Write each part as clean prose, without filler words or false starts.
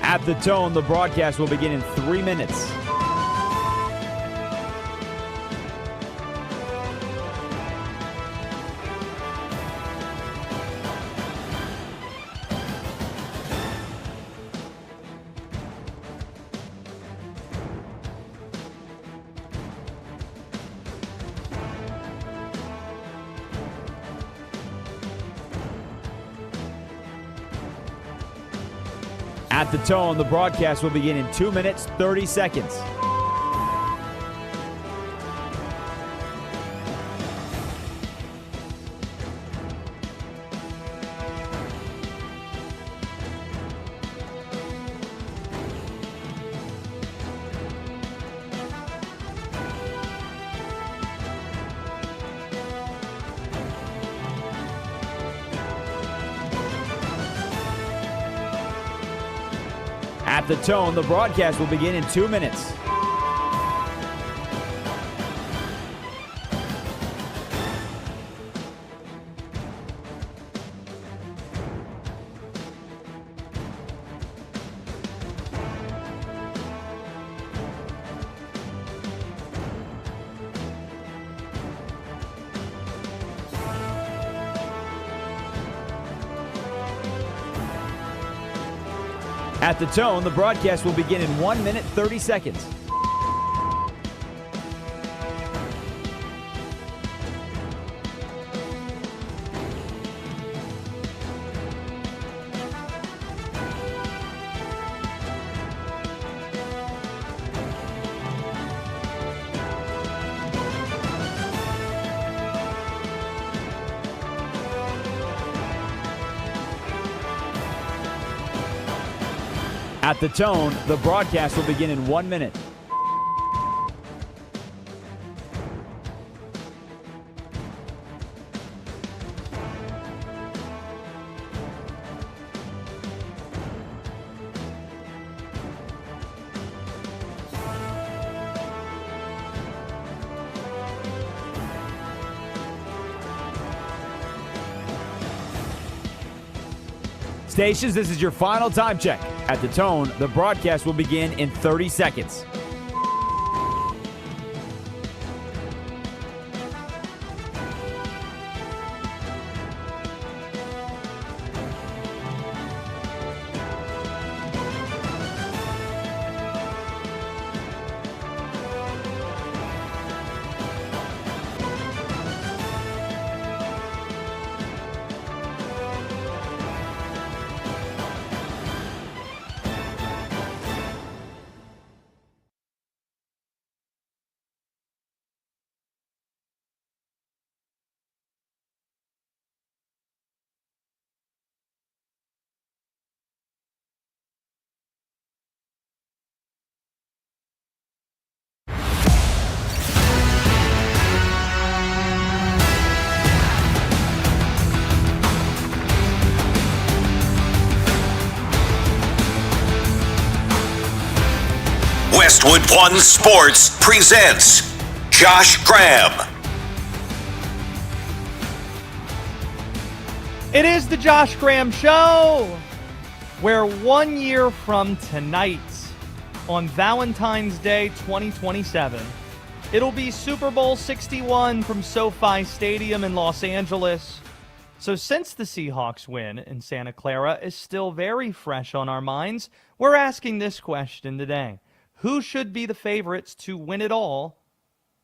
At the tone, the broadcast will begin in 3 minutes. At the tone, the broadcast will begin in 2 minutes, 30 seconds. At the tone, the broadcast will begin in 2 minutes. At the tone, the broadcast will begin in 1 minute, 30 seconds. At the tone, the broadcast will begin in 1 minute. Stations, this is your final time check. At the tone, the broadcast will begin in 30 seconds. Westwood One Sports presents Josh Graham. It is the Josh Graham Show, where 1 year from tonight, on Valentine's Day 2027, it'll be Super Bowl 61 from SoFi Stadium in Los Angeles. So since the Seahawks win in Santa Clara is still very fresh on our minds, we're asking this question today. Who should be the favorites to win it all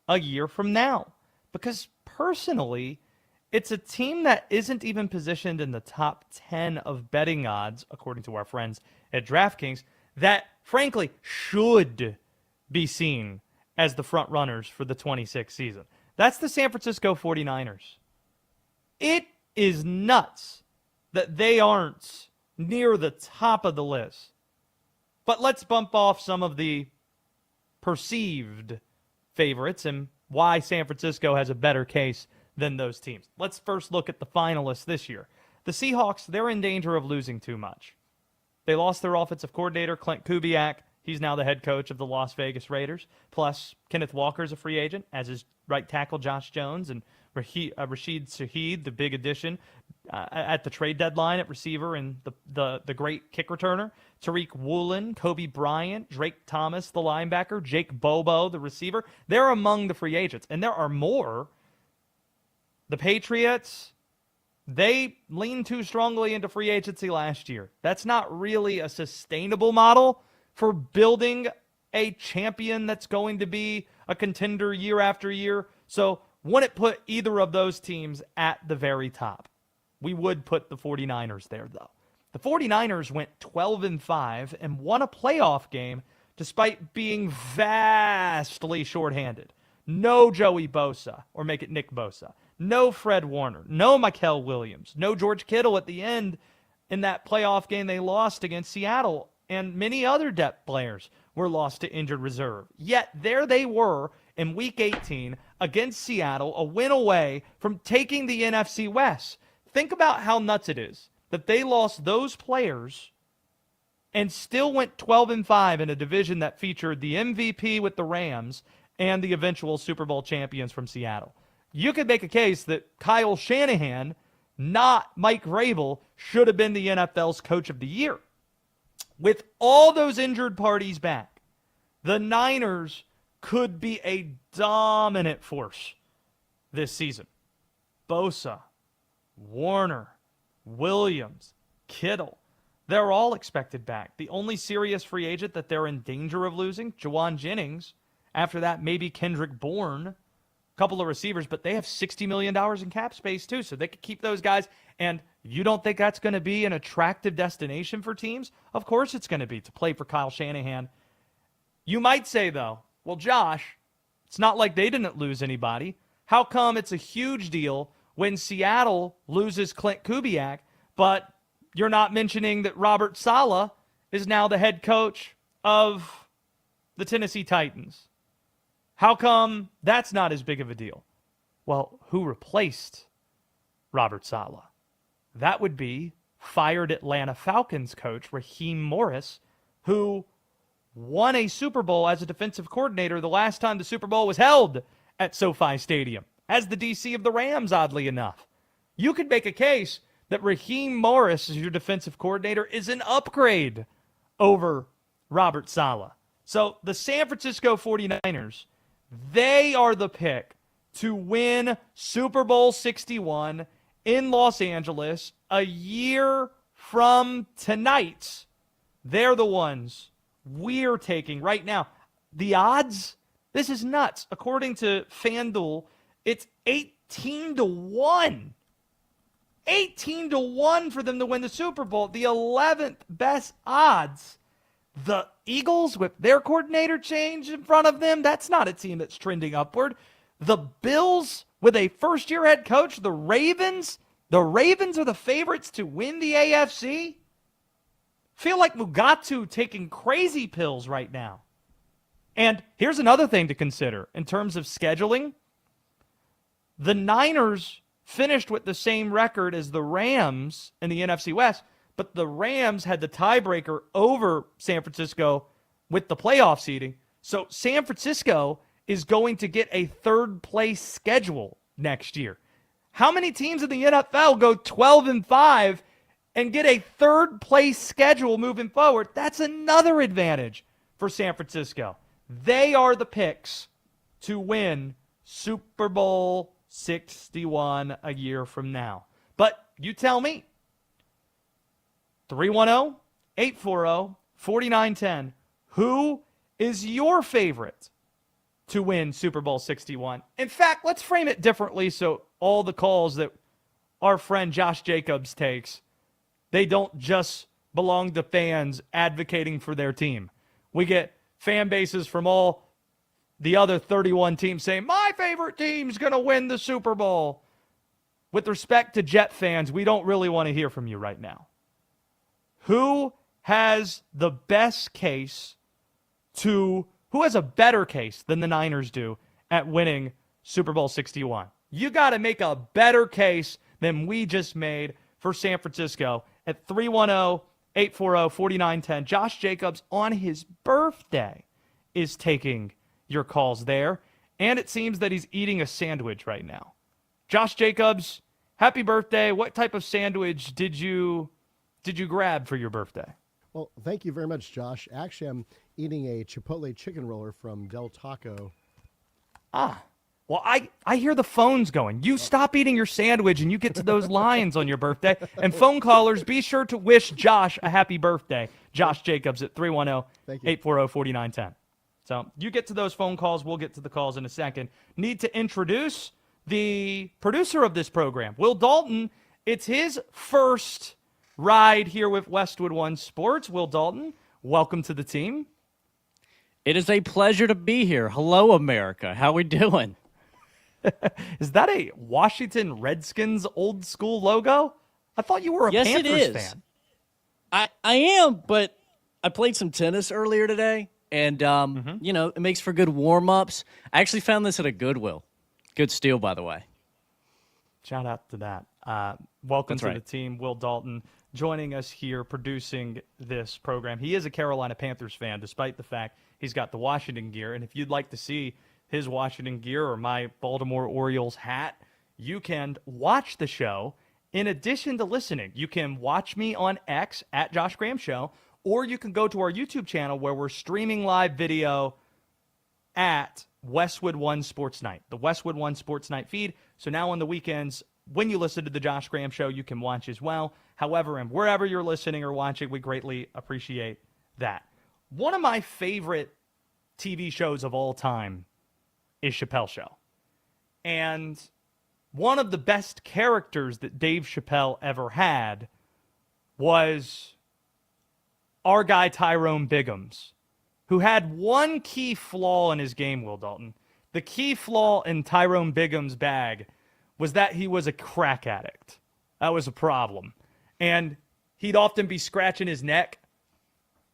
a year from now? Because personally, it's a team that isn't even positioned in the top 10 of betting odds, according to our friends at DraftKings, that frankly should be seen as the front runners for the 26th season. That's the San Francisco 49ers. It is nuts that they aren't near the top of the list. But let's bump off some of the perceived favorites and why San Francisco has a better case than those teams. Let's first look at the finalists this year. The Seahawks, they're in danger of losing too much. They lost their offensive coordinator, Clint Kubiak. He's now the head coach of the Las Vegas Raiders. Plus, Kenneth Walker's a free agent, as is right tackle Josh Jones and Rashid Shaheed, the big addition. at the trade deadline at receiver and the great kick returner, Tariq Woolen, Kobe Bryant, Drake Thomas, the linebacker, Jake Bobo, the receiver. They're among the free agents, and there are more. The Patriots, they leaned too strongly into free agency last year. That's not really a sustainable model for building a champion that's going to be a contender year after year. So wouldn't put either of those teams at the very top. We would put the 49ers there, though. The 49ers went 12-5 and won a playoff game despite being vastly shorthanded. No Joey Bosa, or make it Nick Bosa. No Fred Warner. No Mykel Williams. No George Kittle at the end in that playoff game they lost against Seattle. And many other depth players were lost to injured reserve. Yet there they were in Week 18 against Seattle, a win away from taking the NFC West. Think about how nuts it is that they lost those players and still went 12-5 in a division that featured the MVP with the Rams and the eventual Super Bowl champions from Seattle. You could make a case that Kyle Shanahan, not Mike Vrabel, should have been the NFL's Coach of the Year. With all those injured parties back, the Niners could be a dominant force this season. Bosa, Warner, Williams, Kittle, they're all expected back. The only serious free agent that they're in danger of losing, Jawan Jennings. After that, maybe Kendrick Bourne, a couple of receivers, but they have $60 million in cap space too, so they could keep those guys. And you don't think that's going to be an attractive destination for teams? Of course it's going to be, to play for Kyle Shanahan. You might say, though, well, Josh, it's not like they didn't lose anybody. How come it's a huge deal when Seattle loses Clint Kubiak, but you're not mentioning that Robert Saleh is now the head coach of the Tennessee Titans? How come that's not as big of a deal? Well, who replaced Robert Saleh? That would be fired Atlanta Falcons coach Raheem Morris, who won a Super Bowl as a defensive coordinator the last time the Super Bowl was held at SoFi Stadium, as the DC of the Rams, oddly enough. You could make a case that Raheem Morris as your defensive coordinator is an upgrade over Robert Saleh. So the San Francisco 49ers, they are the pick to win Super Bowl 61 in Los Angeles a year from tonight. They're the ones we're taking right now. The odds, this is nuts. According to FanDuel, it's 18-1. 18-1 for them to win the Super Bowl. The 11th best odds. The Eagles, with their coordinator change in front of them, that's not a team that's trending upward. The Bills, with a first-year head coach, the Ravens are the favorites to win the AFC. Feel like Mugatu taking crazy pills right now. And here's another thing to consider in terms of scheduling. The Niners finished with the same record as the Rams in the NFC West, but the Rams had the tiebreaker over San Francisco with the playoff seeding. So San Francisco is going to get a third-place schedule next year. How many teams in the NFL go 12-5 and get a third-place schedule moving forward? That's another advantage for San Francisco. They are the picks to win Super Bowl 61 a year from now. But you tell me. 310-840-4910. Who is your favorite to win Super Bowl 61? In fact, let's frame it differently so all the calls that our friend Josh Jacobs takes, they don't just belong to fans advocating for their team. We get fan bases from all the other 31 teams saying, my favorite team's going to win the Super Bowl. With respect to Jet fans, we don't really want to hear from you right now. Who has the best case who has a better case than the Niners do at winning Super Bowl 61? You got to make a better case than we just made for San Francisco at 310-840-4910. Josh Jacobs on his birthday is taking your calls there, and it seems that he's eating a sandwich right now. Josh Jacobs, happy birthday. What type of sandwich did you grab for your birthday? Well, thank you very much, Josh. Actually, I'm eating a Chipotle chicken roller from Del Taco. Well, I hear the phones going. You stop eating your sandwich and you get to those lines on your birthday. And phone callers, be sure to wish Josh a happy birthday. Josh Jacobs at 310-840-4910. So you get to those phone calls. We'll get to the calls in a second. Need to introduce the producer of this program, Will Dalton. It's his first ride here with Westwood One Sports. Will Dalton, welcome to the team. It is a pleasure to be here. Hello, America. How we doing? Is that a Washington Redskins old school logo? I thought you were a Yes, Panthers it is. fan. I am, but I played some tennis earlier today, and, it makes for good warm-ups. I actually found this at a Goodwill. Good steal, by the way. Shout out to that. Welcome That's to right. the team. Will Dalton joining us here producing this program. He is a Carolina Panthers fan, despite the fact he's got the Washington gear. And if you'd like to see his Washington gear or my Baltimore Orioles hat, you can watch the show in addition to listening. You can watch me on X at Josh Graham Show, or you can go to our YouTube channel where we're streaming live video at Westwood One Sports Night, the Westwood One Sports Night feed. So now on the weekends, when you listen to the Josh Graham Show, you can watch as well. However, and wherever you're listening or watching, we greatly appreciate that. One of my favorite TV shows of all time is Chappelle Show. And one of the best characters that Dave Chappelle ever had was our guy Tyrone Biggums, who had one key flaw in his game, Will Dalton. The key flaw in Tyrone Biggums' bag was that he was a crack addict. That was a problem. And he'd often be scratching his neck,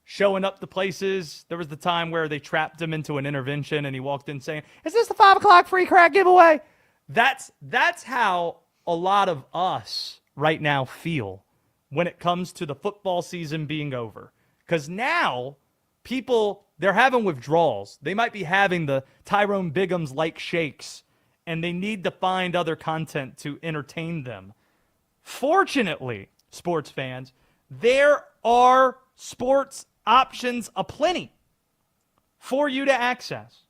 showing up to places. There was the time where they trapped him into an intervention and he walked in saying, "Is this the 5 o'clock free crack giveaway?" That's how a lot of us right now feel when it comes to the football season being over. Because now people, they're having withdrawals. They might be having the Tyrone Biggums-like shakes, and they need to find other content to entertain them. Fortunately, sports fans, there are sports options aplenty for you to access.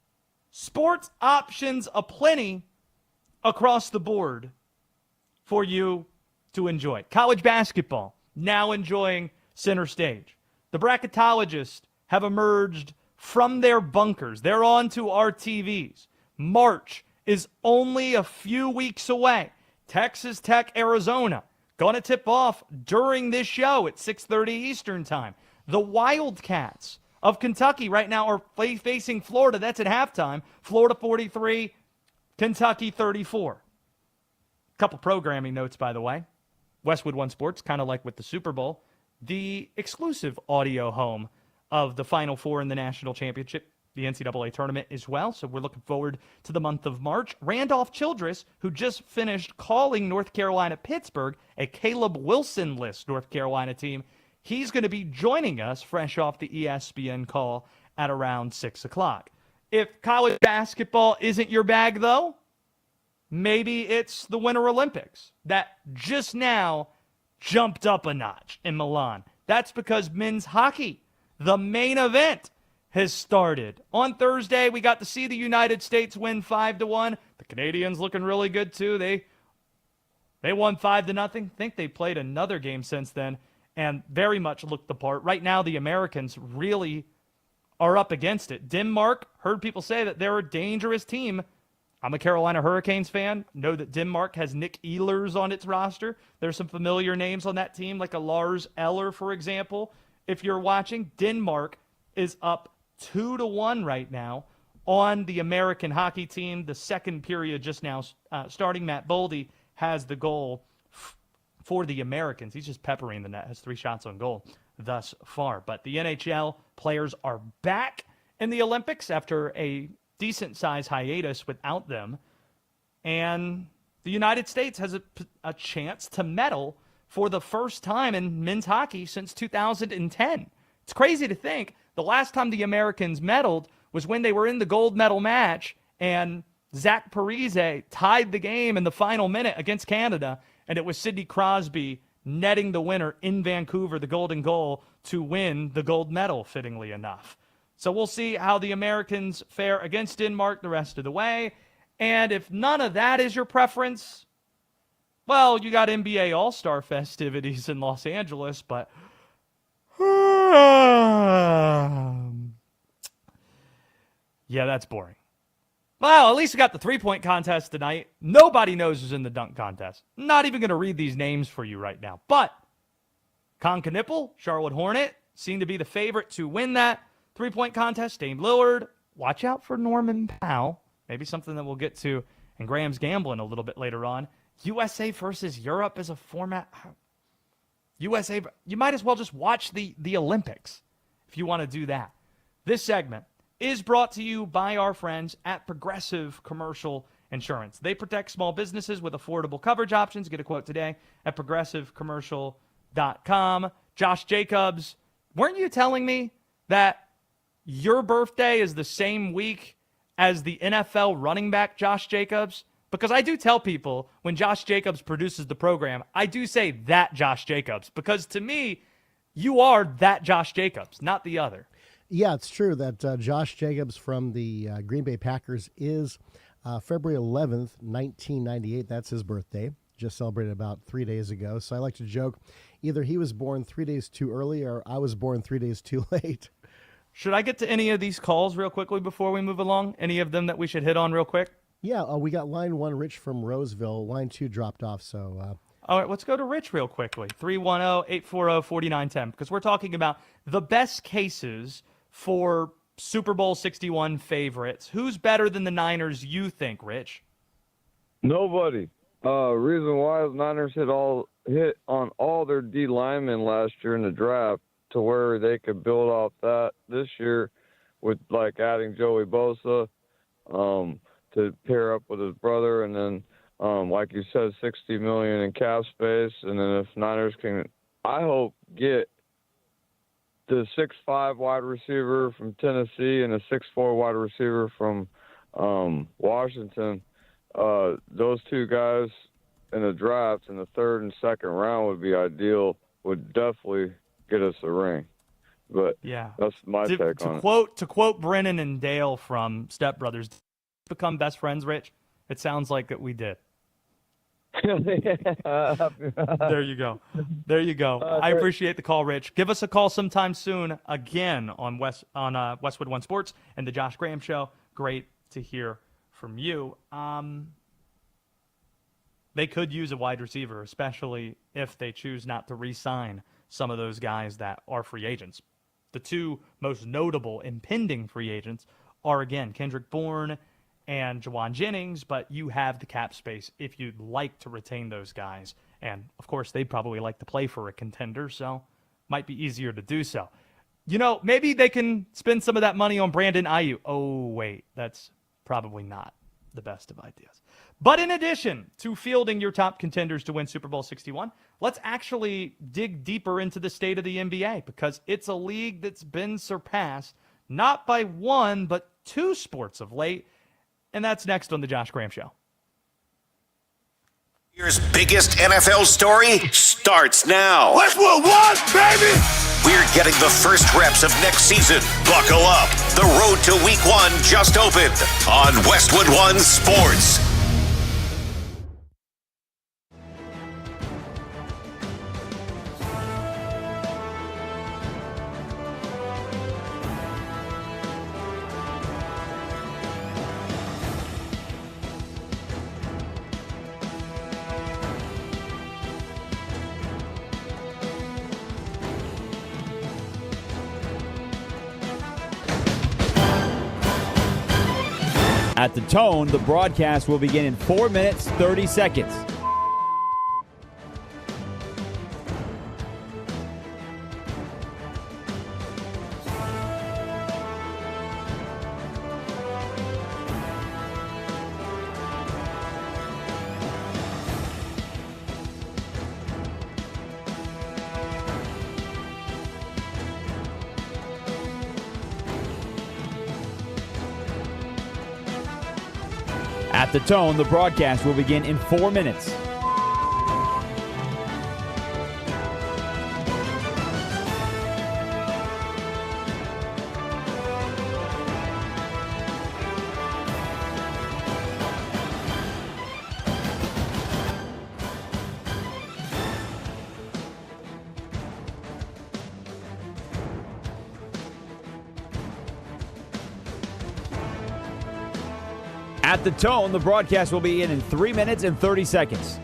Sports options aplenty across the board for you to enjoy. College basketball now enjoying center stage. The bracketologists have emerged from their bunkers. They're onto our TVs. March is only a few weeks away. Texas Tech, Arizona, going to tip off during this show at 6:30 Eastern time. The Wildcats of Kentucky right now are facing Florida. That's at halftime. Florida 43, Kentucky 34. Couple programming notes, by the way. Westwood One Sports, kind of like with the Super Bowl, the exclusive audio home of the Final Four in the national championship, the NCAA tournament as well. So we're looking forward to the month of March. Randolph Childress, who just finished calling North Carolina Pittsburgh, a Caleb Wilson-less North Carolina team, he's going to be joining us fresh off the ESPN call at around 6 o'clock. If college basketball isn't your bag, though, maybe it's the Winter Olympics that just now jumped up a notch in Milan. That's because men's hockey, the main event, has started. On Thursday, we got to see the United States win 5-1. The Canadians looking really good, too. They won 5-0. Think they played another game since then and very much looked the part. Right now, the Americans really are up against it. Denmark, heard people say that they're a dangerous team. I'm a Carolina Hurricanes fan. Know that Denmark has Nick Ehlers on its roster. There's some familiar names on that team, like a Lars Eller, for example. If you're watching, Denmark is up 2-1 right now on the American hockey team. The second period just now starting. Matt Boldy has the goal for the Americans. He's just peppering the net, has 3 shots on goal thus far. But the NHL players are back in the Olympics after a decent-sized hiatus without them. And the United States has a chance to medal for the first time in men's hockey since 2010. It's crazy to think the last time the Americans medaled was when they were in the gold medal match and Zach Parise tied the game in the final minute against Canada, and it was Sidney Crosby netting the winner in Vancouver, the golden goal, to win the gold medal, fittingly enough. So we'll see how the Americans fare against Denmark the rest of the way. And if none of that is your preference, well, you got NBA All-Star festivities in Los Angeles, but yeah, that's boring. Well, at least we got the three-point contest tonight. Nobody knows who's in the dunk contest. Not even going to read these names for you right now. But Con Knippel, Charlotte Hornet, seem to be the favorite to win that three-point contest. Dame Lillard, watch out for Norman Powell. Maybe something that we'll get to in Graham's Gambling a little bit later on. USA versus Europe is a format. USA, you might as well just watch the Olympics if you want to do that. This segment is brought to you by our friends at Progressive Commercial Insurance. They protect small businesses with affordable coverage options. Get a quote today at progressivecommercial.com. Josh Jacobs, weren't you telling me that your birthday is the same week as the NFL running back Josh Jacobs? Because I do tell people when Josh Jacobs produces the program, I do say that Josh Jacobs. Because to me, you are that Josh Jacobs, not the other. Yeah, it's true that Josh Jacobs from the Green Bay Packers is February 11th, 1998. That's his birthday. Just celebrated about 3 days ago. So I like to joke, either he was born 3 days too early or I was born 3 days too late. Should I get to any of these calls real quickly before we move along? Any of them that we should hit on real quick? Yeah, we got line 1, Rich from Roseville. Line 2 dropped off, so... All right, let's go to Rich real quickly. 310-840-4910, because we're talking about the best cases for Super Bowl 61 favorites. Who's better than the Niners, you think, Rich? Nobody. Reason why is Niners hit on all their D linemen last year in the draft to where they could build off that this year with, like, adding Joey Bosa to pair up with his brother, and then, like you said, $60 million in cap space. And then if Niners can, I hope, get the 6'5" wide receiver from Tennessee and a 6'4" wide receiver from Washington, those two guys in the draft in the third and second round would be ideal, would definitely get us a ring. But yeah, that's my take on it. To quote Brennan and Dale from Step Brothers, become best friends, Rich? It sounds like that we did. There you go. There you go. I appreciate the call, Rich. Give us a call sometime soon again on Westwood One Sports and the Josh Graham Show. Great to hear from you. They could use a wide receiver, especially if they choose not to re-sign some of those guys that are free agents. The two most notable impending free agents are, again, Kendrick Bourne and Jawan Jennings, but you have the cap space if you'd like to retain those guys. And, of course, they'd probably like to play for a contender, so might be easier to do so. You know, maybe they can spend some of that money on Brandon Ayuk. Oh, wait, that's probably not the best of ideas. But in addition to fielding your top contenders to win Super Bowl 61, let's actually dig deeper into the state of the NBA, because it's a league that's been surpassed not by one, but two sports of late. And that's next on the Josh Graham Show. Year's biggest NFL story starts now. Westwood One, baby! We're getting the first reps of next season. Buckle up. The road to week 1 just opened on Westwood One Sports. At the tone, the broadcast will begin in 4 minutes, 30 seconds. At the tone, the broadcast will begin in 4 minutes. At the tone, the broadcast will begin in 3 minutes and 30 seconds.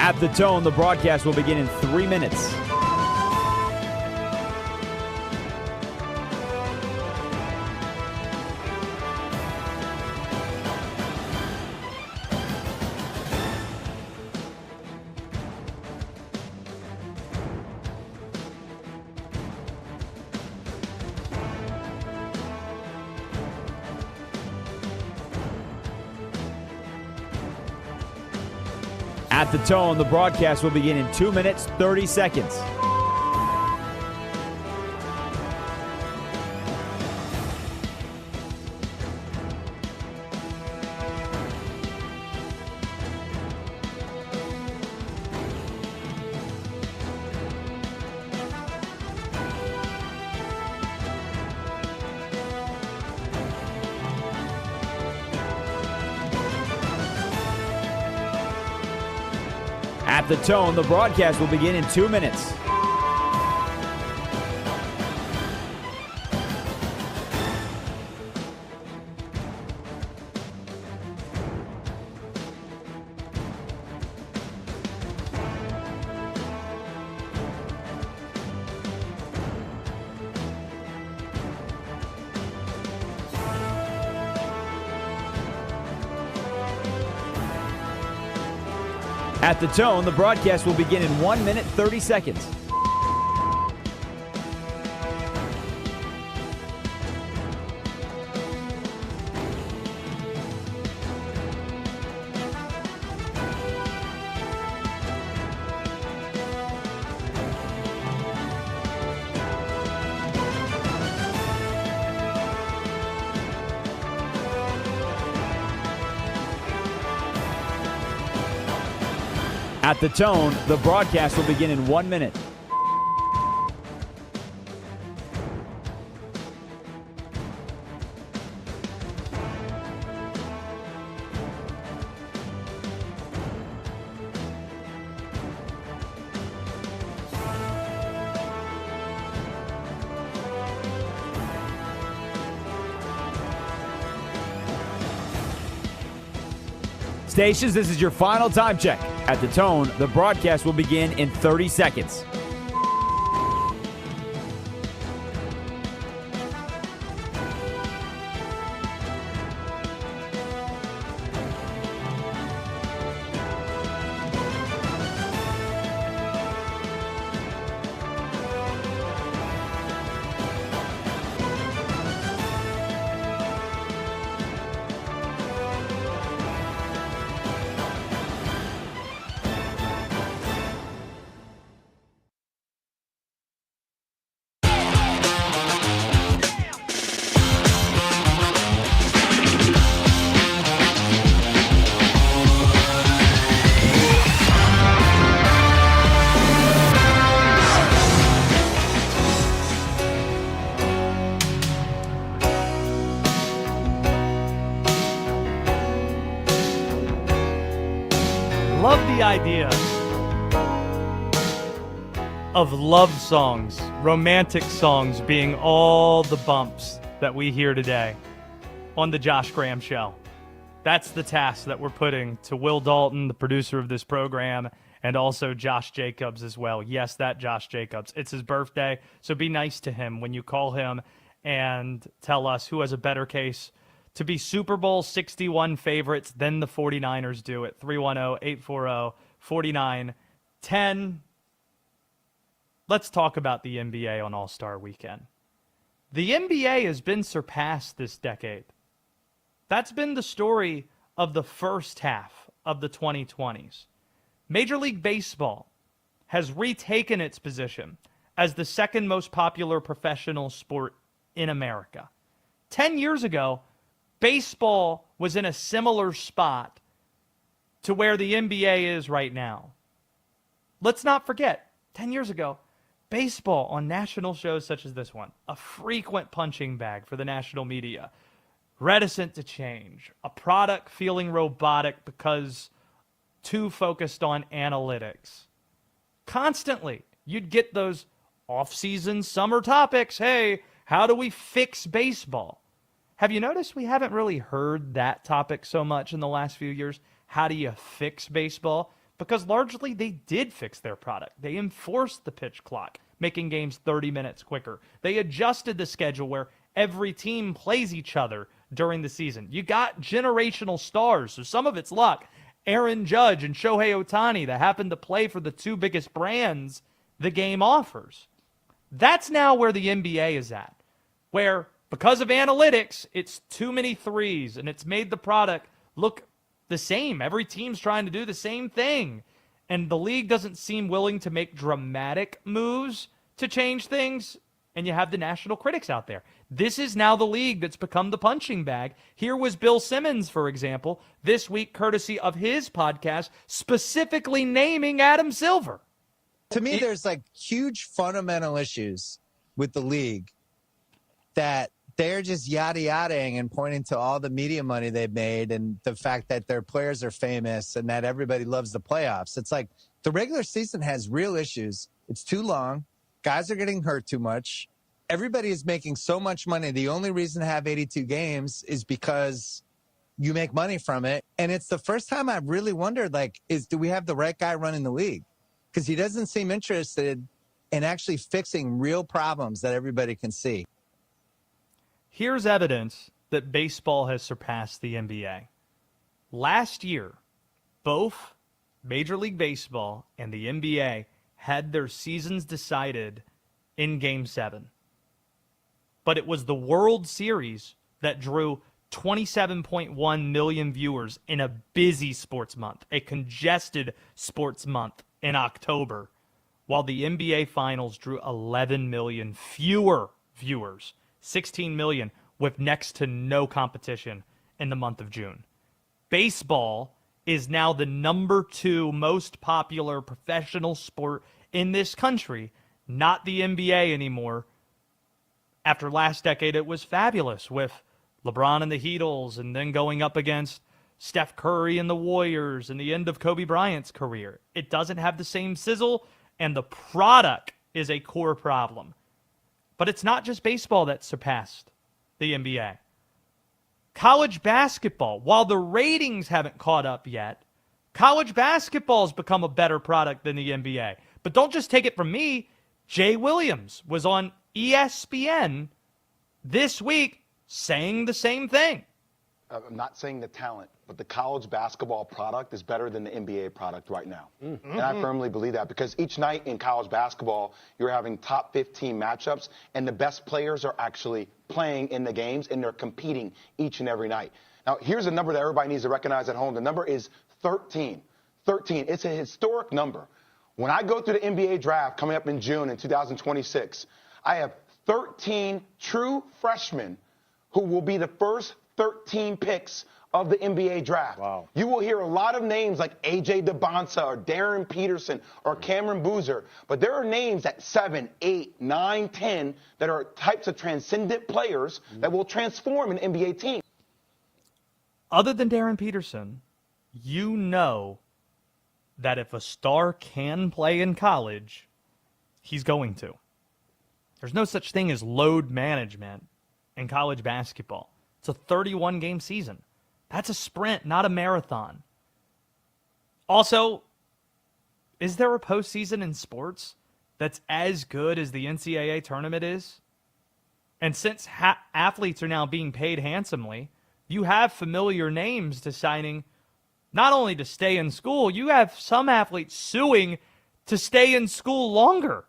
At the tone, the broadcast will begin in 3 minutes. At the tone, the broadcast will begin in 2 minutes, 30 seconds. At the tone, the broadcast will begin in 2 minutes. At the tone, the broadcast will begin in 1 minute, 30 seconds. At the tone, the broadcast will begin in 1 minute. Stations, this is your final time check. At the tone, the broadcast will begin in 30 seconds. Love the idea of love songs, romantic songs being all the bumps that we hear today on the Josh Graham Show. That's the task that we're putting to Will Dalton, the producer of this program, and also Josh Jacobs as well. Yes, that Josh Jacobs. It's his birthday, so be nice to him when you call him and tell us who has a better case to be Super Bowl 61 favorites than the 49ers do at 310-840-4910. Let's talk about the NBA on All-Star Weekend. The NBA has been surpassed this decade. That's been the story of the first half of the 2020s. Major League Baseball has retaken its position as the second most popular professional sport in America. 10 years ago, baseball was in a similar spot to where the NBA is right now. Let's not forget, 10 years ago, baseball on national shows such as this one, a frequent punching bag for the national media, reticent to change, a product feeling robotic because too focused on analytics. Constantly, you'd get those off-season summer topics. Hey, how do we fix baseball? Have you noticed we haven't really heard that topic so much in the last few years? How do you fix baseball? Because largely they did fix their product. They enforced the pitch clock, making games 30 minutes quicker. They adjusted the schedule where every team plays each other during the season. You got generational stars, so some of it's luck. Aaron Judge and Shohei Ohtani that happen to play for the two biggest brands the game offers. That's now where the NBA is at, where because of analytics, it's too many threes, and it's made the product look the same. Every team's trying to do the same thing, and the league doesn't seem willing to make dramatic moves to change things, and you have the national critics out there. This is now the league that's become the punching bag. Here was Bill Simmons, for example, this week, courtesy of his podcast, specifically naming Adam Silver. To me, there's like huge fundamental issues with the league that they're just yada-yadaing and pointing to all the media money they've made and the fact that their players are famous and that everybody loves the playoffs. It's like the regular season has real issues. It's too long. Guys are getting hurt too much. Everybody is making so much money. The only reason to have 82 games is because you make money from it. And it's the first time I've really wondered, like, do we have the right guy running the league? Because he doesn't seem interested in actually fixing real problems that everybody can see. Here's evidence that baseball has surpassed the NBA. Last year, both Major League Baseball and the NBA had their seasons decided in Game 7. But it was the World Series that drew 27.1 million viewers in a busy sports month, a congested sports month in October, while the NBA Finals drew 11 million fewer viewers, 16 million, with next to no competition in the month of June. Baseball is now the number 2 most popular professional sport in this country, not the NBA anymore. After last decade, it was fabulous with LeBron and the Heatles, and then going up against Steph Curry and the Warriors and the end of Kobe Bryant's career. It doesn't have the same sizzle, and the product is a core problem. But it's not just baseball that surpassed the NBA. College basketball, while the ratings haven't caught up yet, college basketball has become a better product than the NBA. But don't just take it from me. Jay Williams was on ESPN this week saying the same thing. I'm not saying the talent, but the college basketball product is better than the NBA product right now. Mm-hmm. And I firmly believe that because each night in college basketball, you're having top 15 matchups, and the best players are actually playing in the games, and they're competing each and every night. Now, here's a number that everybody needs to recognize at home. The number is 13. 13. It's a historic number. When I go through the NBA draft coming up in June in 2026, I have 13 true freshmen who will be the first 13 picks of the NBA draft. Wow. You will hear a lot of names like A.J. DeBonsa or Darren Peterson or Cameron Boozer, but there are names at 7, 8, 9, 10 that are types of transcendent players that will transform an NBA team. Other than Darren Peterson, you know that if a star can play in college, he's going to. There's no such thing as load management in college basketball. It's a 31-game season. That's a sprint, not a marathon. Also, is there a postseason in sports that's as good as the NCAA tournament is? And since athletes are now being paid handsomely, you have familiar names deciding not only to stay in school, you have some athletes suing to stay in school longer.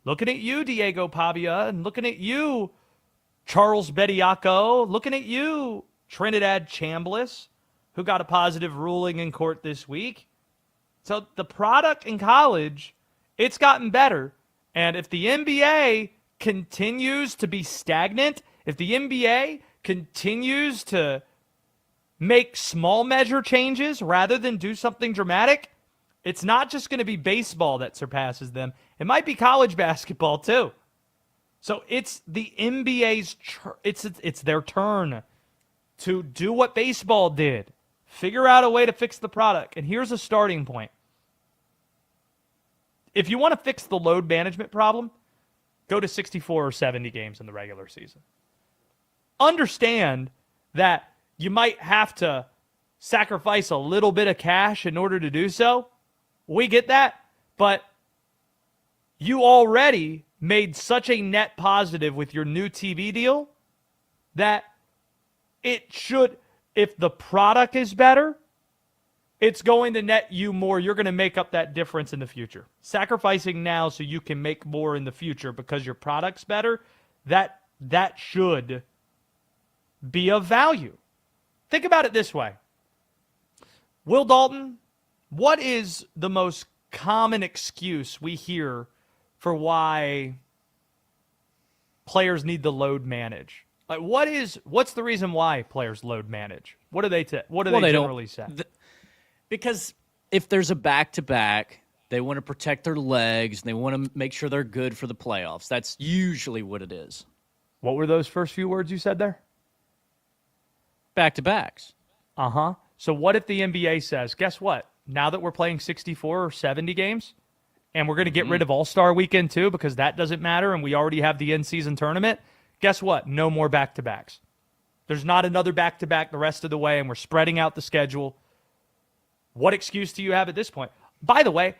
Looking at you, Diego Pavia, and looking at you, Charles Bediako, looking at you, Trinidad Chambliss, who got a positive ruling in court this week. So the product in college, it's gotten better. And if the NBA continues to be stagnant, if the NBA continues to make small measure changes rather than do something dramatic, it's not just going to be baseball that surpasses them. It might be college basketball too. So it's the NBA's it's their turn to do what baseball did. Figure out a way to fix the product. And here's a starting point. If you want to fix the load management problem, go to 64 or 70 games in the regular season. Understand that you might have to sacrifice a little bit of cash in order to do so. We get that. But you already made such a net positive with your new TV deal that it should, if the product is better, it's going to net you more. You're going to make up that difference in the future. Sacrificing now so you can make more in the future because your product's better, that should be of value. Think about it this way. Will Dalton, what is the most common excuse we hear for why players need to load manage? Like, what's the reason why players load manage? What do they generally say? Because if there's a back-to-back, they want to protect their legs, and they want to make sure they're good for the playoffs. That's usually what it is. What were those first few words you said there? Back-to-backs. Uh-huh. So what if the NBA says, guess what? Now that we're playing 64 or 70 games, and we're going to get rid of All-Star Weekend too because that doesn't matter, and we already have the in-season tournament, guess what? No more back-to-backs. There's not another back-to-back the rest of the way, and we're spreading out the schedule. What excuse do you have at this point? By the way,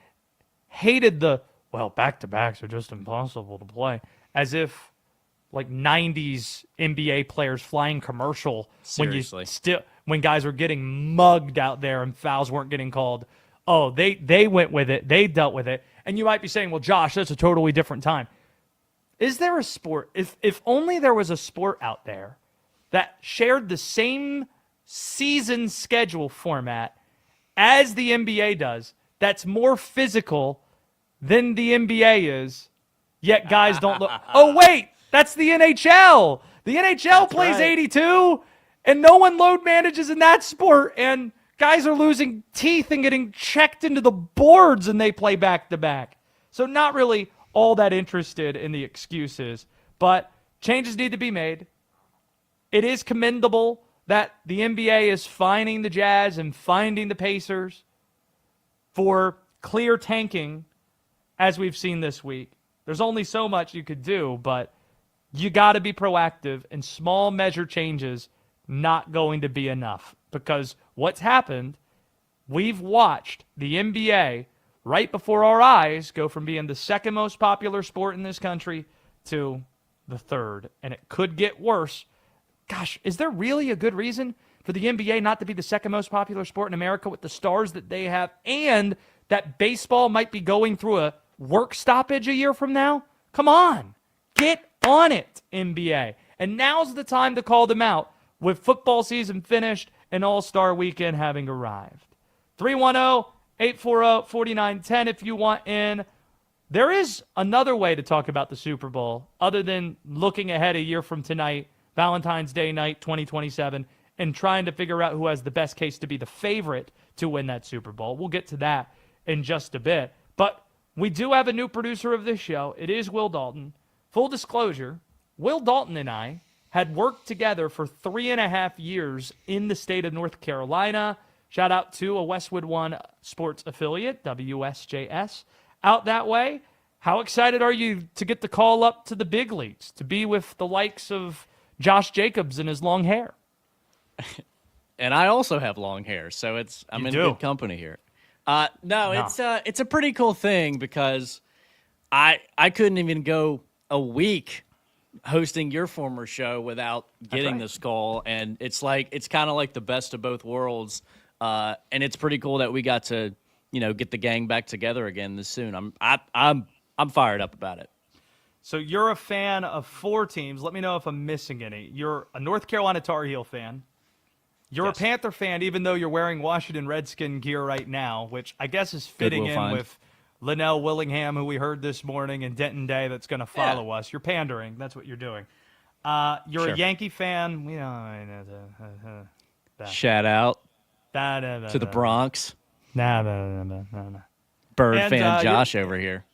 hated back-to-backs are just impossible to play. As if, like, 90s NBA players flying commercial when guys were getting mugged out there and fouls weren't getting called. Oh, they went with it. They dealt with it. And you might be saying, well, Josh, that's a totally different time. Is there a sport, if only there was a sport out there that shared the same season schedule format as the NBA does, that's more physical than the NBA is, yet guys don't look. Oh, wait, that's the NHL. The NHL plays 82, and no one load manages in that sport, and guys are losing teeth and getting checked into the boards, and they play back-to-back. So not really all that interested in the excuses, but changes need to be made. It is commendable that the NBA is fining the Jazz and finding the Pacers for clear tanking, as we've seen this week. There's only so much you could do, but you got to be proactive, and small measure changes not going to be enough. Because what's happened, we've watched the NBA right before our eyes go from being the second most popular sport in this country to the third. And it could get worse. Gosh, is there really a good reason for the NBA not to be the second most popular sport in America with the stars that they have, and that baseball might be going through a work stoppage a year from now? Come on. Get on it, NBA. And now's the time to call them out with football season finished and All-Star Weekend having arrived. 310-840-4910 if you want in. There is another way to talk about the Super Bowl other than looking ahead a year from tonight, Valentine's Day night 2027, and trying to figure out who has the best case to be the favorite to win that Super Bowl. We'll get to that in just a bit. But we do have a new producer of this show. It is Will Dalton. Full disclosure, Will Dalton and I had worked together for 3.5 years in the state of North Carolina. Shout out to a Westwood One sports affiliate, WSJS, out that way. How excited are you to get the call up to the big leagues, to be with the likes of Josh Jacobs and his long hair? And I also have long hair, so I'm in good company here. No, it's a pretty cool thing because I couldn't even go a week hosting your former show without getting this call, and it's kind of like the best of both worlds. And it's pretty cool that we got to, get the gang back together again this soon. I'm fired up about it. So you're a fan of 4 teams. Let me know if I'm missing any. You're a North Carolina Tar Heel fan. You're a Panther fan, even though you're wearing Washington Redskin gear right now, which I guess is fitting with Linnell Willingham, who we heard this morning, and Denton Day that's going to follow us. You're pandering. That's what you're doing. You're a Yankee fan. Shout out to the Bronx. No. Bird And, fan Josh over here.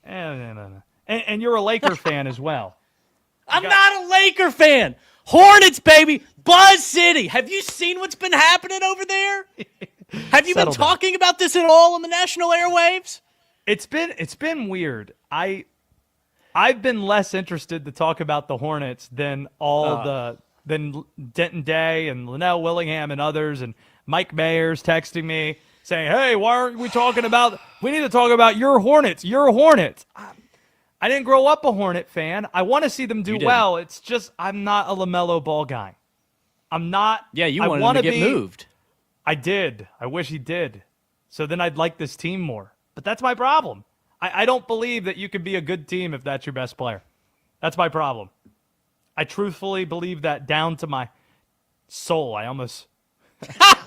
No. And you're a Laker fan as well. I'm not a Laker fan. Hornets, baby. Buzz City. Have you seen what's been happening over there? Have you been talking about this at all on the national airwaves? It's been weird. I've been less interested to talk about the Hornets than than Denton Day and Linnell Willingham and others, and Mike Mayers texting me saying, "Hey, why aren't we talking about? We need to talk about your Hornets. Your Hornets." I didn't grow up a Hornet fan. I want to see them do well. It's just I'm not a LaMelo Ball guy. I'm not. Yeah, you wanted him to get moved. I did. I wish he did. So then I'd like this team more. But that's my problem. I don't believe that you can be a good team if that's your best player. That's my problem. I truthfully believe that down to my soul. I almost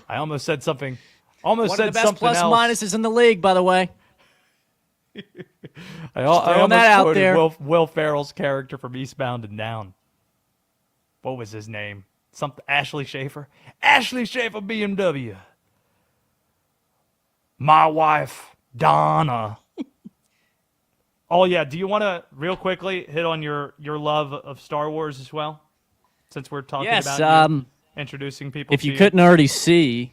said something. Almost said something else. One of the best plus minuses in the league, by the way. I almost that out there. Will Ferrell's character from Eastbound and Down. What was his name? Something Ashley Schaefer. Ashley Schaefer BMW. My wife Donna. Oh yeah. Do you want to real quickly hit on your love of Star Wars as well? Since we're talking about introducing people. If you couldn't already see.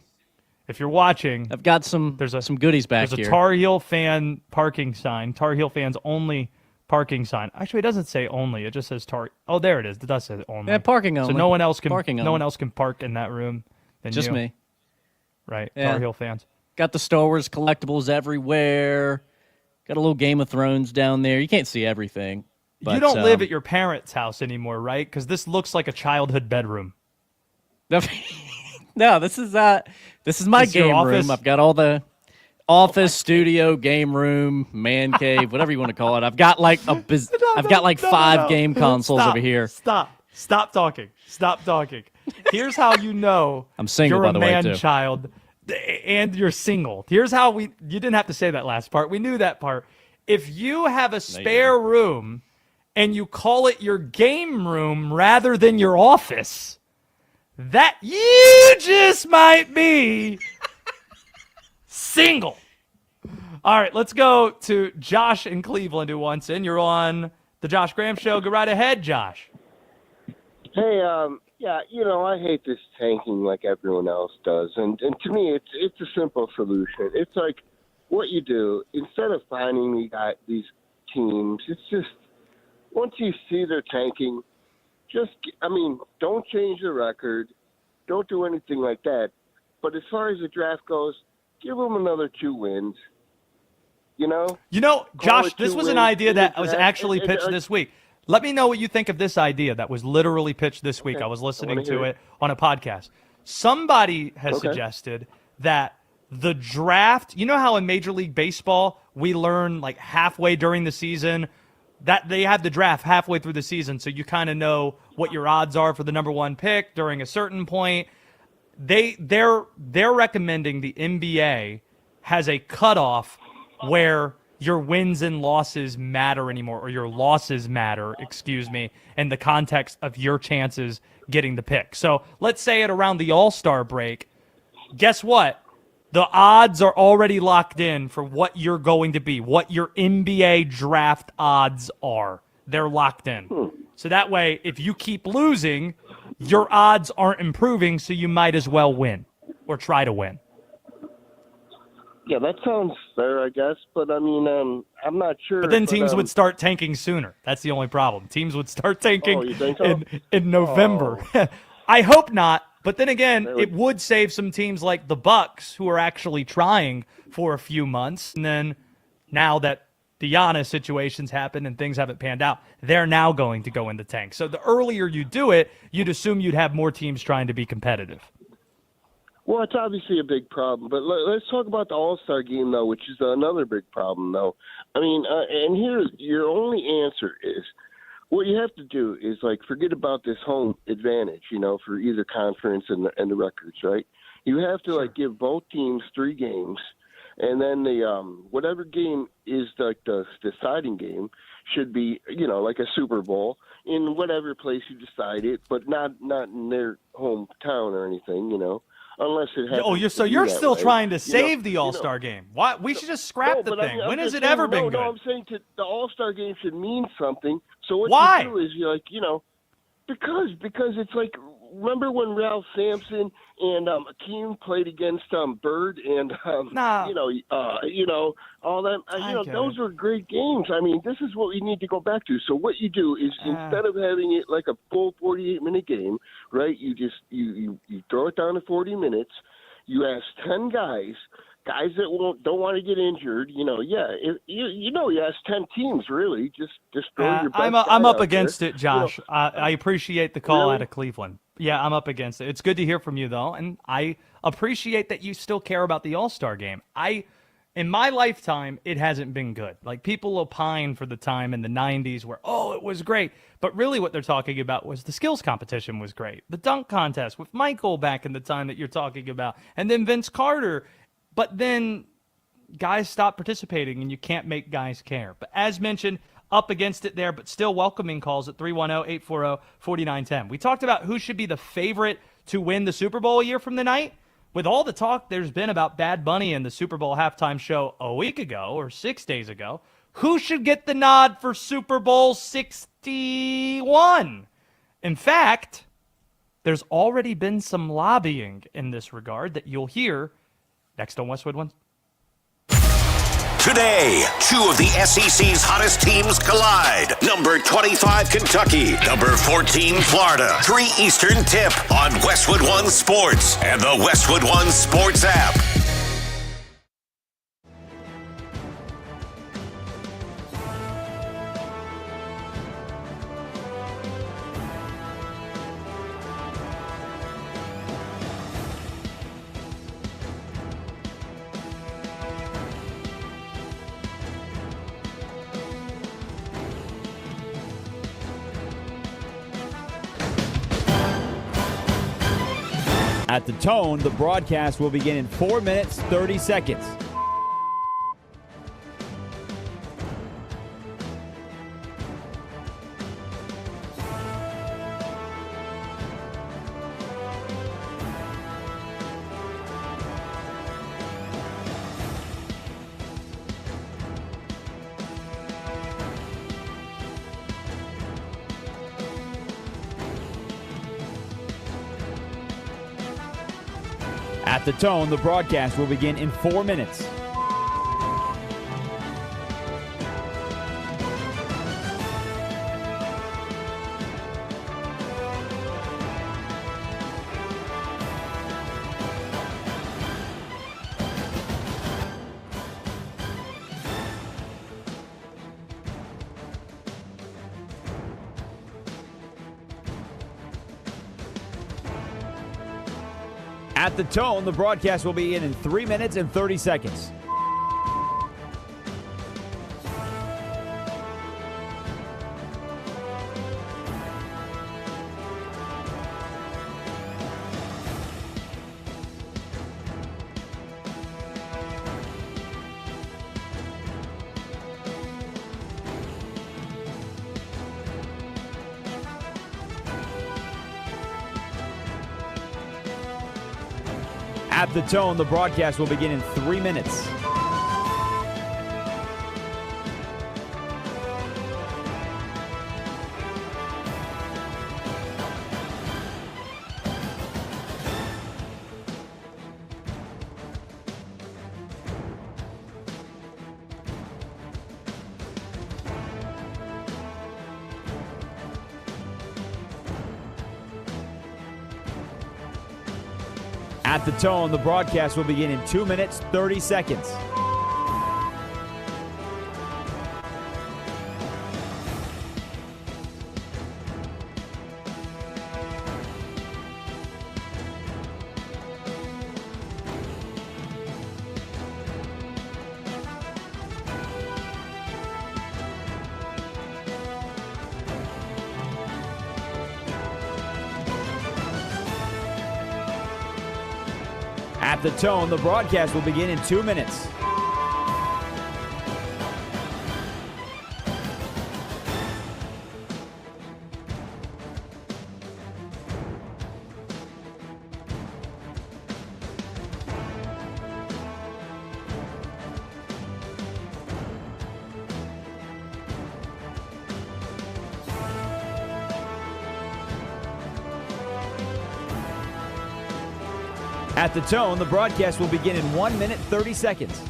If you're watching, I've got some goodies back here. There's a Tar Heel fan parking sign. Tar Heel fans only parking sign. Actually, it doesn't say only. It just says Tar. Oh, there it is. It does say only. Yeah, parking only. So no one else can. No one else can park in that room. Just you. me. Right. Yeah. Tar Heel fans. Got the Star Wars collectibles everywhere. Got a little Game of Thrones down there. You can't see everything. But, you don't live at your parents' house anymore, right? Because this looks like a childhood bedroom. No, this is my game room. I've got all the office, studio, game room, man cave, whatever you want to call it. I've got like five game consoles over here. Stop talking. Here's how you know I'm single, you're by the way, too. Man-child and you're single. Here's how you didn't have to say that last part. We knew that part. If you have a spare room and you call it your game room rather than your office, that you just might be single. All right, let's go to Josh in Cleveland who wants in. You're on the Josh Graham Show. Go right ahead, Josh. Hey, I hate this tanking like everyone else does. And to me, it's a simple solution. It's like what you do, instead of finding these teams, it's just once you see they're tanking, don't change the record. Don't do anything like that. But as far as the draft goes, give them another 2 wins. Josh, this was an idea that was actually pitched this week. Let me know what you think of this idea that was literally pitched this week. I was listening to it on a podcast. Somebody has suggested that the draft, you know how in Major League Baseball we learn like halfway during the season that they have the draft halfway through the season, so you kind of know what your odds are for the number 1 pick during a certain point. They're recommending the NBA has a cutoff where your wins and losses matter anymore, or your losses matter, in the context of your chances getting the pick. So let's say at around the All-Star break, guess what? The odds are already locked in for what you're going to be, what your NBA draft odds are. They're locked in. So that way, if you keep losing, your odds aren't improving, so you might as well win or try to win. Yeah, that sounds fair, I guess. But, I'm not sure. But then teams would start tanking sooner. That's the only problem. Teams would start tanking you think so? in November. I hope not. But then again, it would save some teams like the Bucks who are actually trying for a few months. And then now that the Giannis situations happen and things haven't panned out, they're now going to go in the tank. So the earlier you do it, you'd assume you'd have more teams trying to be competitive. Well, it's obviously a big problem. But let's talk about the All-Star game, though, which is another big problem, though. And here's your only answer is, what you have to do is, forget about this home advantage, for either conference and the records, right? You have to, give both teams 3 games, and then the whatever game is, the deciding game should be, like a Super Bowl in whatever place you decide it, but not in their hometown or anything, unless it happens. Oh, you're still trying to save the All-Star game. Why? We should just scrap the thing. When has it ever been good? No, I'm saying the All-Star game should mean something. So what Why? you do is you're like, because it's like, remember when Ralph Sampson and Akeem played against Bird and all that. Those were great games. I mean, this is what we need to go back to. So what you do is instead of having it like a full 48-minute game, right? You just you throw it down to 40 minutes. You ask 10 guys that don't want to get injured. You ask 10 teams really. Just throw your best I'm guy up out against there. it, Josh. I appreciate the call Really? out of Cleveland. Yeah, I'm up against it. It's good to hear from you, though, and I appreciate that you still care about the All-Star game. In my lifetime, it hasn't been good. Like, people opine for the time in the 90s where, it was great. But really what they're talking about was the skills competition was great. The dunk contest with Michael back in the time that you're talking about. And then Vince Carter. But then guys stop participating, and you can't make guys care. But as mentioned, up against it there, but still welcoming calls at 310-840-4910. We talked about who should be the favorite to win the Super Bowl a year from the night. With all the talk there's been about Bad Bunny in the Super Bowl halftime show a week ago or 6 days ago, who should get the nod for Super Bowl 61? In fact, there's already been some lobbying in this regard that you'll hear next on Westwood One. Today, two of the SEC's hottest teams collide. Number 25, Kentucky. Number 14, Florida. 3 Eastern tip on Westwood One Sports and the Westwood One Sports app. At the tone, the broadcast will begin in 4 minutes, 30 seconds. At the tone, the broadcast will begin in 4 minutes. At the tone, the broadcast will begin in 3 minutes and 30 seconds. At the tone, the broadcast will begin in 3 minutes. At the tone, the broadcast will begin in 2 minutes, 30 seconds. At the tone, the broadcast will begin in 2 minutes. At the tone, the broadcast will begin in 1 minute, 30 seconds.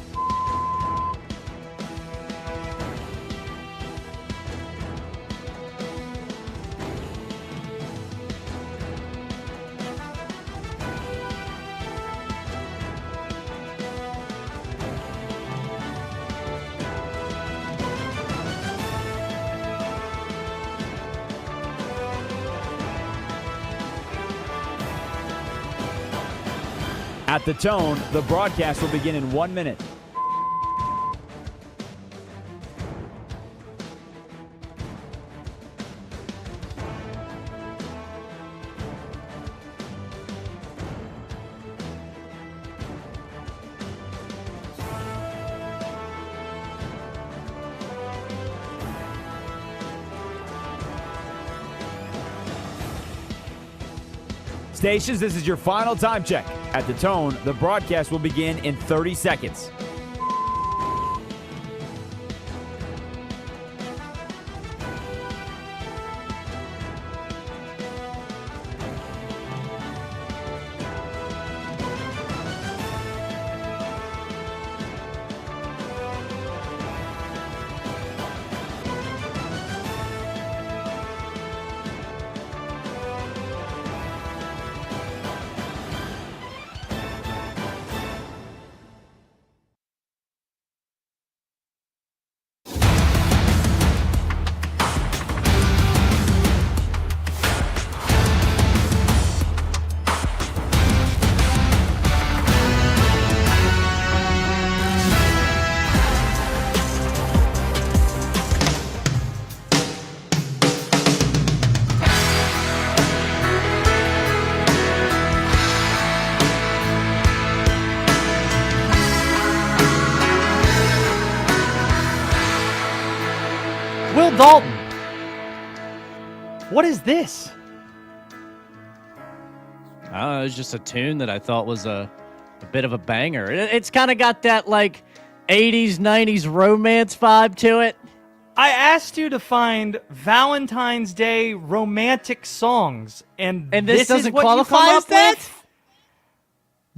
At the tone, the broadcast will begin in 1 minute. Stations, this is your final time check. At the tone, the broadcast will begin in 30 seconds. Will Dalton. What is this? I don't know. It was just a tune that I thought was a bit of a banger. It's kind of got that like 80s, 90s romance vibe to it. I asked you to find Valentine's Day romantic songs, and this doesn't is what qualify you come as up that? with?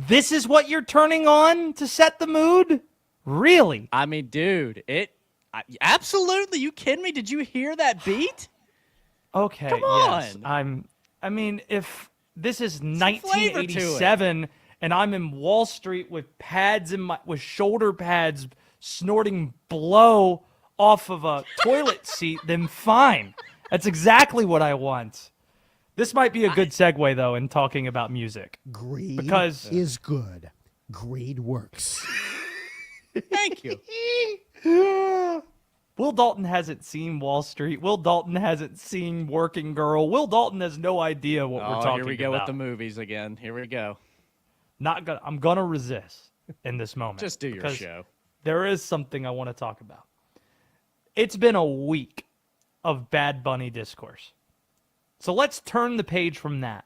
This is what you're turning on to set the mood? Really? I mean, dude, absolutely. You kidding me? Did you hear that beat? Okay. Come yes. on. I mean, if this is flavor to 1987 and I'm in Wall Street with pads with shoulder pads snorting blow off of a toilet seat, then fine. That's exactly what I want. This might be a good segue, though, in talking about music. Greed is good. Greed works. Thank you. Will Dalton hasn't seen Wall Street. Will Dalton hasn't seen Working Girl. Will Dalton has no idea what we're talking about. Here we go with the movies again. Here we go. I'm gonna resist in this moment. Just do your show. There is something I want to talk about. It's been a week of Bad Bunny discourse. So let's turn the page from that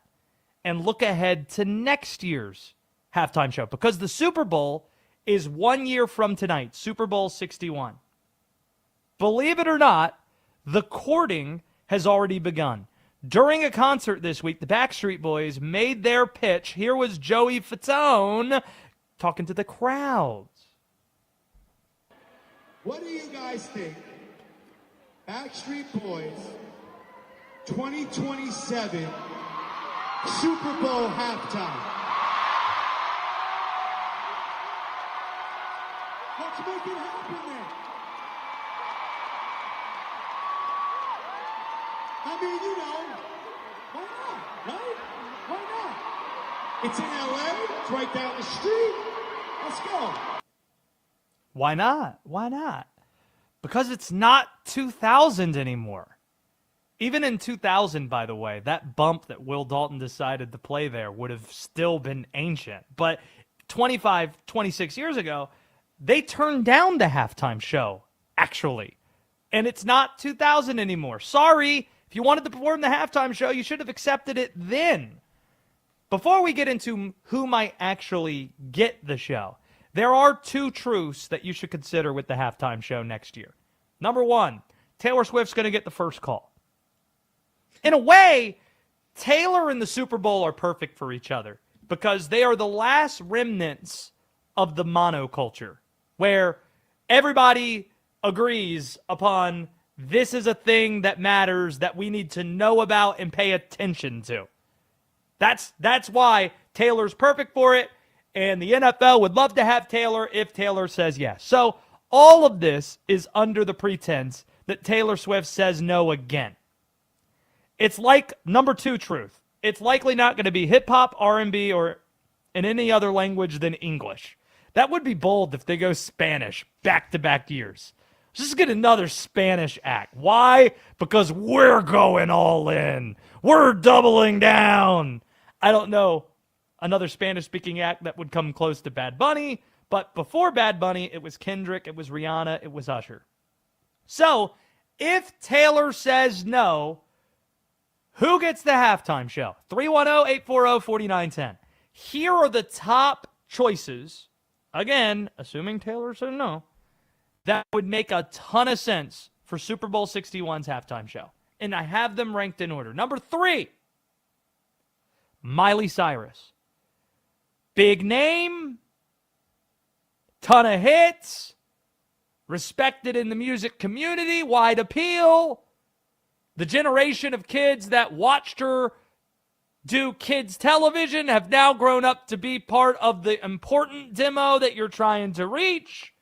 and look ahead to next year's halftime show, because the Super Bowl is 1 year from tonight, Super Bowl 61. Believe it or not, the courting has already begun. During a concert this week, the Backstreet Boys made their pitch. Here was Joey Fatone talking to the crowds. What do you guys think? Backstreet Boys, 2027 Super Bowl halftime. Let's make it happen then. I mean, you know, why not, right? Why not? It's in LA, it's right down the street. Let's go. Why not? Why not? Because it's not 2000 anymore. Even in 2000, by the way, that bump that Will Dalton decided to play there would have still been ancient. But 25, 26 years ago, they turned down the halftime show, actually. And it's not 2000 anymore. Sorry. If you wanted to perform the halftime show, you should have accepted it then. Before we get into who might actually get the show, there are two truths that you should consider with the halftime show next year. Number one, Taylor Swift's going to get the first call. In a way, Taylor and the Super Bowl are perfect for each other. because they are the last remnants of the monoculture, where everybody agrees upon this is a thing that matters that we need to know about and pay attention to. That's why Taylor's perfect for it, and the NFL would love to have Taylor if Taylor says yes. So all of this is under the pretense that Taylor Swift says no again. It's like number 2 truth. It's likely not going to be hip-hop, R&B, or in any other language than English. That would be bold if they go Spanish back-to-back years. Just get another Spanish act. Why? Because we're going all in. We're doubling down. I don't know another Spanish-speaking act that would come close to Bad Bunny, but before Bad Bunny, it was Kendrick, it was Rihanna, it was Usher. So, if Taylor says no, who gets the halftime show? 310-840-4910. Here are the top choices, again, assuming Taylor said no, that would make a ton of sense for Super Bowl 61's halftime show. And I have them ranked in order. Number 3, Miley Cyrus. Big name, ton of hits, respected in the music community, wide appeal. The generation of kids that watched her do kids television have now grown up to be part of the important demo that you're trying to reach.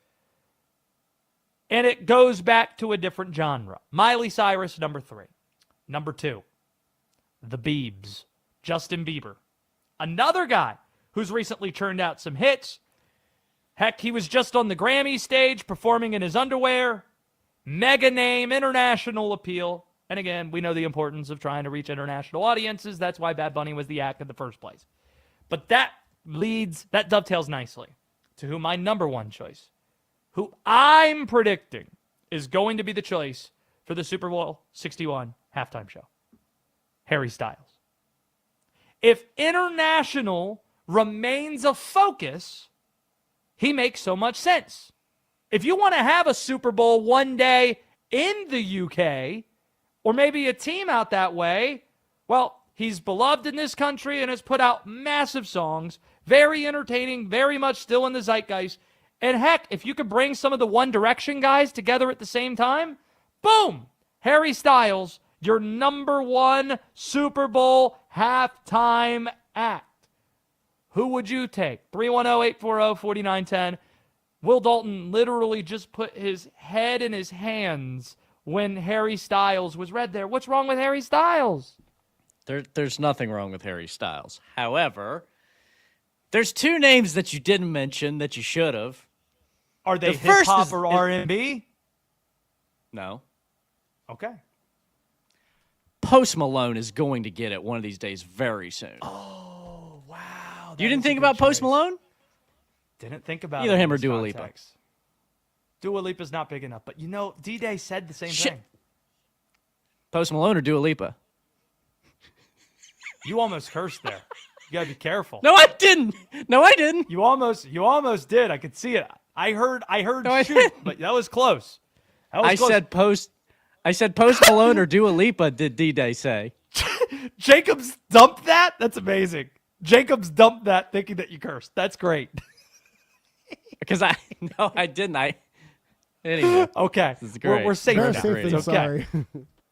And it goes back to a different genre. Miley Cyrus, number 3. Number 2, the Biebs, Justin Bieber. Another guy who's recently churned out some hits. Heck, he was just on the Grammy stage performing in his underwear. Mega name, international appeal. And again, we know the importance of trying to reach international audiences. That's why Bad Bunny was the act in the first place. But that dovetails nicely to who my number 1 choice, who I'm predicting is going to be the choice for the Super Bowl 61 halftime show. Harry Styles. If international remains a focus, he makes so much sense. If you want to have a Super Bowl one day in the UK, or maybe a team out that way, well, he's beloved in this country and has put out massive songs, very entertaining, very much still in the zeitgeist. And heck, if you could bring some of the One Direction guys together at the same time, boom, Harry Styles, your number 1 Super Bowl halftime act. Who would you take? 310-840-4910. Will Dalton literally just put his head in his hands when Harry Styles was read there. What's wrong with Harry Styles? There's nothing wrong with Harry Styles. However, there's 2 names that you didn't mention that you should have. Are they hip-hop or R&B? No. Okay. Post Malone is going to get it one of these days very soon. Oh, wow. You didn't think about Post Malone? Didn't think about either it him or Dua Lipa. Dua Lipa's not big enough. But, D-Day said the same thing. Post Malone or Dua Lipa? You almost cursed there. You got to be careful. No, I didn't. You almost did. I could see it. I heard shoot, but that was close. I said Post Malone or Dua Lipa, did D-Day say. Jacobs dumped that? That's amazing. Jacobs dumped that thinking that you cursed. That's great. Because I didn't. Anyway. Okay. This is great. We're safe now. Safe than sorry.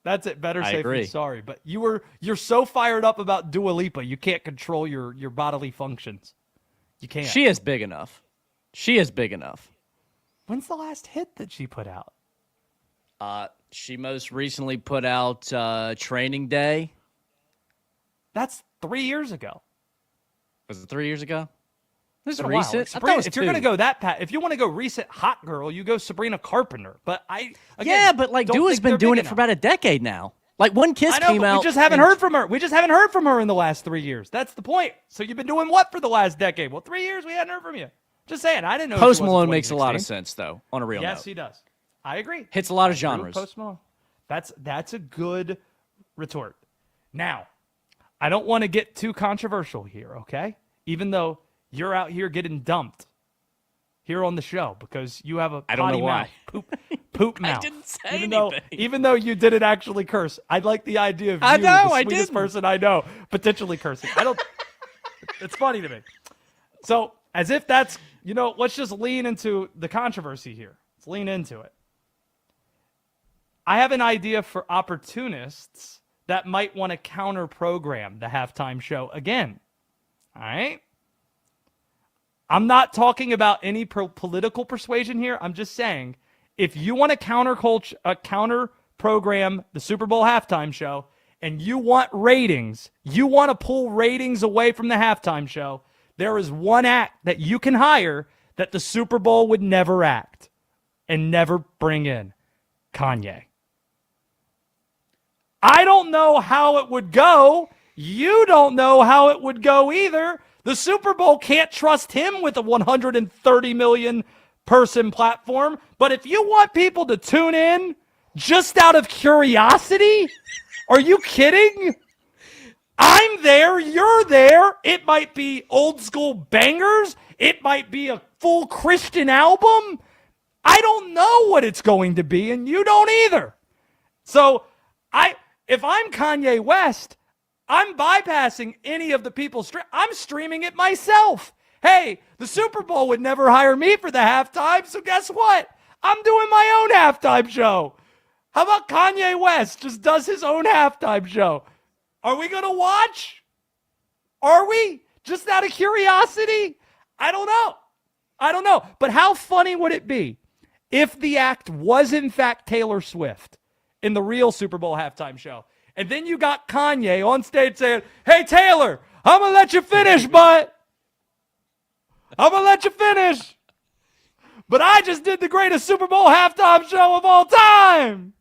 That's it. Better safe agree. than sorry. But you're so fired up about Dua Lipa, you can't control your bodily functions. You can't. She is big enough. When's the last hit that she put out? She most recently put out Training Day. That's 3 years ago. Was it 3 years ago? This is It's recent. been a while. If you're going to go if you want to go recent hot girl, you go Sabrina Carpenter. But Dua's been doing it for about a decade now. Like One Kiss came out. We just haven't heard from her. We just haven't heard from her in the last 3 years. That's the point. So you've been doing what for the last decade? Well, 3 years we hadn't heard from you. Just saying. I didn't know. Post Malone makes a lot of sense though. On a real note. Yes, he does. I agree. Hits a lot of genres. Post Malone. That's a good retort. Now, I don't want to get too controversial here, okay? Even though you're out here getting dumped here on the show because you have a potty mouth, poop mouth. I didn't say anything. Even though you didn't actually curse, I like the idea of you, the sweetest person I know, potentially cursing. It's funny to me. So, as if that's, let's just lean into the controversy here. Let's lean into it. I have an idea for opportunists that might want to counter-program the halftime show again. All right? I'm not talking about any political persuasion here. I'm just saying, if you want to counter-program the Super Bowl halftime show, and you want ratings, you want to pull ratings away from the halftime show, there is one act that you can hire that the Super Bowl would never act and never bring in: Kanye. I don't know how it would go. You don't know how it would go either. The Super Bowl can't trust him with a 130 million person platform. But if you want people to tune in just out of curiosity, are you kidding? I'm there. You're there. It might be old school bangers. It might be a full Christian album. I don't know what it's going to be, and you don't either. So if I'm Kanye West, I'm bypassing any of the people. I'm streaming it myself. Hey, the Super Bowl would never hire me for the halftime, so guess what? I'm doing my own halftime show. How about Kanye West just does his own halftime show? Are we going to watch? Are we? Just out of curiosity? I don't know. But how funny would it be if the act was in fact Taylor Swift in the real Super Bowl halftime show? And then you got Kanye on stage saying, "Hey, Taylor, I'm going to let you finish, but I'm going to let you finish. But I just did the greatest Super Bowl halftime show of all time."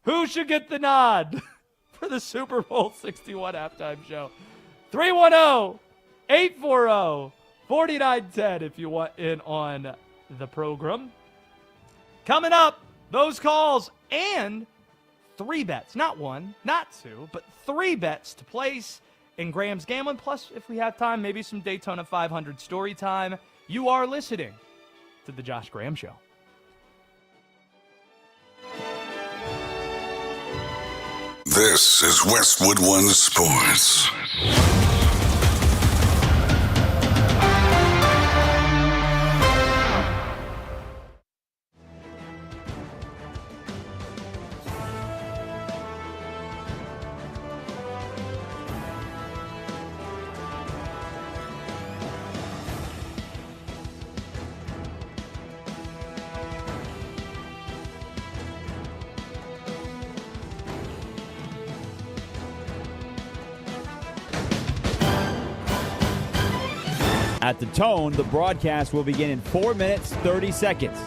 Who should get the nod for the Super Bowl 61 halftime show? 310-840-4910 if you want in on the program. Coming up, those calls and 3 bets. Not 1, not 2, but 3 bets to place in Graham's Gambling. Plus, if we have time, maybe some Daytona 500 story time. You are listening to The Josh Graham Show. This is Westwood One Sports. At the tone, the broadcast will begin in 4 minutes, 30 seconds.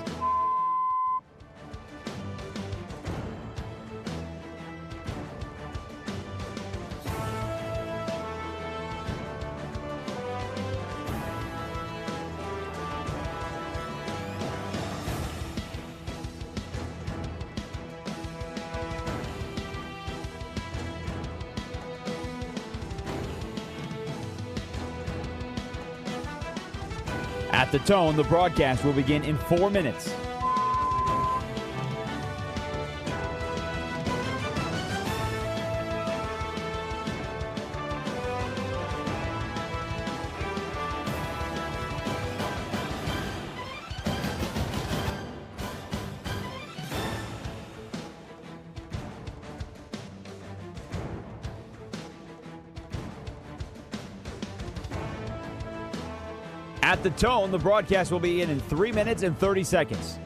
At the tone, the broadcast will begin in 4 minutes. At the tone, the broadcast will begin in 3 minutes and 30 seconds.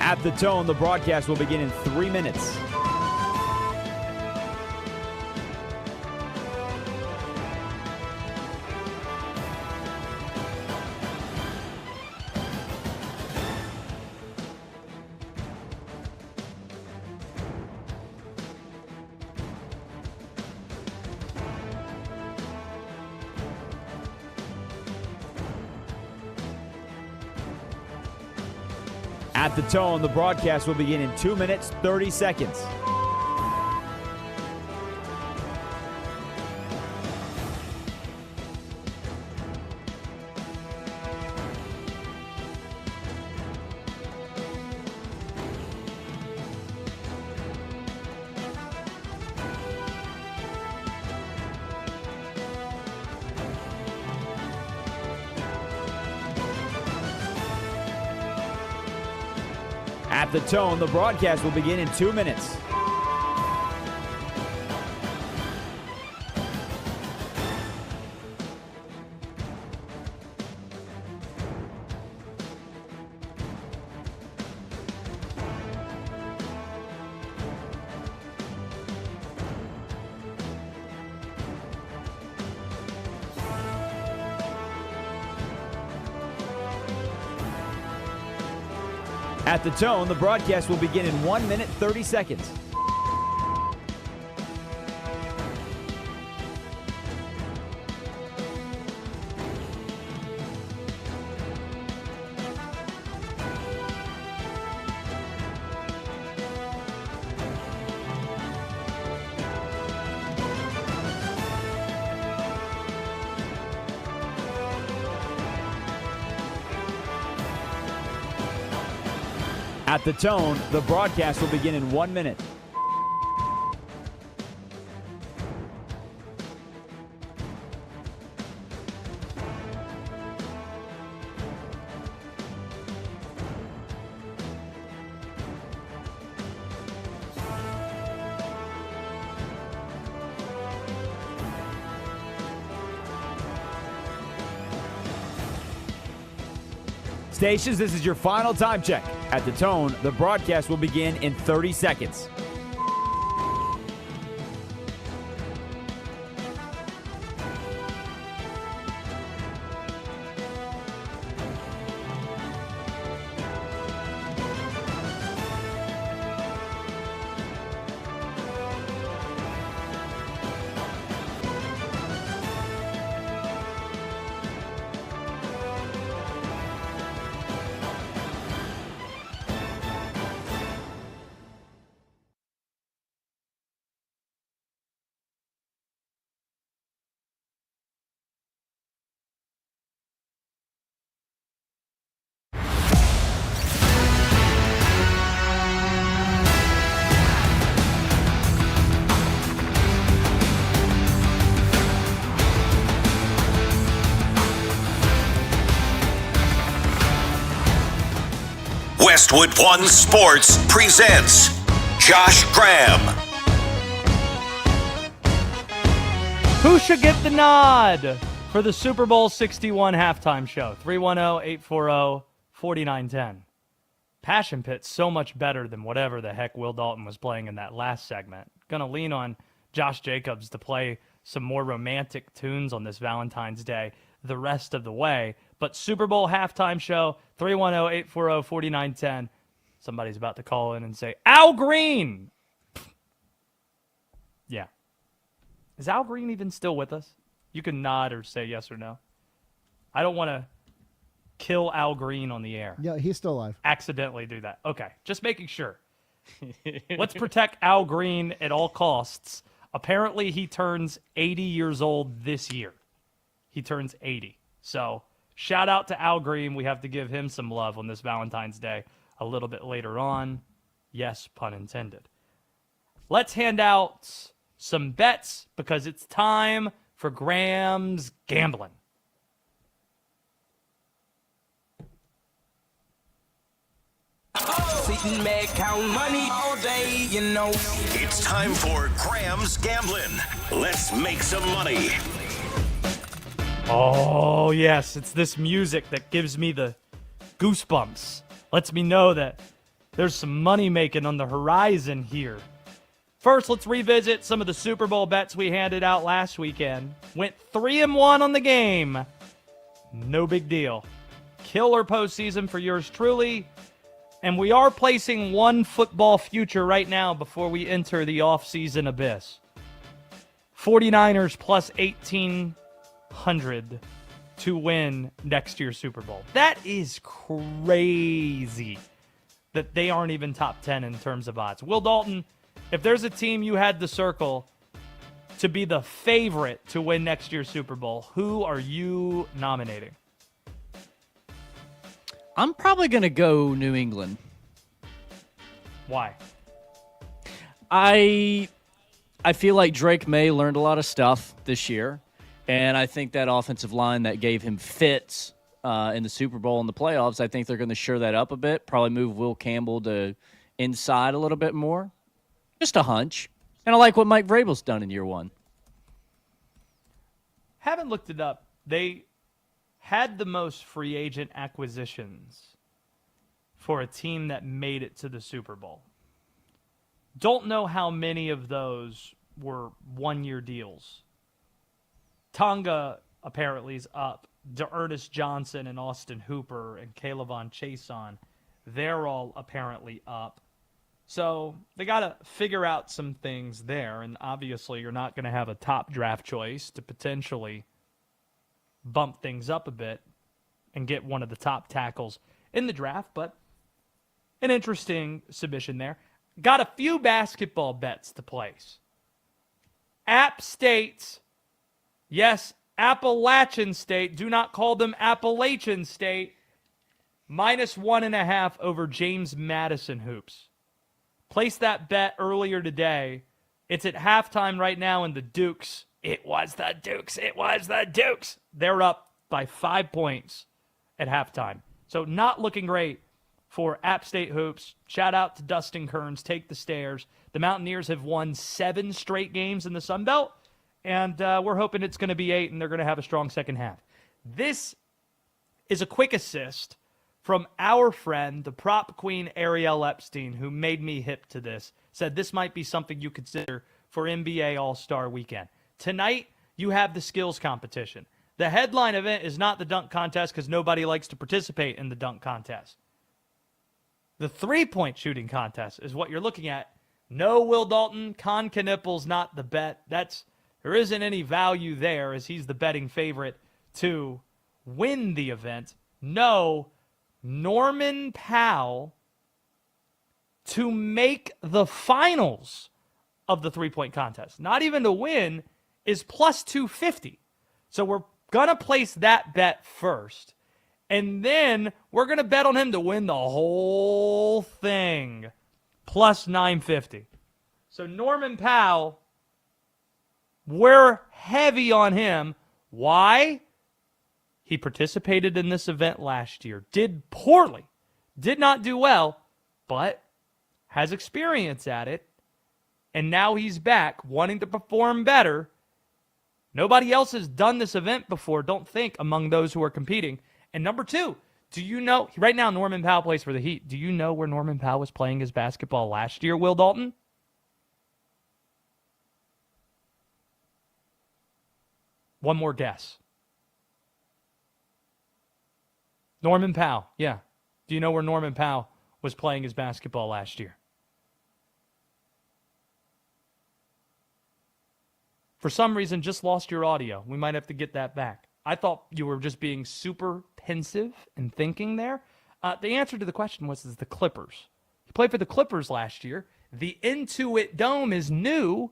At the tone, the broadcast will begin in 3 minutes. At the tone, the broadcast will begin in 2 minutes, 30 seconds. At the tone, the broadcast will begin in 2 minutes. At the tone, the broadcast will begin in 1 minute, 30 seconds. At the tone, the broadcast will begin in 1 minute. Stations, this is your final time check. At the tone, the broadcast will begin in 30 seconds. Westwood One Sports presents Josh Graham. Who should get the nod for the Super Bowl 61 halftime show? 310-840-4910. Passion Pit's so much better than whatever the heck Will Dalton was playing in that last segment. Gonna lean on Josh Jacobs to play some more romantic tunes on this Valentine's Day the rest of the way. But Super Bowl halftime show, 310-840-4910. Somebody's about to call in and say, Al Green! Yeah. Is Al Green even still with us? You can nod or say yes or no. I don't want to kill Al Green on the air. Yeah, he's still alive. Accidentally do that. Okay, just making sure. Let's protect Al Green at all costs. Apparently, he turns 80 years old this year. He turns 80. So, shout out to Al Green. We have to give him some love on this Valentine's Day a little bit later on. Yes, pun intended. Let's hand out some bets because it's time for Graham's Gambling. Sitting back, count money all day, you know. It's time for Graham's Gambling. Let's make some money. Oh, yes, it's this music that gives me the goosebumps. Lets me know that there's some money making on the horizon here. First, let's revisit some of the Super Bowl bets we handed out last weekend. Went 3-1 on the game. No big deal. Killer postseason for yours truly. And we are placing one football future right now before we enter the offseason abyss. 49ers plus 1,800 to win next year's Super Bowl. That is crazy. that they aren't even top 10 in terms of odds. Will Dalton, if there's a team you had to circle to be the favorite to win next year's Super Bowl, who are you nominating? I'm probably going to go New England. Why? I feel like Drake May learned a lot of stuff this year, and I think that offensive line that gave him fits in the Super Bowl and the playoffs, I think they're going to shore that up a bit, probably move Will Campbell to inside a little bit more. Just a hunch. And I like what Mike Vrabel's done in year one. Haven't looked it up. They had the most free agent acquisitions for a team that made it to the Super Bowl. Don't know how many of those were one-year deals. Tonga apparently is up. Ernest Johnson and Austin Hooper and Caleb Chason, they're all apparently up. So they got to figure out some things there, and obviously you're not going to have a top draft choice to potentially bump things up a bit and get one of the top tackles in the draft, but an interesting submission there. Got a few basketball bets to place. App State, yes, Appalachian State, do not call them Appalachian State, -1.5 over James Madison hoops. Placed that bet earlier today. It's at halftime right now, and the Dukes, it was the Dukes. They're up by 5 points at halftime. So not looking great for App State hoops. Shout out to Dustin Kearns. Take the stairs. The Mountaineers have won 7 straight games in the Sun Belt, and we're hoping it's going to be 8, and they're going to have a strong second half. This is a quick assist from our friend, the prop queen Ariel Epstein, who made me hip to this, said this might be something you consider for NBA All-Star Weekend. Tonight, you have the skills competition. The headline event is not the dunk contest because nobody likes to participate in the dunk contest. The three-point shooting contest is what you're looking at. No Will Dalton, Con Knippel's not the bet. There isn't any value there as he's the betting favorite to win the event. No Norman Powell to make the finals of the three-point contest. Not even to win is plus 250. So we're going to place that bet first. And then we're going to bet on him to win the whole thing. Plus 950. So Norman Powell, we're heavy on him. Why? He participated in this event last year. Did poorly. Did not do well, but has experience at it. And now he's back wanting to perform better. Nobody else has done this event before, don't think, among those who are competing. And number 2, do you know, right now Norman Powell plays for the Heat. Do you know where Norman Powell was playing his basketball last year, Will Dalton? One more guess. Norman Powell, yeah. Do you know where Norman Powell was playing his basketball last year? For some reason, just lost your audio. We might have to get that back. I thought you were just being super pensive and thinking there. The answer to the question was the Clippers. He played for the Clippers last year. The Intuit Dome is new.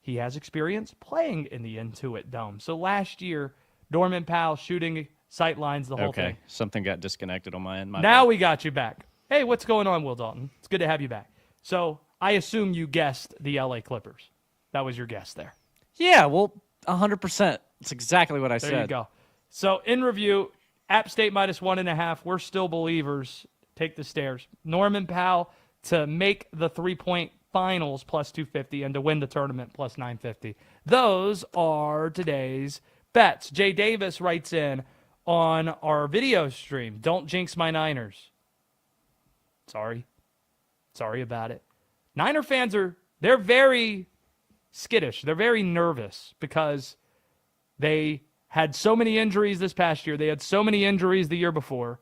He has experience playing in the Intuit Dome. So last year, Norman Powell shooting sight lines the whole thing. Okay, something got disconnected on my end. Now we got you back. Hey, what's going on, Will Dalton? It's good to have you back. So I assume you guessed the LA Clippers. That was your guess there. Yeah, well, 100%. It's exactly what I said. There you go. So in review, App State -1.5. We're still believers. Take the stairs. Norman Powell to make the three-point finals plus 250 and to win the tournament plus 950. Those are today's bets. Jay Davis writes in on our video stream, don't jinx my Niners. Sorry about it. Niner fans they're very skittish. They're very nervous because they had so many injuries this past year. They had so many injuries the year before.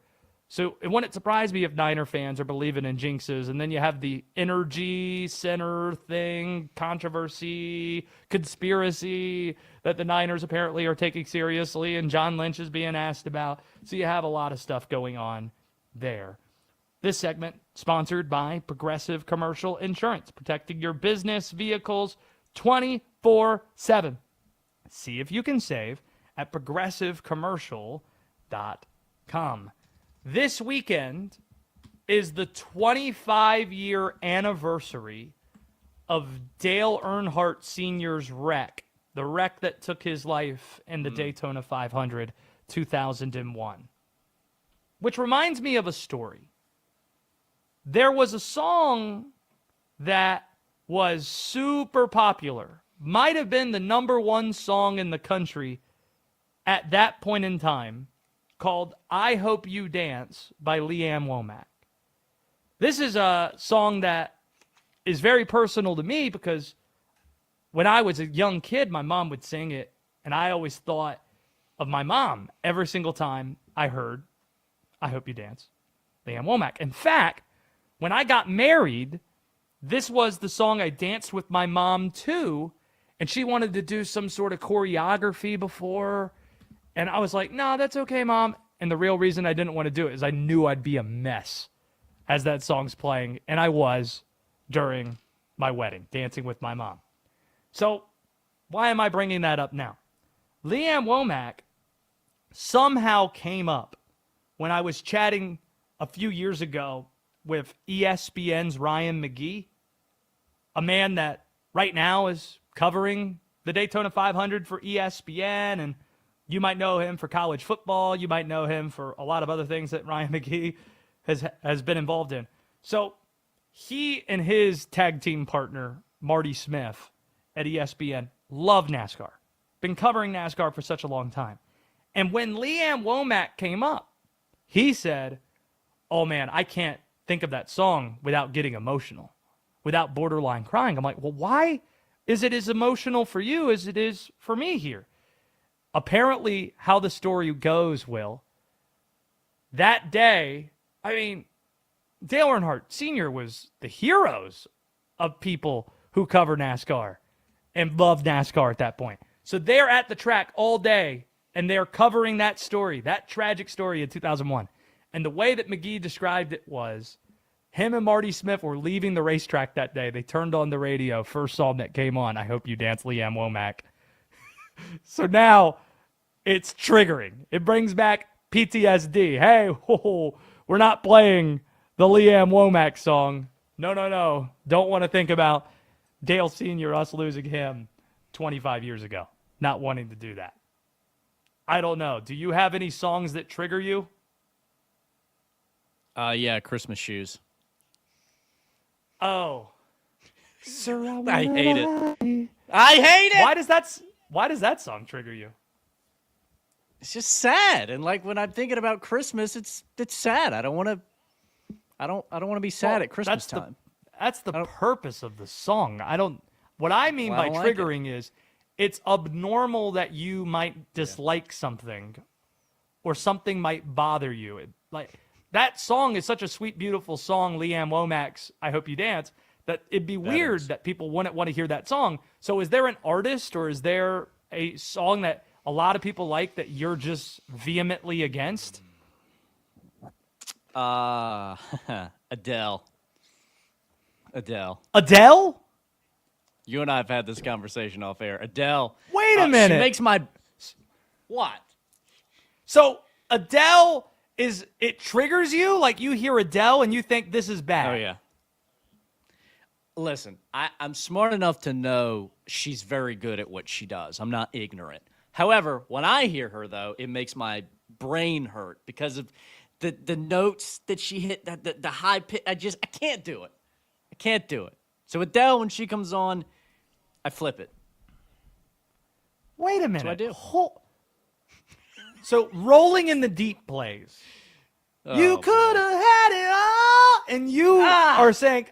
So it wouldn't surprise me if Niner fans are believing in jinxes. And then you have the energy center thing, controversy, conspiracy that the Niners apparently are taking seriously and John Lynch is being asked about. So you have a lot of stuff going on there. This segment sponsored by Progressive Commercial Insurance, protecting your business vehicles 24/7. See if you can save at progressivecommercial.com. This weekend is the 25-year anniversary of Dale Earnhardt Sr.'s wreck, the wreck that took his life in the Daytona 500 2001. Which reminds me of a story. There was a song that was super popular, might have been the number one song in the country at that point in time, called I Hope You Dance by Leanne Womack. This is a song that is very personal to me because when I was a young kid, my mom would sing it, and I always thought of my mom every single time I heard I Hope You Dance, Leanne Womack. In fact, when I got married, this was the song I danced with my mom to, and she wanted to do some sort of choreography before, and I was like, no, that's okay, Mom. And the real reason I didn't want to do it is I knew I'd be a mess as that song's playing, and I was during my wedding, dancing with my mom. So why am I bringing that up now? Leanne Womack somehow came up when I was chatting a few years ago with ESPN's Ryan McGee, a man that right now is covering the Daytona 500 for ESPN, and you might know him for college football. You might know him for a lot of other things that Ryan McGee has been involved in. So he and his tag team partner, Marty Smith at ESPN, love NASCAR. Been covering NASCAR for such a long time. And when Leanne Womack came up, he said, oh man, I can't think of that song without getting emotional, without borderline crying. I'm like, well, why is it as emotional for you as it is for me here? Apparently, how the story goes, Will, that day, I mean, Dale Earnhardt Sr. was the heroes of people who cover NASCAR and love NASCAR at that point. So they're at the track all day, and they're covering that story, that tragic story in 2001. And the way that McGee described it was him and Marty Smith were leaving the racetrack that day. They turned on the radio. First song that came on, I Hope You Dance, Leanne Womack. So now it's triggering. It brings back PTSD. Hey, we're not playing the Leanne Womack song. No. Don't want to think about Dale Sr., us losing him 25 years ago. Not wanting to do that. I don't know. Do you have any songs that trigger you? Yeah, Christmas Shoes. Oh. I hate it. I hate it! Why does that song trigger you? It's just sad. And like when I'm thinking about Christmas, it's sad. I don't want to be sad at Christmas time. That's the purpose of the song. What I mean by triggering is it's abnormal that you might dislike something or something might bother you. That song is such a sweet, beautiful song, Leanne Womack's I Hope You Dance, that it'd be weird that people wouldn't want to hear that song. So is there an artist or is there a song that a lot of people like that you're just vehemently against? Adele. Adele? You and I have had this conversation off air. Adele. Wait a minute. She makes my... What? So Adele... it triggers you? Like you hear Adele and you think this is bad? Oh, yeah. Listen, I'm smart enough to know she's very good at what she does. I'm not ignorant. However, when I hear her, though, it makes my brain hurt because of the notes that she hit, the high pitch. I can't do it. I can't do it. So Adele, when she comes on, I flip it. Wait a minute. That's what I do. So Rolling in the Deep plays. You could have had it all, and you are saying,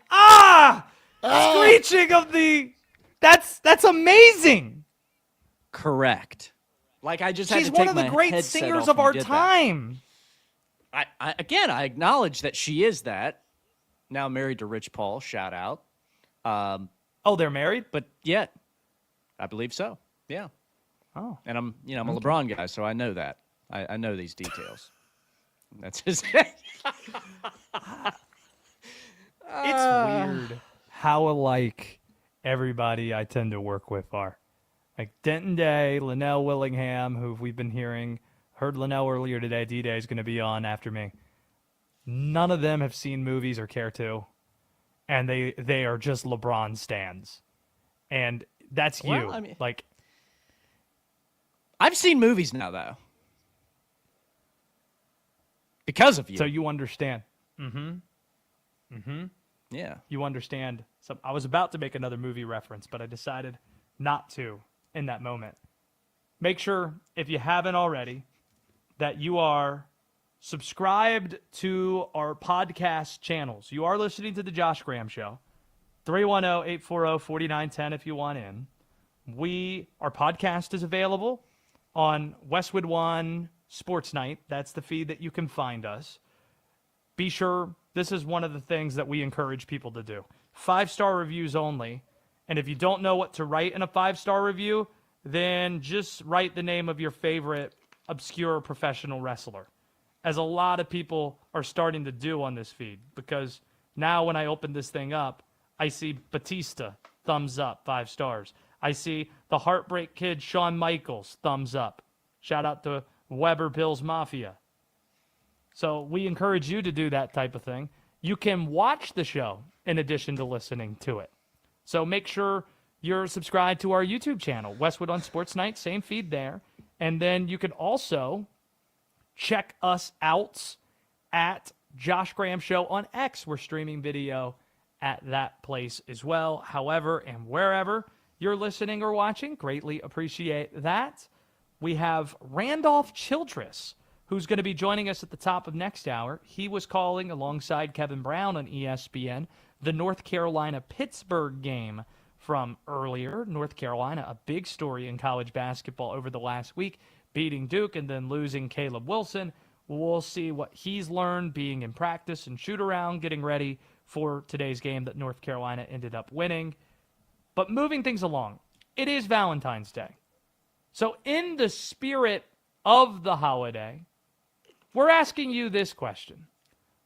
screeching of the. That's amazing. Correct. Like I just had She's to take one of the my great headset singers off of and our get time. that. I acknowledge that she is that. Now married to Rich Paul. Shout out. They're married? But yeah, I believe so. Yeah. Oh. And I'm a LeBron guy, so I know that. I know these details. That's just how alike everybody I tend to work with are. Like Denton Day, Linnell Willingham, who we've been hearing. Heard Linnell earlier today. D-Day is going to be on after me. None of them have seen movies or care to. And they are just LeBron stans. And that's you. Well, I mean, like, I've seen movies now, though. Because of you. So you understand. Yeah. You understand. So I was about to make another movie reference, but I decided not to in that moment. Make sure, if you haven't already, that you are subscribed to our podcast channels. You are listening to The Josh Graham Show. 310-840-4910 if you want in. Our podcast is available on Westwood One Sports Night. That's the feed that you can find us. Be sure, this is one of the things that we encourage people to do. 5-star reviews only. And if you don't know what to write in a 5-star review, then just write the name of your favorite obscure professional wrestler, as a lot of people are starting to do on this feed. Because now when I open this thing up, I see Batista, thumbs up, 5 stars. I see the Heartbreak Kid, Shawn Michaels, thumbs up. Shout out to Weber Bills Mafia. So we encourage you to do that type of thing. You can watch the show in addition to listening to it. So make sure you're subscribed to our YouTube channel, Westwood on Sports Night, same feed there. And then you can also check us out at Josh Graham Show on X. We're streaming video at that place as well. However and wherever you're listening or watching, greatly appreciate that. We have Randolph Childress, who's going to be joining us at the top of next hour. He was calling alongside Kevin Brown on ESPN the North Carolina-Pittsburgh game from earlier. North Carolina, a big story in college basketball over the last week, beating Duke and then losing Caleb Wilson. We'll see what he's learned being in practice and shoot-around, getting ready for today's game that North Carolina ended up winning. But moving things along, it is Valentine's Day. So in the spirit of the holiday, we're asking you this question.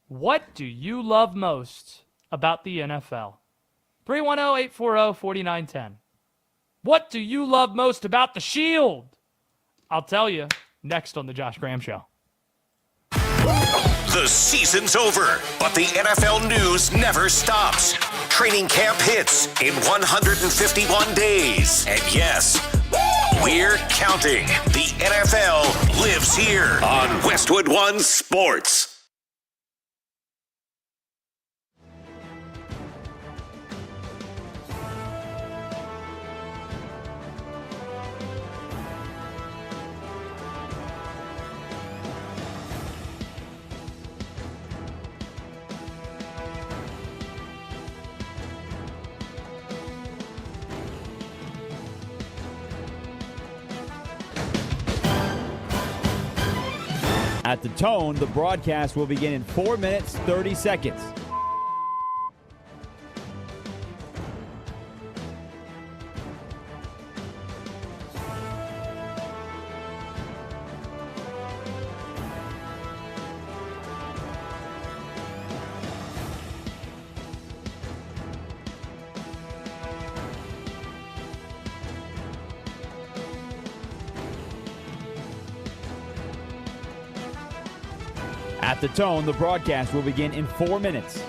What do you love most about the NFL? 310-840-4910. What do you love most about the Shield? I'll tell you next on The Josh Graham Show. The season's over, but the NFL news never stops. Training camp hits in 151 days. And yes, we're counting. The NFL lives here on Westwood One Sports. At the tone, the broadcast will begin in 4 minutes, 30 seconds. At the tone, the broadcast will begin in 4 minutes.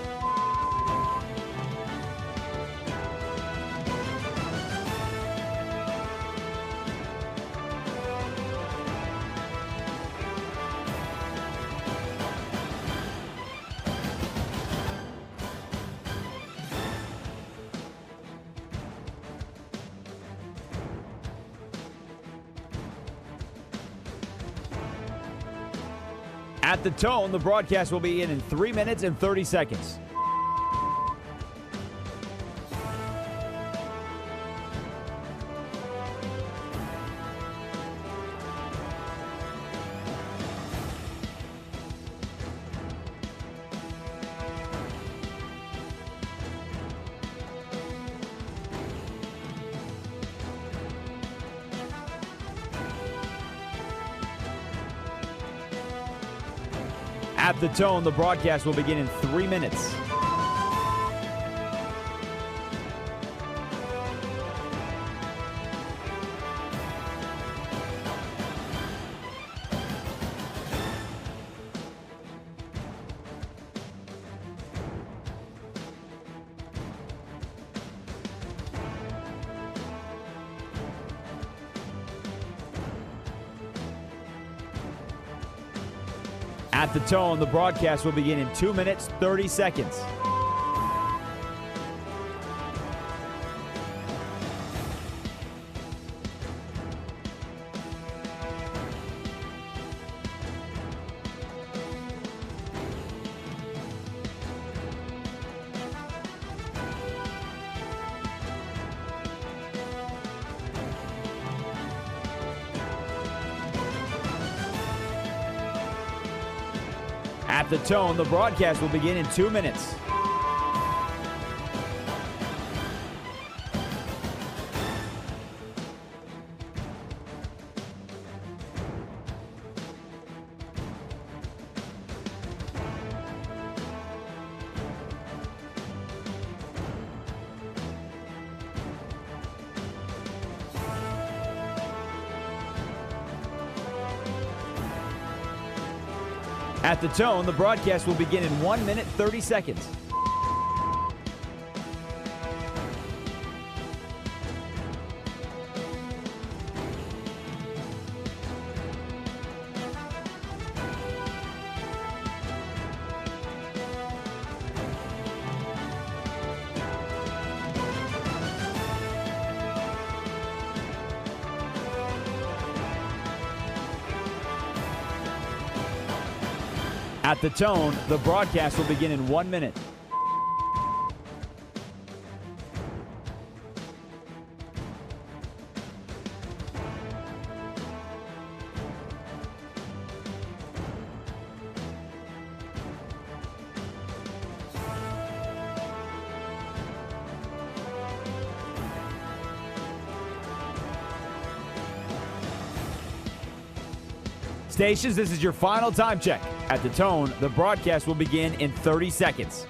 At the tone, the broadcast will be in 3 minutes and 30 seconds. At the tone, the broadcast will begin in 3 minutes. At the tone, the broadcast will begin in 2 minutes, 30 seconds. At the tone, the broadcast will begin in 2 minutes. At the tone, the broadcast will begin in 1 minute, 30 seconds. At the tone, the broadcast will begin in 1 minute. Stations, this is your final time check. At the tone, the broadcast will begin in 30 seconds.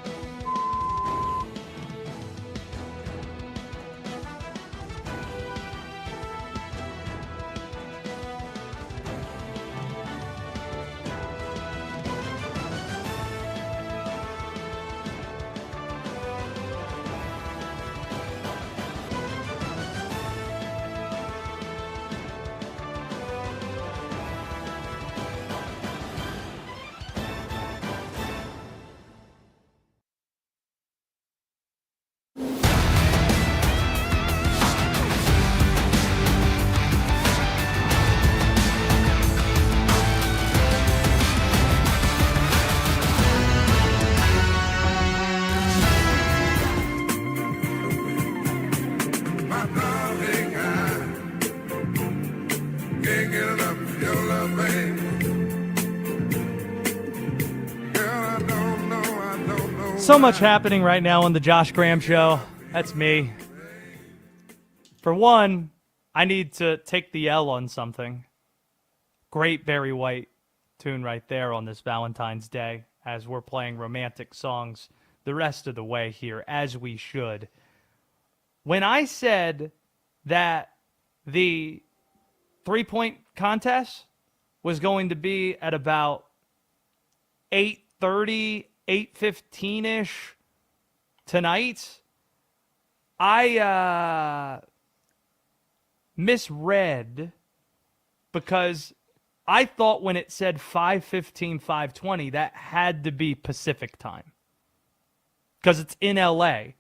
So much happening right now on the Josh Graham Show. That's me. For one, I need to take the L on something. Great Barry White tune right there on this Valentine's Day as we're playing romantic songs the rest of the way here, as we should. When I said that the three-point contest was going to be at about 8:30, 8:15-ish tonight, I misread because I thought when it said 5:15, 5:20, that had to be Pacific time because it's in LA.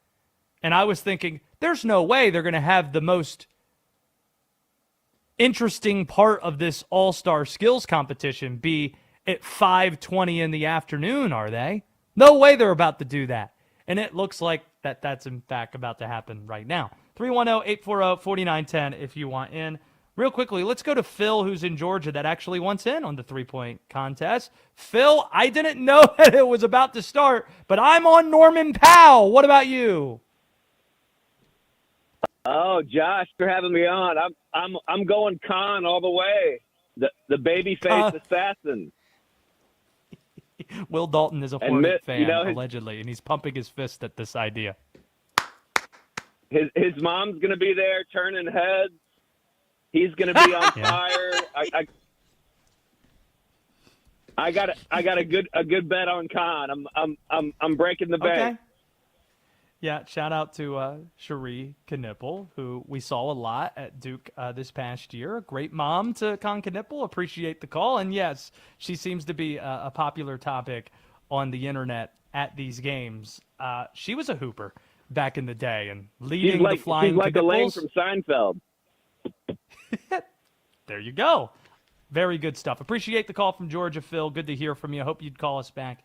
And I was thinking, there's no way they're going to have the most interesting part of this all-star skills competition be at 5:20 in the afternoon, are they? No way they're about to do that. And it looks like that's in fact about to happen right now. 310-840-4910 if you want in. Real quickly, let's go to Phil, who's in Georgia, that actually wants in on the three-point contest. Phil, I didn't know that it was about to start, but I'm on Norman Powell. What about you? Oh, Josh, for having me on. I'm going Khan all the way. The babyface assassin. Will Dalton is a Hornet fan, allegedly, and he's pumping his fist at this idea. His mom's going to be there turning heads. He's going to be on fire. I got a good bet on Khan. I'm breaking the bank. Okay. Yeah, shout out to Cherie Knipple, who we saw a lot at Duke this past year. Great mom to Con Knipple. Appreciate the call. And yes, she seems to be a popular topic on the internet at these games. She was a hooper back in the day and leading the Flying She's like Knipples. Elaine from Seinfeld. There you go. Very good stuff. Appreciate the call from Georgia, Phil. Good to hear from you. I hope you'd call us back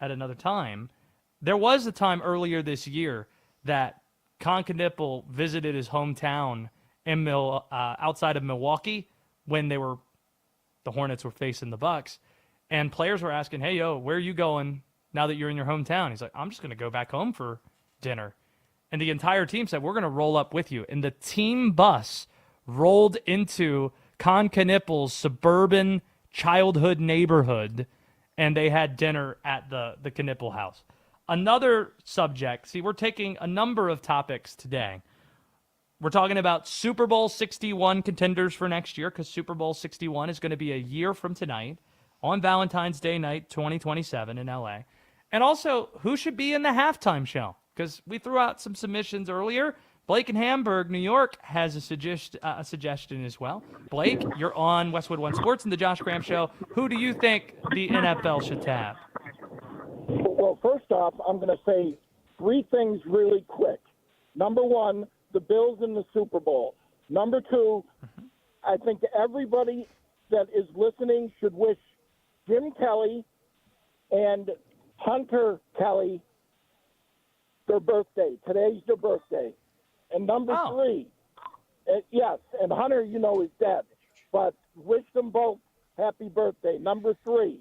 at another time. There was a time earlier this year that Con Knipple visited his hometown in outside of Milwaukee when the Hornets were facing the Bucks, and players were asking, "Hey, yo, where are you going now that you're in your hometown?" He's like, "I'm just going to go back home for dinner." And the entire team said, "We're going to roll up with you." And the team bus rolled into Con Knipple's suburban childhood neighborhood, and they had dinner at the Knipple house. Another subject, see, we're taking a number of topics today. We're talking about Super Bowl 61 contenders for next year, because Super Bowl 61 is going to be a year from tonight on Valentine's Day night 2027 in LA. And also, who should be in the halftime show? Because we threw out some submissions earlier. Blake in Hamburg, New York, has a suggestion as well. Blake, you're on Westwood One Sports and the Josh Graham Show. Who do you think the NFL should tap? Well, first off, I'm going to say three things really quick. Number one, the Bills in the Super Bowl. Number two, I think everybody that is listening should wish Jim Kelly and Hunter Kelly their birthday. Today's their birthday. And number three, yes, and Hunter, is dead, but wish them both happy birthday. Number three,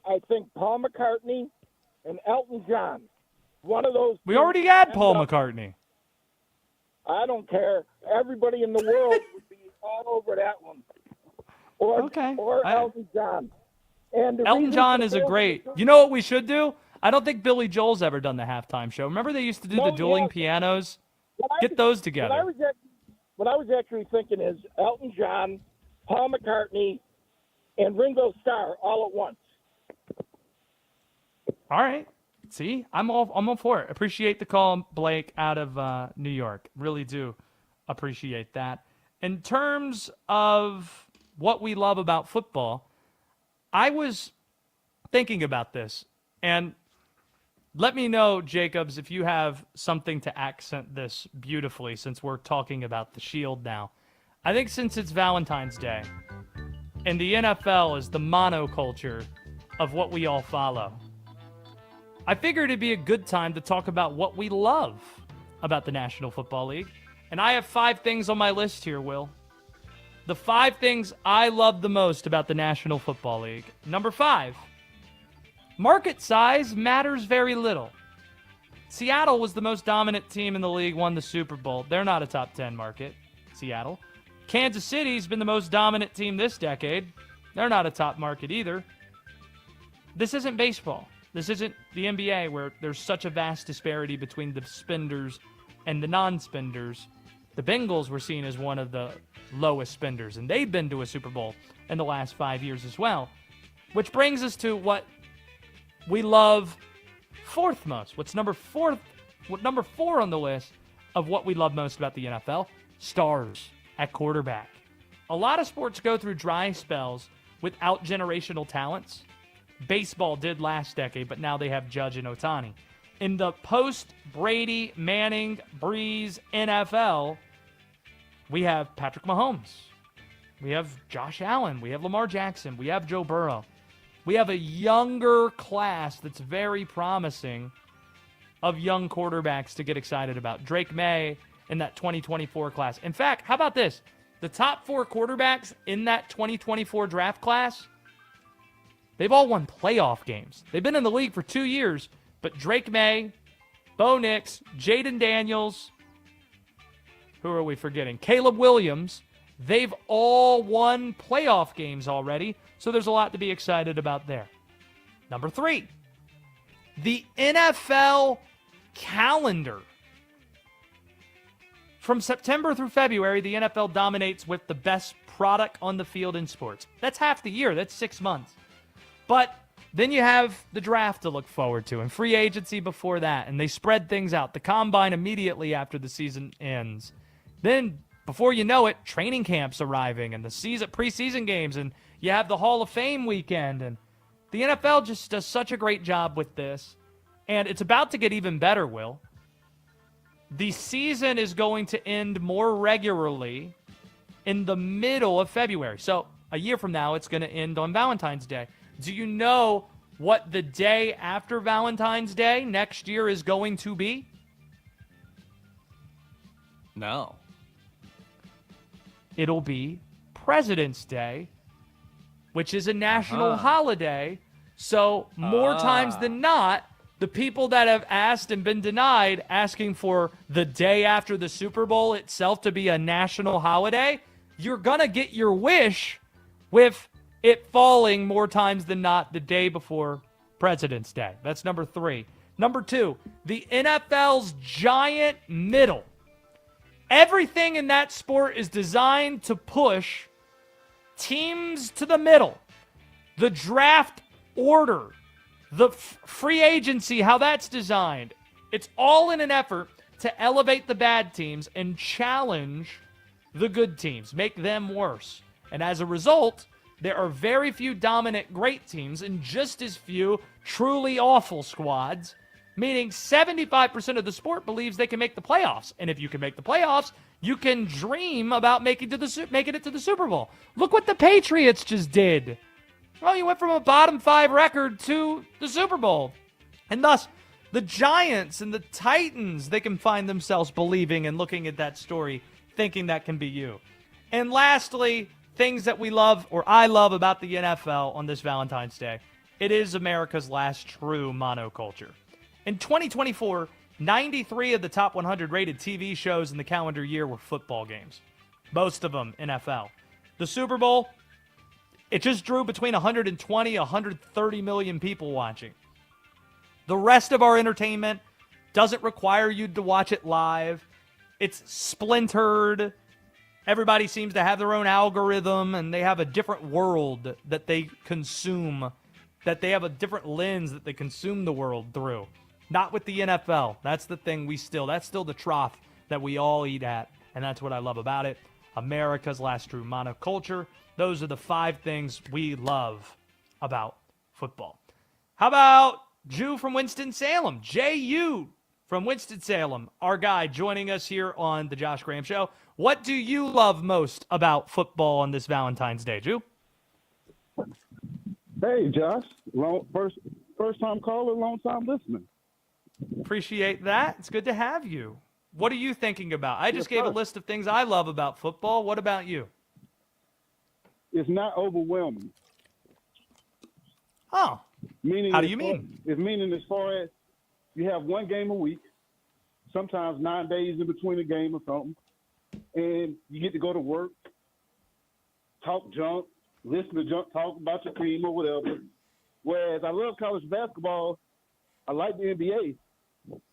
I think Paul McCartney and Elton John, one of those. We already had Paul McCartney. I don't care. Everybody in the world would be all over that one. Or Elton John. And Elton John is a great. You know what we should do? I don't think Billy Joel's ever done the halftime show. Remember they used to do the dueling pianos? Get those together. What I was actually thinking is Elton John, Paul McCartney, and Ringo Starr all at once. All right. See, I'm all for it. Appreciate the call, Blake, out of New York. Really do appreciate that. In terms of what we love about football, I was thinking about this, and let me know, Jacobs, if you have something to accent this beautifully, since we're talking about the Shield now. I think since it's Valentine's Day, and the NFL is the monoculture of what we all follow, I figured it'd be a good time to talk about what we love about the National Football League. And I have 5 things on my list here, Will. The 5 things I love the most about the National Football League. Number 5. Market size matters very little. Seattle was the most dominant team in the league, won the Super Bowl. They're not a top 10 market, Seattle. Kansas City's been the most dominant team this decade. They're not a top market either. This isn't baseball. This isn't the NBA, where there's such a vast disparity between the spenders and the non-spenders. The Bengals were seen as one of the lowest spenders, and they've been to a Super Bowl in the last 5 years as well. Which brings us to what we love fourth most. What's number 4 on the list of what we love most about the NFL? Stars at quarterback. A lot of sports go through dry spells without generational talents. Baseball did last decade, but now they have Judge and Ohtani. In the post-Brady, Manning, Breeze NFL, we have Patrick Mahomes. We have Josh Allen. We have Lamar Jackson. We have Joe Burrow. We have a younger class that's very promising of young quarterbacks to get excited about. Drake May in that 2024 class. In fact, how about this? The top 4 quarterbacks in that 2024 draft class, they've all won playoff games. They've been in the league for 2 years, but Drake May, Bo Nix, Jaden Daniels, who are we forgetting? Caleb Williams, they've all won playoff games already, so there's a lot to be excited about there. Number 3, the NFL calendar. From September through February, the NFL dominates with the best product on the field in sports. That's half the year. That's 6 months. But Then you have the draft to look forward to and free agency before that, and they spread things out. The combine immediately after the season ends. Then, before you know it, training camps arriving and the preseason games, and you have the Hall of Fame weekend. And the NFL just does such a great job with this, and it's about to get even better, Will. The season is going to end more regularly in the middle of February. So a year from now, it's going to end on Valentine's Day. Do you know what the day after Valentine's Day next year is going to be? No. It'll be President's Day, which is a national holiday. So more times than not, the people that have asked and been denied asking for the day after the Super Bowl itself to be a national holiday, you're going to get your wish with it falling more times than not the day before President's Day. That's number 3. Number 2, the NFL's giant middle. Everything in that sport is designed to push teams to the middle. The draft order, the free agency, how that's designed. It's all in an effort to elevate the bad teams and challenge the good teams, make them worse. And as a result, there are very few dominant great teams and just as few truly awful squads, meaning 75% of the sport believes they can make the playoffs. And if you can make the playoffs, you can dream about making it to the Super Bowl. Look what the Patriots just did. Well, you went from a bottom 5 record to the Super Bowl. And thus, the Giants and the Titans, they can find themselves believing and looking at that story, thinking that can be you. And lastly, things that we love, or I love about the NFL on this Valentine's Day. It is America's last true monoculture. In 2024, 93 of the top 100 rated TV shows in the calendar year were football games. Most of them NFL. The Super Bowl, it just drew between 120 and 130 million people watching. The rest of our entertainment doesn't require you to watch it live. It's splintered. Everybody seems to have their own algorithm, and they have a different world that they consume, that they have a different lens that they consume the world through. Not with the NFL. That's the thing that's still the trough that we all eat at, and that's what I love about it. America's last true monoculture. Those are the 5 things we love about football. How about Jew from Winston-Salem? J.U. from Winston-Salem, our guy joining us here on the Josh Graham Show. What do you love most about football on this Valentine's Day, Jew? Hey, Josh. First time caller, long time listener. Appreciate that. It's good to have you. What are you thinking about? I just gave a list of things I love about football. What about you? It's not overwhelming. Oh. Meaning, how do you mean? It's meaning as far as you have one game a week, sometimes 9 days in between a game or something, and you get to go to work, talk junk, listen to junk, talk about your team or whatever. Whereas I love college basketball, I like the NBA.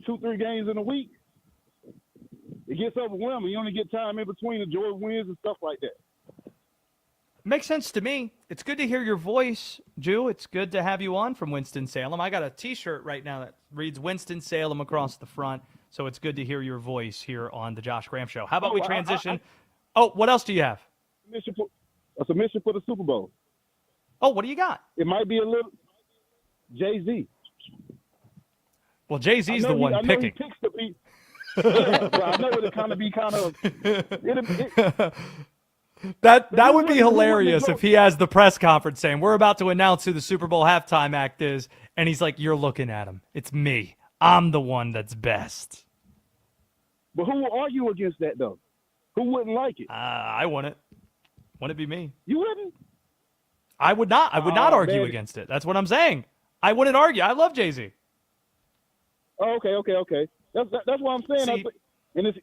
2-3 games in a week, it gets overwhelming. You only get time in between, enjoy wins and stuff like that. Makes sense to me. It's good to hear your voice, Jew. It's good to have you on from Winston-Salem. I got a T-shirt right now that reads Winston-Salem across the front, so it's good to hear your voice here on the Josh Graham Show. How about we transition? What else do you have? A submission for the Super Bowl. Oh, what do you got? It might be a little Jay-Z. Well, Jay-Z's the one picking. He picks the beat. Yeah, well, I know it'll kind of be That would be hilarious if he has the press conference saying, we're about to announce who the Super Bowl halftime act is, and he's like, you're looking at him. It's me. I'm the one that's best. But who will argue against that, though? Who wouldn't like it? I wouldn't. Wouldn't it be me? You wouldn't? I would not. I would not argue against it. That's what I'm saying. I wouldn't argue. I love Jay-Z. Oh, okay. That's what I'm saying. See,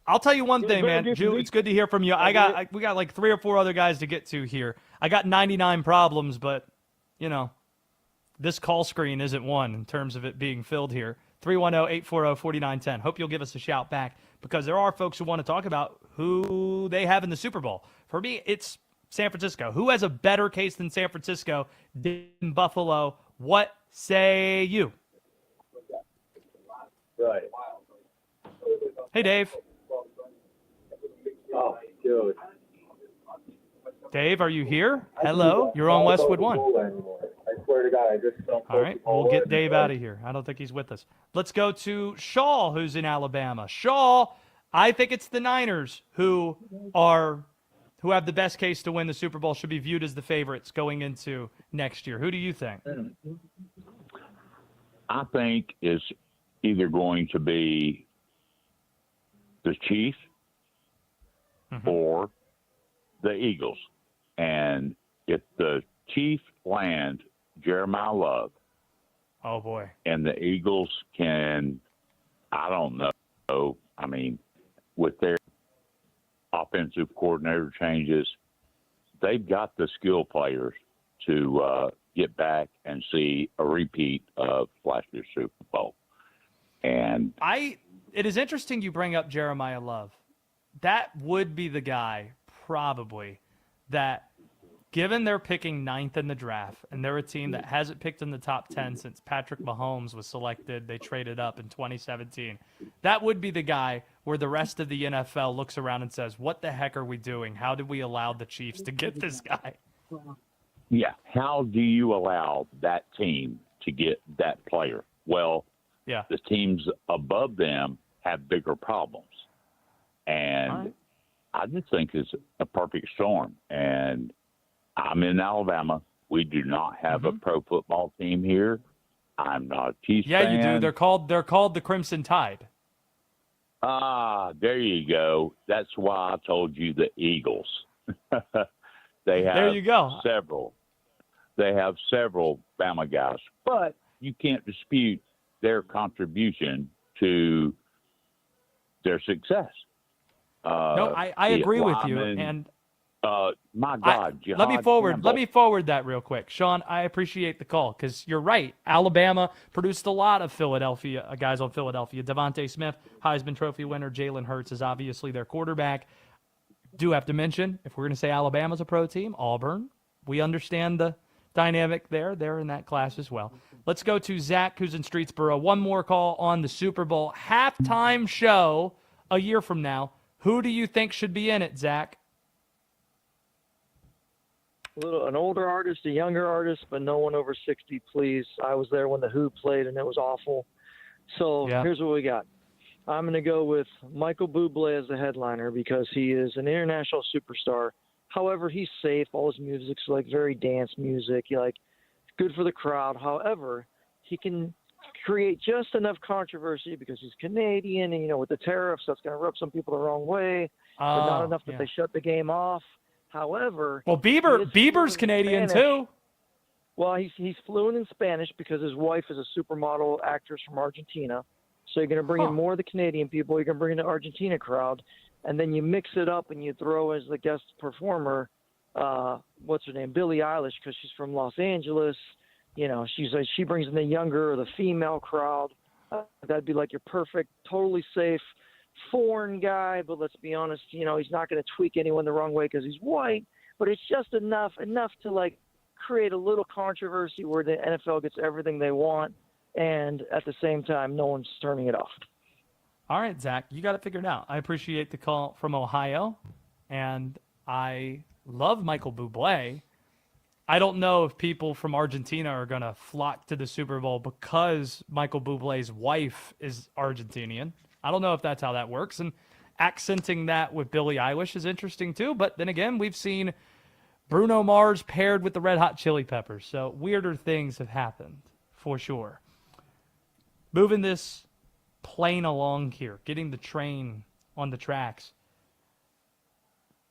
I'll tell you one thing, man. Jew, it's good to hear from you. We got like 3 or 4 other guys to get to here. I got 99 problems, but, this call screen isn't one in terms of it being filled here. 310-840-4910. Hope you'll give us a shout back because there are folks who want to talk about who they have in the Super Bowl. For me, it's San Francisco? Who has a better case than San Francisco in Buffalo? What say you? Right. Hey, Dave. Oh, dude. Dave, are you here? Hello? You're on Westwood One. I swear to God, I just don't. All right, we'll get Dave out of here. I don't think he's with us. Let's go to Shaw, who's in Alabama. Shaw, I think it's the Niners who have the best case to win the Super Bowl, should be viewed as the favorites going into next year. Who do you think? I think it's either going to be the Chiefs or the Eagles. And if the Chiefs land Jeremiah Love, oh boy, and the Eagles can, I don't know, I mean, with their offensive coordinator changes, they've got the skill players to get back and see a repeat of last year's Super Bowl. And it is interesting you bring up Jeremiah Love. That would be the guy, probably, that, given they're picking 9th in the draft, and they're a team that hasn't picked in the top 10 since Patrick Mahomes was selected, they traded up in 2017. That would be the guy where the rest of the NFL looks around and says, what the heck are we doing? How did we allow the Chiefs to get this guy? Yeah, how do you allow that team to get that player? Well, yeah, the teams above them have bigger problems. And I just think it's a perfect storm. And I'm in Alabama. We do not have a pro football team here. I'm not a Chiefs fan. Yeah, you do. They're called the Crimson Tide. Ah, there you go. That's why I told you the Eagles. They have there you go. several. They have several Bama guys, but you can't dispute their contribution to their success. No, I agree with you. And my God, let me forward that real quick, Sean. I appreciate the call because you're right. Alabama produced a lot of Philadelphia guys on Philadelphia. Devontae Smith, Heisman Trophy winner. Jalen Hurts is obviously their quarterback. Do have to mention, if we're going to say Alabama's a pro team, Auburn. We understand the dynamic there. They're in that class as well. Let's go to Zach, who's in Streetsboro. One more call on the Super Bowl halftime show a year from now. Who do you think should be in it, Zach? An older artist, a younger artist, but no one over 60, please. I was there when The Who played, and it was awful. So Here's what we got. I'm going to go with Michael Bublé as the headliner because he is an international superstar. However, he's safe. All his music's very dance music, good for the crowd. However, he can create just enough controversy because he's Canadian, and with the tariffs, that's going to rub some people the wrong way, but not enough that they shut the game off. However, Bieber's Canadian too. Well, he's fluent in Spanish because his wife is a supermodel actress from Argentina. So you're going to bring in more of the Canadian people. You're going to bring in the Argentina crowd, and then you mix it up and you throw as the guest performer, what's her name, Billie Eilish, because she's from Los Angeles. She brings in the younger or the female crowd. That'd be like your perfect, totally safe foreign guy. But let's be honest, he's not going to tweak anyone the wrong way because he's white. But it's just enough to create a little controversy where the NFL gets everything they want, and at the same time, no one's turning it off. All right, Zach, you got it figured out. I appreciate the call from Ohio, and I love Michael Bublé. I don't know if people from Argentina are going to flock to the Super Bowl because Michael Bublé's wife is Argentinian. I don't know if that's how that works. And accenting that with Billie Eilish is interesting too. But then again, we've seen Bruno Mars paired with the Red Hot Chili Peppers. So weirder things have happened for sure. Moving this plane along here, getting the train on the tracks.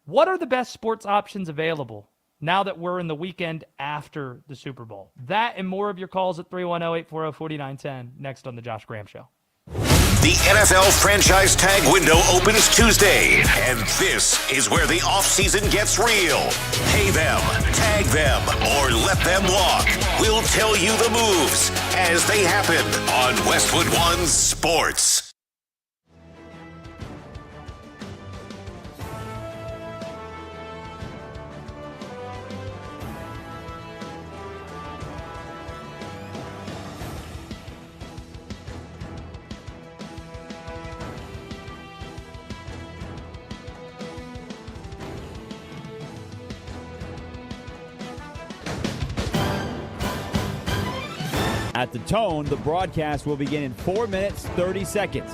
What are the best sports options available now that we're in the weekend after the Super Bowl? That and more of your calls at 310-840-4910 next on The Josh Graham Show. The NFL franchise tag window opens Tuesday, and this is where the offseason gets real. Pay them, tag them, or let them walk. We'll tell you the moves as they happen on Westwood One Sports. At the tone, the broadcast will begin in 4 minutes, 30 seconds.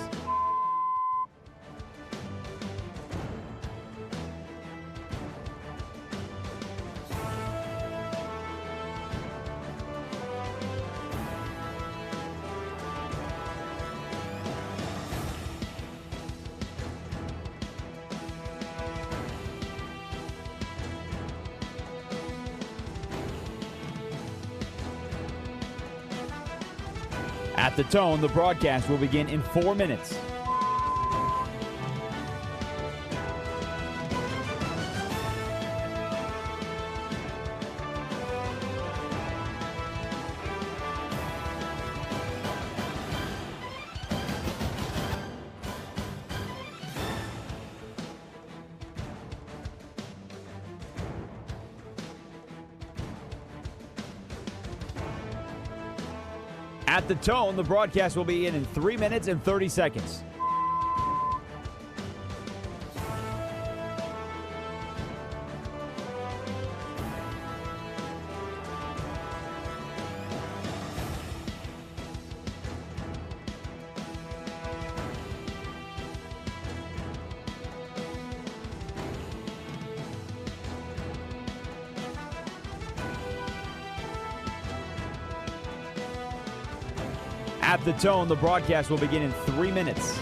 At the tone, the broadcast will begin in 4 minutes. At the tone, the broadcast will begin in 3 minutes and 30 seconds. At the tone, the broadcast will begin in 3 minutes.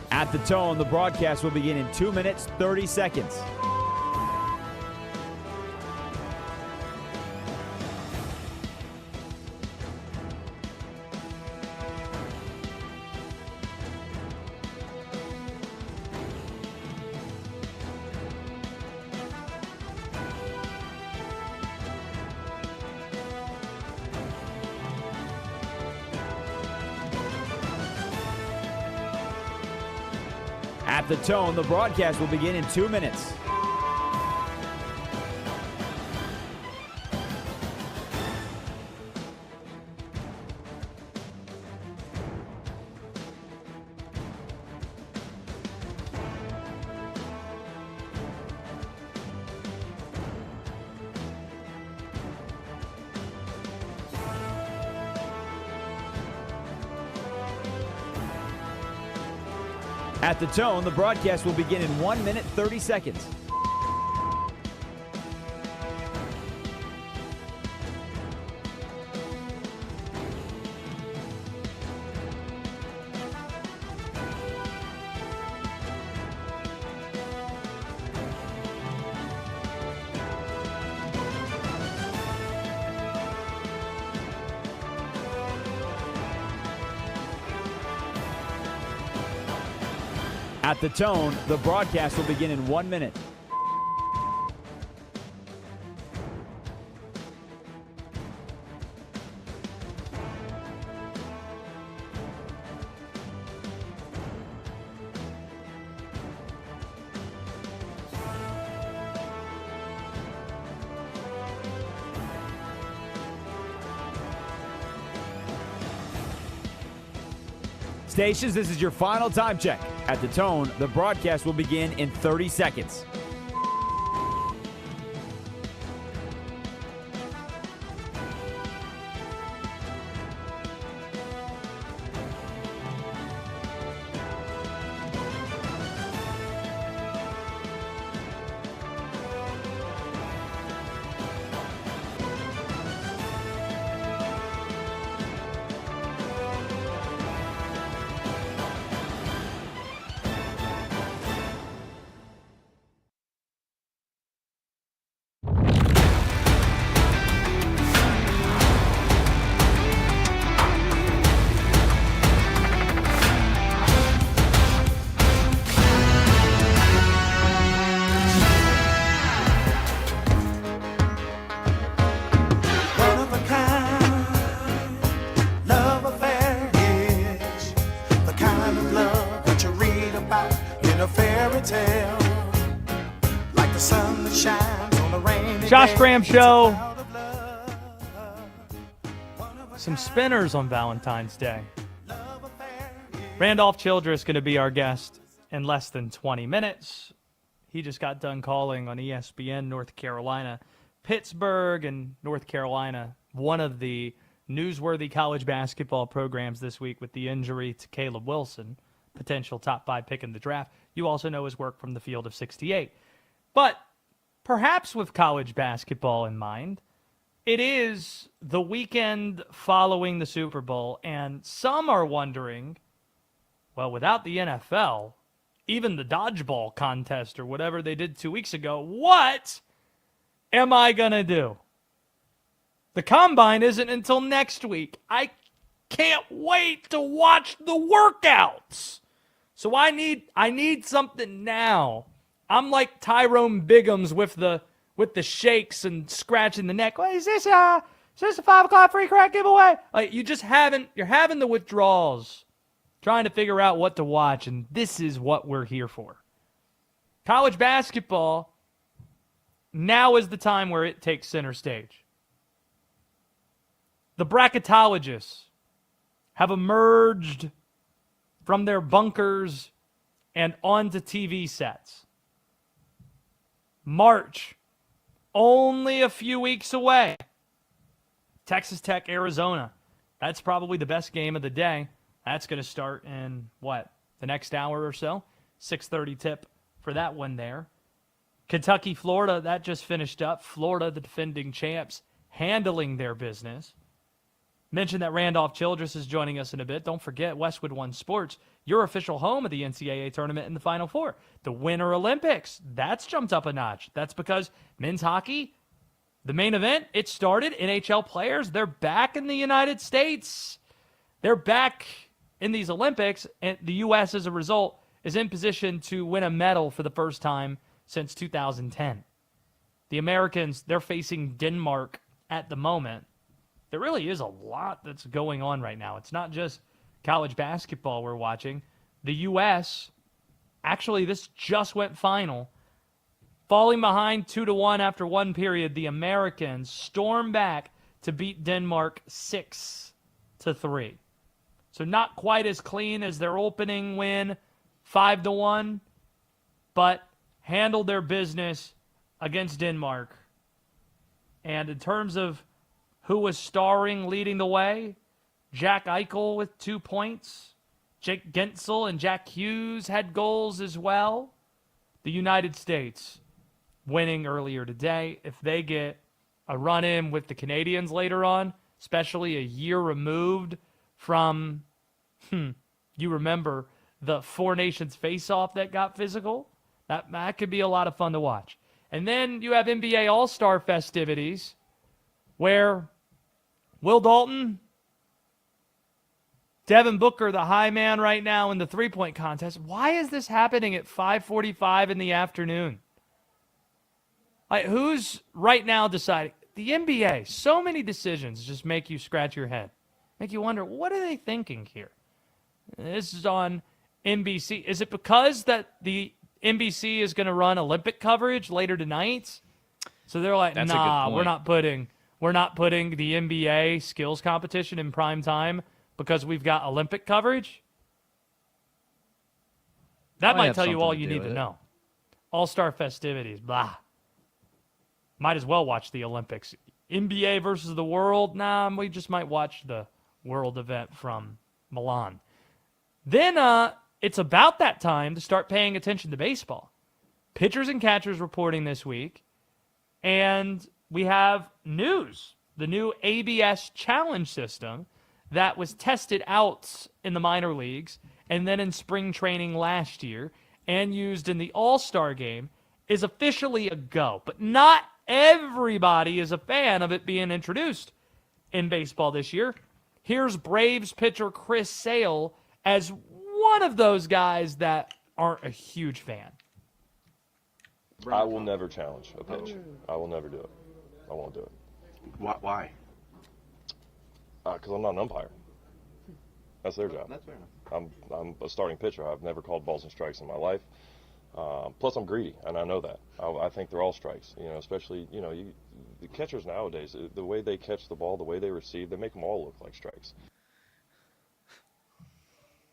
At the tone, the broadcast will begin in 2 minutes, 30 seconds. At the tone, the broadcast will begin in 2 minutes. At the tone, the broadcast will begin in 1 minute, 30 seconds. At the tone, the broadcast will begin in 1 minute. Stations, this is your final time check. At the tone, the broadcast will begin in 30 seconds. the sun that shines on a rainy Josh day. Graham Show. Some spinners on Valentine's Day. Randolph Childress going to be our guest in less than 20 minutes. He just got done calling on ESPN North Carolina. Pittsburgh and North Carolina, one of the newsworthy college basketball programs this week with the injury to Caleb Wilson, potential top 5 pick in the draft. You also know his work from the Field of 68. But perhaps with college basketball in mind, it is the weekend following the Super Bowl, and some are wondering, well, without the NFL, even the dodgeball contest or whatever they did 2 weeks ago, what am I going to do? The Combine isn't until next week. I can't wait to watch the workouts. So I need something now. I'm like Tyrone Biggums with the shakes and scratching the neck. Well, is this a 5 o'clock free crack giveaway? Like, you're having the withdrawals, trying to figure out what to watch, and this is what we're here for. College basketball, now is the time where it takes center stage. The bracketologists have emerged from their bunkers and onto TV sets. March, only a few weeks away. Texas Tech, Arizona. That's probably the best game of the day. That's going to start in, the next hour or so? 6:30 tip for that one there. Kentucky, Florida, that just finished up. Florida, the defending champs, handling their business. Mentioned that Randolph Childress is joining us in a bit. Don't forget, Westwood One Sports, your official home of the NCAA tournament in the Final Four. The Winter Olympics, that's jumped up a notch. That's because men's hockey, the main event, it started. NHL players, they're back in the United States. They're back in these Olympics, and the U.S., as a result, is in position to win a medal for the first time since 2010. The Americans, they're facing Denmark at the moment. There really is a lot that's going on right now. It's not just college basketball we're watching. The U.S., actually, this just went final. Falling behind 2-1 after one period, the Americans storm back to beat Denmark 6-3. So not quite as clean as their opening win, 5-1, but handled their business against Denmark. And in terms of who was starring leading the way, Jack Eichel with 2 points. Jake Gensel and Jack Hughes had goals as well. The United States winning earlier today. If they get a run-in with the Canadians later on, especially a year removed from, you remember the Four Nations face-off that got physical? That could be a lot of fun to watch. And then you have NBA All-Star festivities where Will Dalton, Devin Booker, the high man right now in the three-point contest. Why is this happening at 5:45 in the afternoon? Who's right now deciding? The NBA, so many decisions just make you scratch your head. Make you wonder, what are they thinking here? This is on NBC. Is it because that the NBC is going to run Olympic coverage later tonight? So they're like, nah, we're not putting the NBA skills competition in prime time because we've got Olympic coverage? That might tell you all you need to know. All-star festivities, blah. Might as well watch the Olympics. NBA versus the world, nah, we just might watch the world event from Milan. Then it's about that time to start paying attention to baseball. Pitchers and catchers reporting this week. And we have news. The new ABS challenge system that was tested out in the minor leagues and then in spring training last year and used in the All-Star game is officially a go. But not everybody is a fan of it being introduced in baseball this year. Here's Braves pitcher Chris Sale as one of those guys that aren't a huge fan. I will never challenge a pitch. I will never do it. I won't do it. Why? Because I'm not an umpire. That's their job. That's fair enough. I'm a starting pitcher. I've never called balls and strikes in my life. Plus, I'm greedy, and I know that. I think they're all strikes. Especially the catchers nowadays, the way they catch the ball, the way they receive, they make them all look like strikes.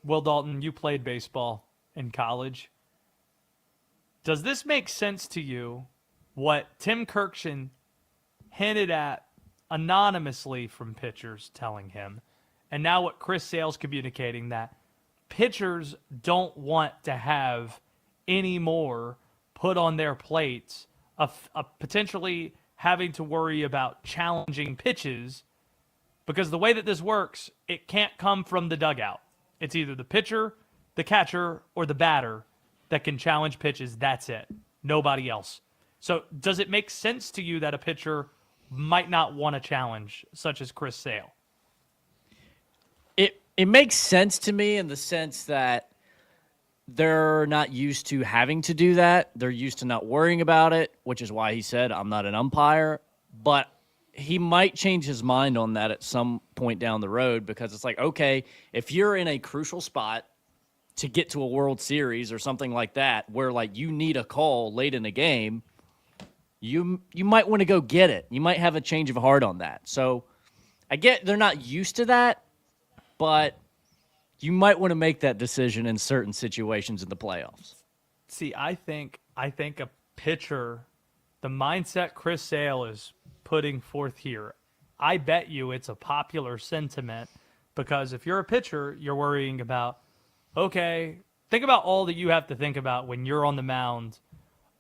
Will Dalton, you played baseball in college. Does this make sense to you, what Tim Kirkshin hinted at anonymously from pitchers telling him, and now what Chris Sale's communicating, that pitchers don't want to have any more put on their plates of potentially having to worry about challenging pitches, because the way that this works, it can't come from the dugout. It's either the pitcher, the catcher, or the batter that can challenge pitches. That's it. Nobody else. So does it make sense to you that a pitcher might not want a challenge, such as Chris Sale? It makes sense to me in the sense that they're not used to having to do that. They're used to not worrying about it, which is why he said, I'm not an umpire. But he might change his mind on that at some point down the road, because it's like, okay, if you're in a crucial spot to get to a World Series or something like that, where like you need a call late in the game, you might want to go get it. You might have a change of heart on that. So I get they're not used to that, but you might want to make that decision in certain situations in the playoffs. See, I think a pitcher, the mindset Chris Sale is putting forth here, I bet you it's a popular sentiment, because if you're a pitcher, you're worrying about, okay, think about all that you have to think about when you're on the mound.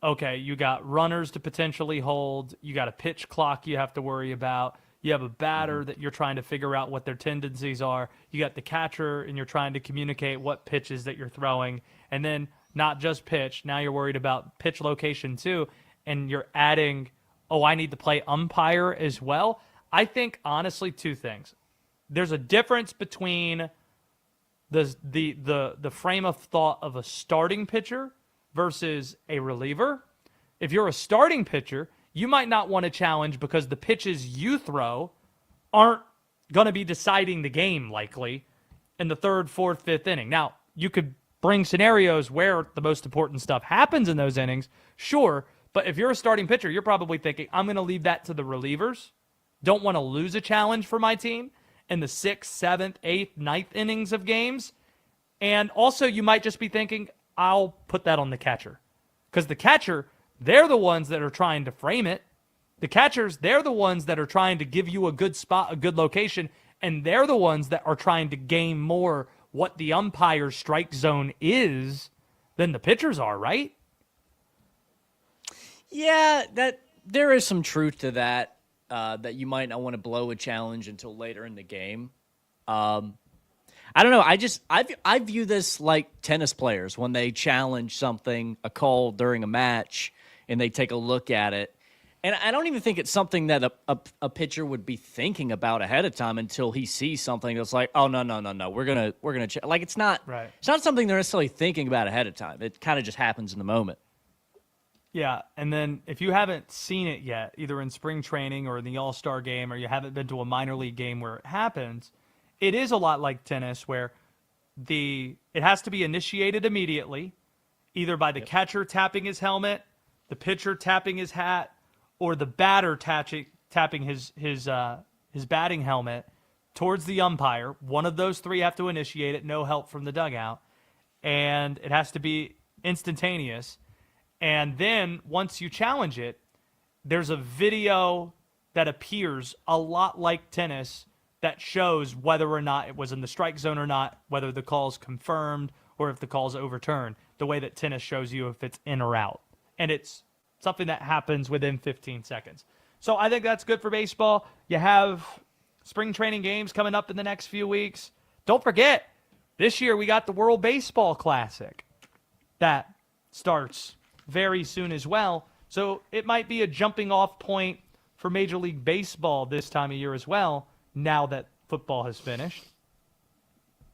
Okay, you got runners to potentially hold. You got a pitch clock you have to worry about. You have a batter that you're trying to figure out what their tendencies are. You got the catcher, and you're trying to communicate what pitches that you're throwing. And then not just pitch. Now you're worried about pitch location too. And you're adding, I need to play umpire as well. I think, honestly, two things. There's a difference between the frame of thought of a starting pitcher versus a reliever. If you're a starting pitcher, you might not want to challenge because the pitches you throw aren't going to be deciding the game likely in the third, fourth, fifth inning. Now, you could bring scenarios where the most important stuff happens in those innings, sure, but if you're a starting pitcher, you're probably thinking, I'm going to leave that to the relievers. Don't want to lose a challenge for my team in the 6th, 7th, 8th, 9th innings of games. And also, you might just be thinking, I'll put that on the catcher. Because the catcher, they're the ones that are trying to frame it. The catchers, they're the ones that are trying to give you a good spot, a good location, and they're the ones that are trying to gain more what the umpire's strike zone is than the pitchers are, right? Yeah, that there is some truth to that, that you might not want to blow a challenge until later in the game. I don't know. I view this like tennis players when they challenge something, a call during a match, and they take a look at it. And I don't even think it's something that a pitcher would be thinking about ahead of time until he sees something that's like, oh no, we're gonna like it's not right. It's not something they're necessarily thinking about ahead of time. It kind of just happens in the moment. Yeah, and then if you haven't seen it yet, either in spring training or in the All-Star game, or you haven't been to a minor league game where it happens, it is a lot like tennis where it has to be initiated immediately, either by the catcher tapping his helmet, the pitcher tapping his hat, or the batter tapping his batting helmet towards the umpire. One of those three have to initiate it, no help from the dugout, and it has to be instantaneous. And then once you challenge it, there's a video that appears a lot like tennis that shows whether or not it was in the strike zone or not, whether the call's confirmed or if the call's overturned, the way that tennis shows you if it's in or out. And it's something that happens within 15 seconds. So I think that's good for baseball. You have spring training games coming up in the next few weeks. Don't forget, this year we got the World Baseball Classic that starts very soon as well. So it might be a jumping off point for Major League Baseball this time of year as well, now that football has finished.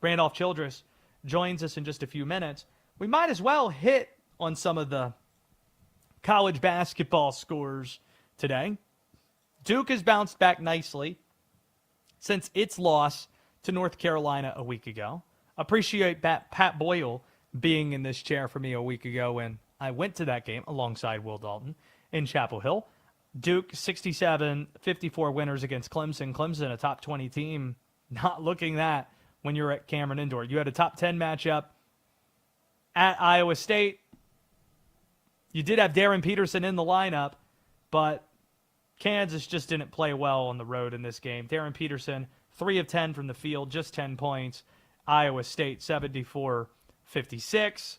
Randolph Childress joins us in just a few minutes. We might as well hit on some of the college basketball scores today. Duke has bounced back nicely since its loss to North Carolina a week ago. Appreciate Pat Boyle being in this chair for me a week ago when I went to that game alongside Will Dalton in Chapel Hill. Duke 67-54 winners against Clemson. Clemson, a top 20 team, not looking that when you're at Cameron Indoor. You had a top 10 matchup at Iowa State. You did have Darren Peterson in the lineup, but Kansas just didn't play well on the road in this game. Darren Peterson, 3 of 10 from the field, just 10 points. Iowa State, 74-56.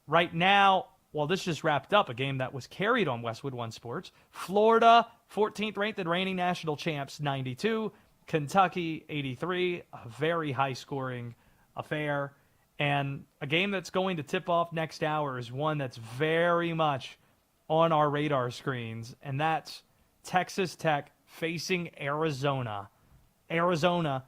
Right now, well, this just wrapped up a game that was carried on Westwood One Sports. Florida, 14th ranked and reigning national champs, 92. Kentucky, 83. A very high-scoring affair. And a game that's going to tip off next hour is one that's very much on our radar screens, and that's Texas Tech facing Arizona. Arizona,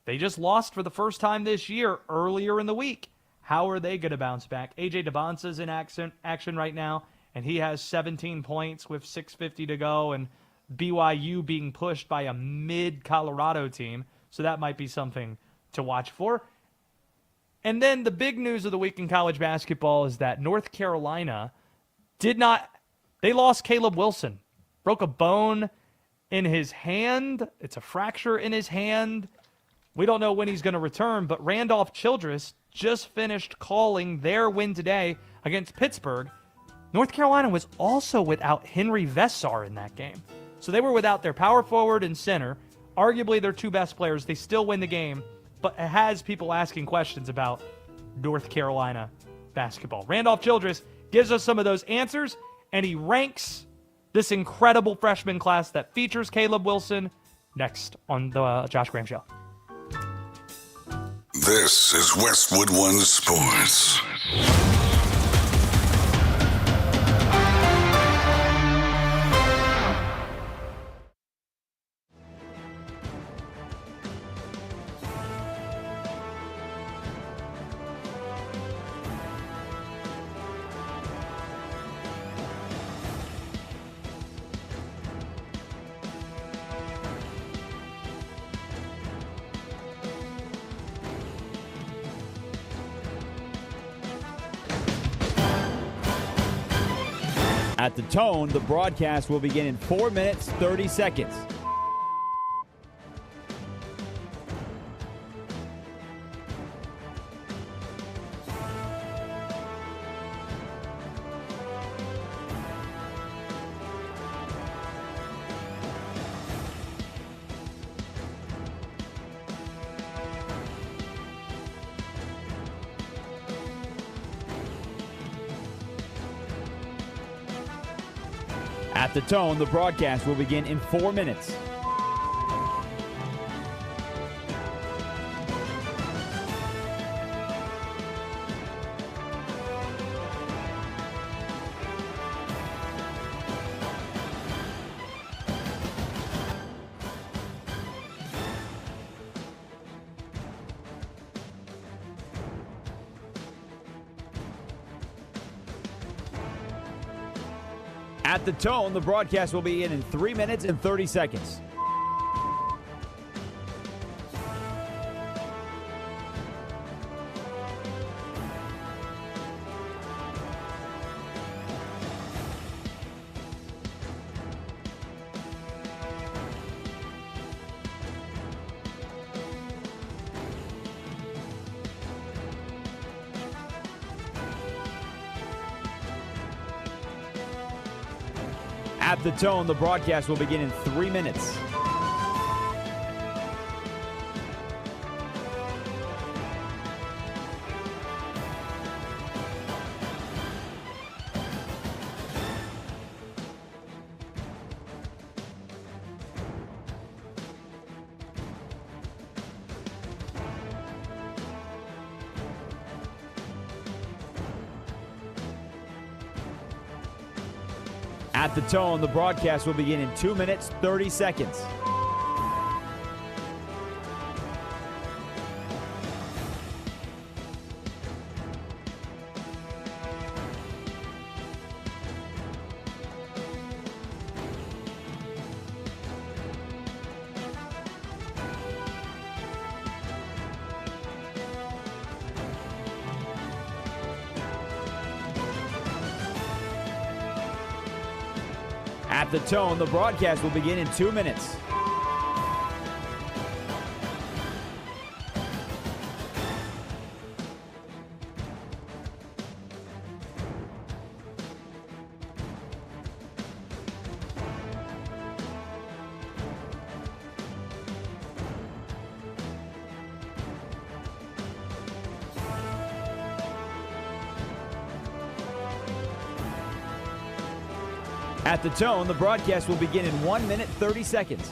they just lost for the first time this year earlier in the week. How are they going to bounce back? A.J. DeBonsa's in action right now, and he has 17 points with 6:50 to go, and BYU being pushed by a mid-Colorado team, so that might be something to watch for. And then the big news of the week in college basketball is that North Carolina they lost Caleb Wilson. Broke a bone in his hand. It's a fracture in his hand. We don't know when he's going to return, but Randolph Childress just finished calling their win today against Pittsburgh. North Carolina was also without Henry Vessar in that game. So they were without their power forward and center, arguably their two best players. They still win the game, but it has people asking questions about North Carolina basketball. Randolph Childress gives us some of those answers, and he ranks this incredible freshman class that features Caleb Wilson next on the Josh Graham Show. This is Westwood One Sports. At the tone, the broadcast will begin in 4 minutes, 30 seconds. At the tone, the broadcast will begin in 4 minutes. At the tone, the broadcast will be in 3 minutes and 30 seconds. At the tone, the broadcast will begin in 3 minutes. At the tone, the broadcast will begin in 2 minutes, 30 seconds. At the tone, the broadcast will begin in 2 minutes. At the tone, the broadcast will begin in 1 minute, 30 seconds.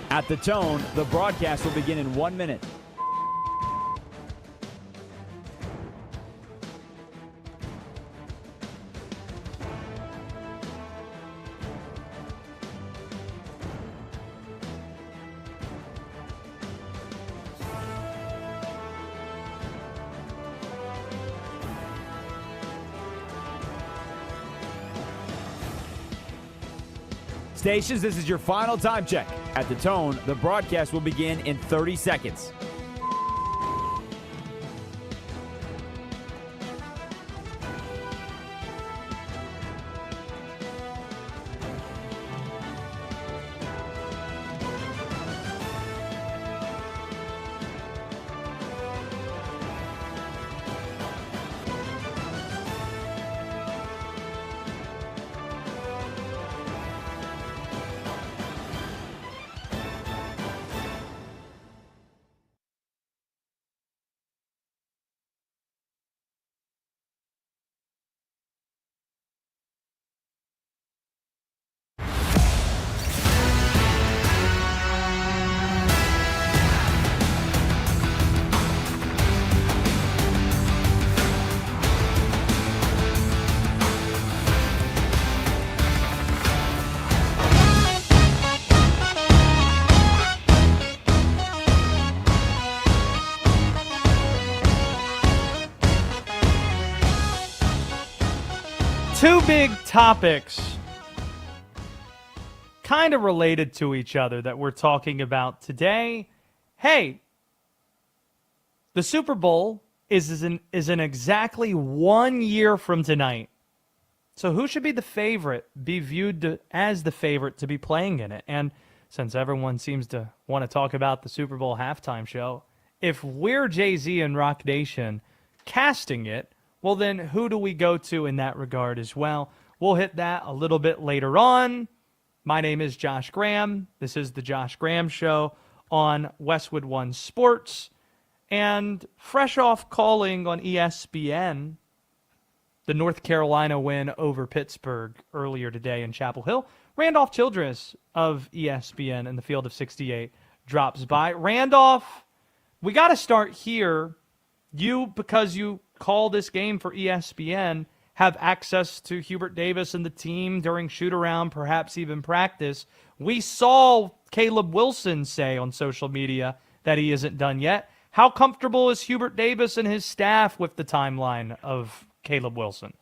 At the tone, the broadcast will begin in 1 minute. Stations, this is your final time check. At the tone, the broadcast will begin in 30 seconds. Two big topics kind of related to each other that we're talking about today. Hey, the Super Bowl is in exactly 1 year from tonight. So who should be the favorite, be viewed as the favorite to be playing in it? And since everyone seems to want to talk about the Super Bowl halftime show, if we're Jay-Z and Rock Nation casting it, well, then who do we go to in that regard as well? We'll hit that a little bit later on. My name is Josh Graham. This is the Josh Graham Show on Westwood One Sports. And fresh off calling on ESPN, the North Carolina win over Pittsburgh earlier today in Chapel Hill, Randolph Childress of ESPN in the field of 68 drops by. Randolph, we got to start here. Because you call this game for ESPN, have access to Hubert Davis and the team during shoot-around, perhaps even practice. We saw Caleb Wilson say on social media that he isn't done yet. How comfortable is Hubert Davis and his staff with the timeline of Caleb Wilson?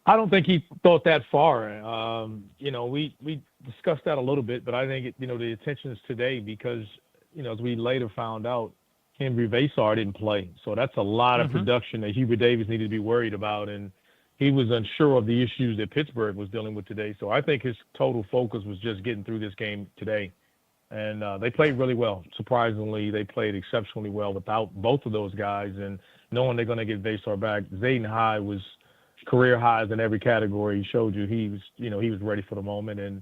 I don't think he thought that far. We discussed that a little bit, but I think, the attention is today because, as we later found out, Henry Vasar didn't play. So that's a lot of production that Hubert Davis needed to be worried about. And he was unsure of the issues that Pittsburgh was dealing with today. So I think his total focus was just getting through this game today. And they played really well. Surprisingly, they played exceptionally well without both of those guys. And knowing they're going to get Vasar back, Zayden High was career highs in every category. He showed you he was ready for the moment. And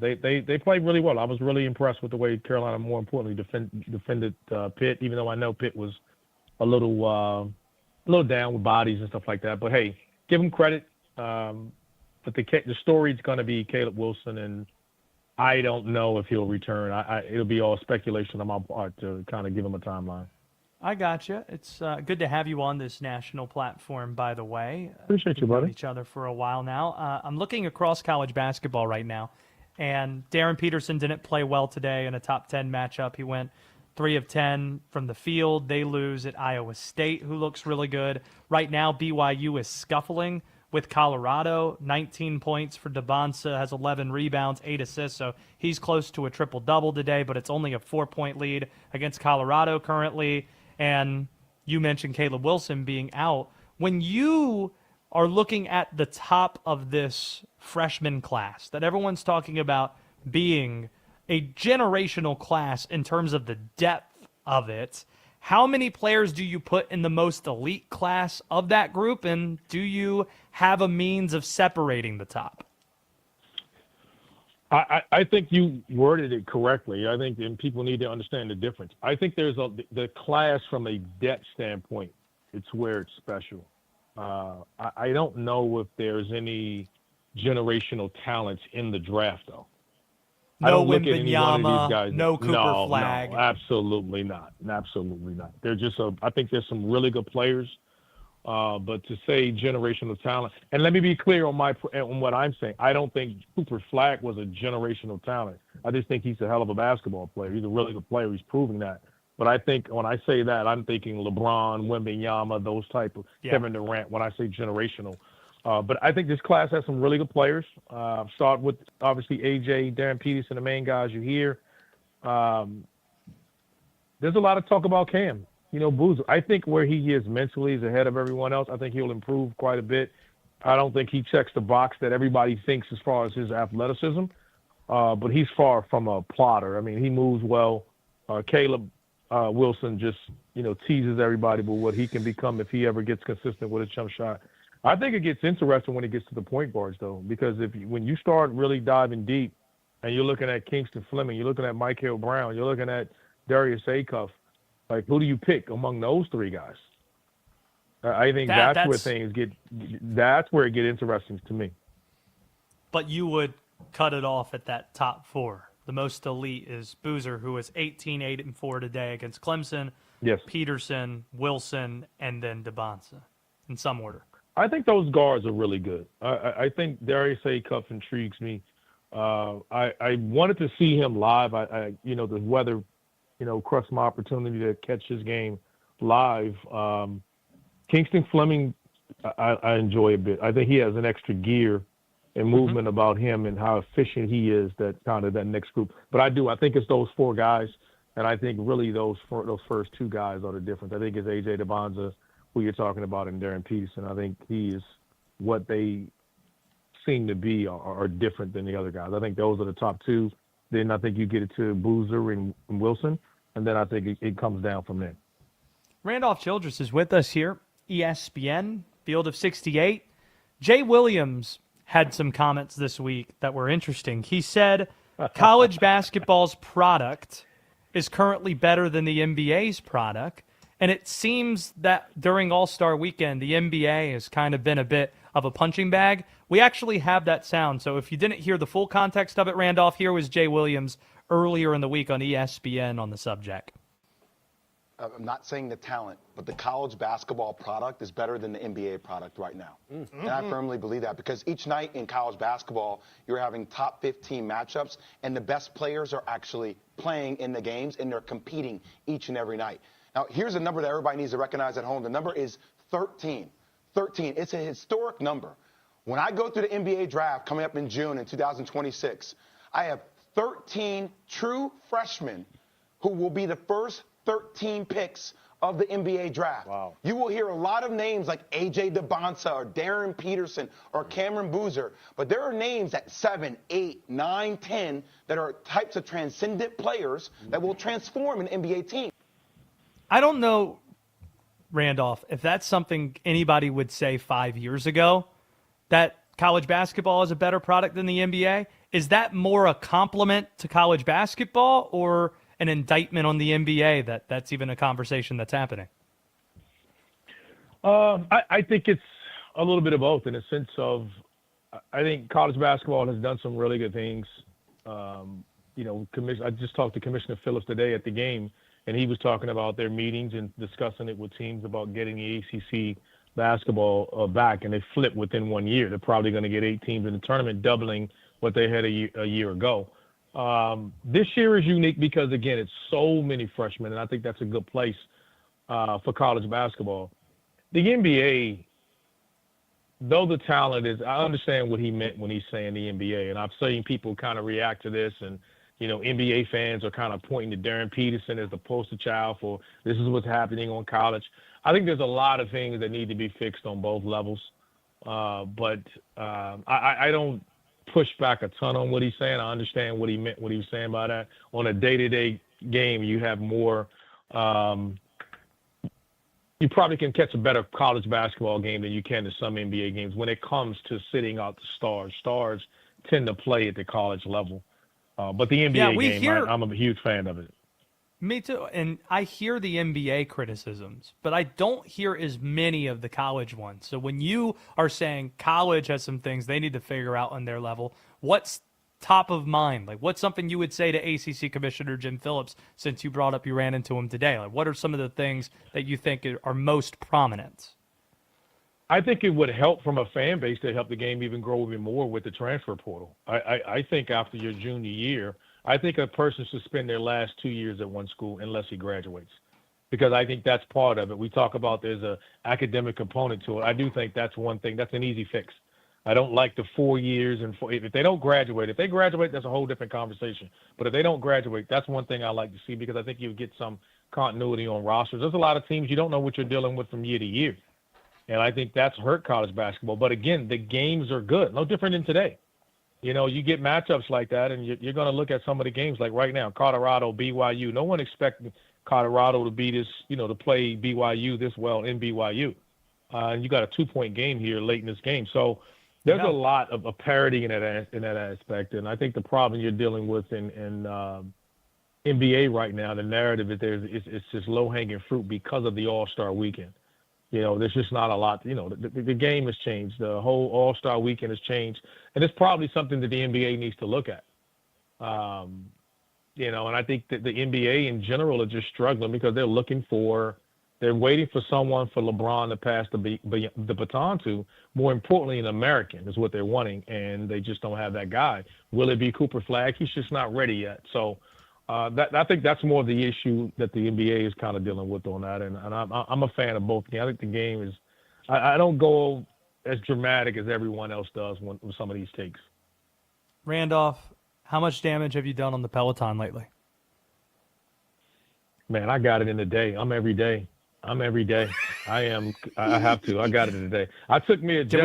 they played really well. I was really impressed with the way Carolina, more importantly, defended Pitt, even though I know Pitt was a little down with bodies and stuff like that. But, hey, give them credit. But the story's going to be Caleb Wilson, and I don't know if he'll return. It'll be all speculation on my part to kind of give him a timeline. I gotcha. It's good to have you on this national platform, by the way. Appreciate you, buddy. We've known each other for a while now. I'm looking across college basketball right now. And Darren Peterson didn't play well today in a top 10 matchup. He went 3 of 10 from the field. They lose at Iowa State, who looks really good. Right now, BYU is scuffling with Colorado. 19 points for DeBonsa, has 11 rebounds, 8 assists, so he's close to a triple-double today, but it's only a 4-point lead against Colorado currently. And you mentioned Caleb Wilson being out. When you are looking at the top of this freshman class that everyone's talking about being a generational class in terms of the depth of it, how many players do you put in the most elite class of that group, and do you have a means of separating the top? I think you worded it correctly. I think and people need to understand the difference. I think there's the class from a depth standpoint, it's where it's special. I don't know if there's any generational talents in the draft, though. No Wembanyama, no Cooper Flag. No, absolutely not. Absolutely not. I think there's some really good players, but to say generational talent, and let me be clear on what I'm saying. I don't think Cooper Flag was a generational talent. I just think he's a hell of a basketball player. He's a really good player. He's proving that. But I think when I say that, I'm thinking LeBron, Wembanyama, those type of Kevin Durant. When I say generational. But I think this class has some really good players. Start with, obviously, AJ, Darren Peterson, the main guys you hear. There's a lot of talk about Cam. Boozer. I think where he is mentally is ahead of everyone else. I think he'll improve quite a bit. I don't think he checks the box that everybody thinks as far as his athleticism. But he's far from a plotter. I mean, he moves well. Caleb Wilson just, teases everybody with what he can become if he ever gets consistent with a jump shot. I think it gets interesting when it gets to the point guards, though, because when you start really diving deep and you're looking at Kingston Fleming, you're looking at Michael Brown, you're looking at Darius Acuff, like, who do you pick among those three guys? I think that's where it gets interesting to me. But you would cut it off at that top four. The most elite is Boozer, who was 18, 8, and 4 today against Clemson. Yes. Peterson, Wilson, and then DeBonsa in some order. I think those guards are really good. I think Darius Acuff intrigues me. I wanted to see him live. The weather, crushed my opportunity to catch his game live. Kingston Fleming, I enjoy a bit. I think he has an extra gear and movement about him and how efficient he is. That next group. But I think it's those four guys, and I think really those first two guys are the difference. I think it's AJ DeBonsa, who you're talking about, and Darren Peterson. I think he is what they seem to be are different than the other guys. I think those are the top two. Then I think you get it to Boozer and Wilson, and then I think it comes down from there. Randolph Childress is with us here, ESPN, Field of 68. Jay Williams had some comments this week that were interesting. He said college basketball's product is currently better than the NBA's product. And it seems that during All-Star Weekend, the NBA has kind of been a bit of a punching bag. We actually have that sound. So if you didn't hear the full context of it, Randolph, here was Jay Williams earlier in the week on ESPN on the subject. I'm not saying the talent, but the college basketball product is better than the NBA product right now. Mm-hmm. And I firmly believe that because each night in college basketball, you're having top 15 matchups, and the best players are actually playing in the games, and they're competing each and every night. Now, here's a number that everybody needs to recognize at home. The number is 13. 13. It's a historic number. When I go through the NBA draft coming up in June in 2026, I have 13 true freshmen who will be the first 13 picks of the NBA draft. Wow. You will hear a lot of names like A.J. DeBonsa or Darren Peterson or Cameron Boozer, but there are names at 7, 8, 9, 10 that are types of transcendent players that will transform an NBA team. I don't know, Randolph, if that's something anybody would say 5 years ago, that college basketball is a better product than the NBA. Is that more a compliment to college basketball or an indictment on the NBA that's even a conversation that's happening? I think it's a little bit of both in the sense of I think college basketball has done some really good things. I just talked to Commissioner Phillips today at the game, and he was talking about their meetings and discussing it with teams about getting the ACC basketball back, and they flipped within 1 year. They're probably going to get 8 teams in the tournament, doubling what they had a year ago. This year is unique because, again, it's so many freshmen, and I think that's a good place for college basketball. The NBA, though the talent is, I understand what he meant when he's saying the NBA, and I've seen people kind of react to this, and NBA fans are kind of pointing to Darren Peterson as the poster child for this is what's happening on college. I think there's a lot of things that need to be fixed on both levels, but I don't push back a ton on what he's saying. I understand what he meant, what he was saying by that. On a day-to-day game, you have more. You probably can catch a better college basketball game than you can in some NBA games when it comes to sitting out the stars. Stars tend to play at the college level. But the NBA game, I'm a huge fan of it. Me too. And I hear the NBA criticisms, but I don't hear as many of the college ones. So when you are saying college has some things they need to figure out on their level, what's top of mind? Like, what's something you would say to ACC Commissioner Jim Phillips, since you brought up you ran into him today? Like, what are some of the things that you think are most prominent? I think it would help from a fan base to help the game even grow even more with the transfer portal. I think after your junior year, I think a person should spend their last 2 years at one school unless he graduates, because I think that's part of it. We talk about there's a academic component to it. I do think that's one thing. That's an easy fix. I don't like the 4 years and if they don't graduate. If they graduate, that's a whole different conversation. But if they don't graduate, that's one thing I like to see, because I think you get some continuity on rosters. There's a lot of teams you don't know what you're dealing with from year to year. And I think that's hurt college basketball. But again, the games are good. No different than today. You get matchups like that, and you're going to look at some of the games like right now, Colorado, BYU. No one expected Colorado to be this, to play BYU this well in BYU. And you got a 2-point game here late in this game. So there's a lot of parity in that aspect. And I think the problem you're dealing with in NBA right now, the narrative is it's just low-hanging fruit because of the All-Star weekend. There's just not a lot. The game has changed. The whole All-Star weekend has changed, and it's probably something that the NBA needs to look at. And I think that the NBA in general are just struggling because they're waiting for someone for LeBron to pass the baton to. More importantly, an American is what they're wanting, and they just don't have that guy. Will it be Cooper Flagg? He's just not ready yet. So I think that's more of the issue that the NBA is kind of dealing with on that, and I'm a fan of both. I think the game is – I don't go as dramatic as everyone else does with some of these takes. Randolph, how much damage have you done on the Peloton lately? Man, I got it in a day. I'm every day. I have to. I got it in a day. I took me a Did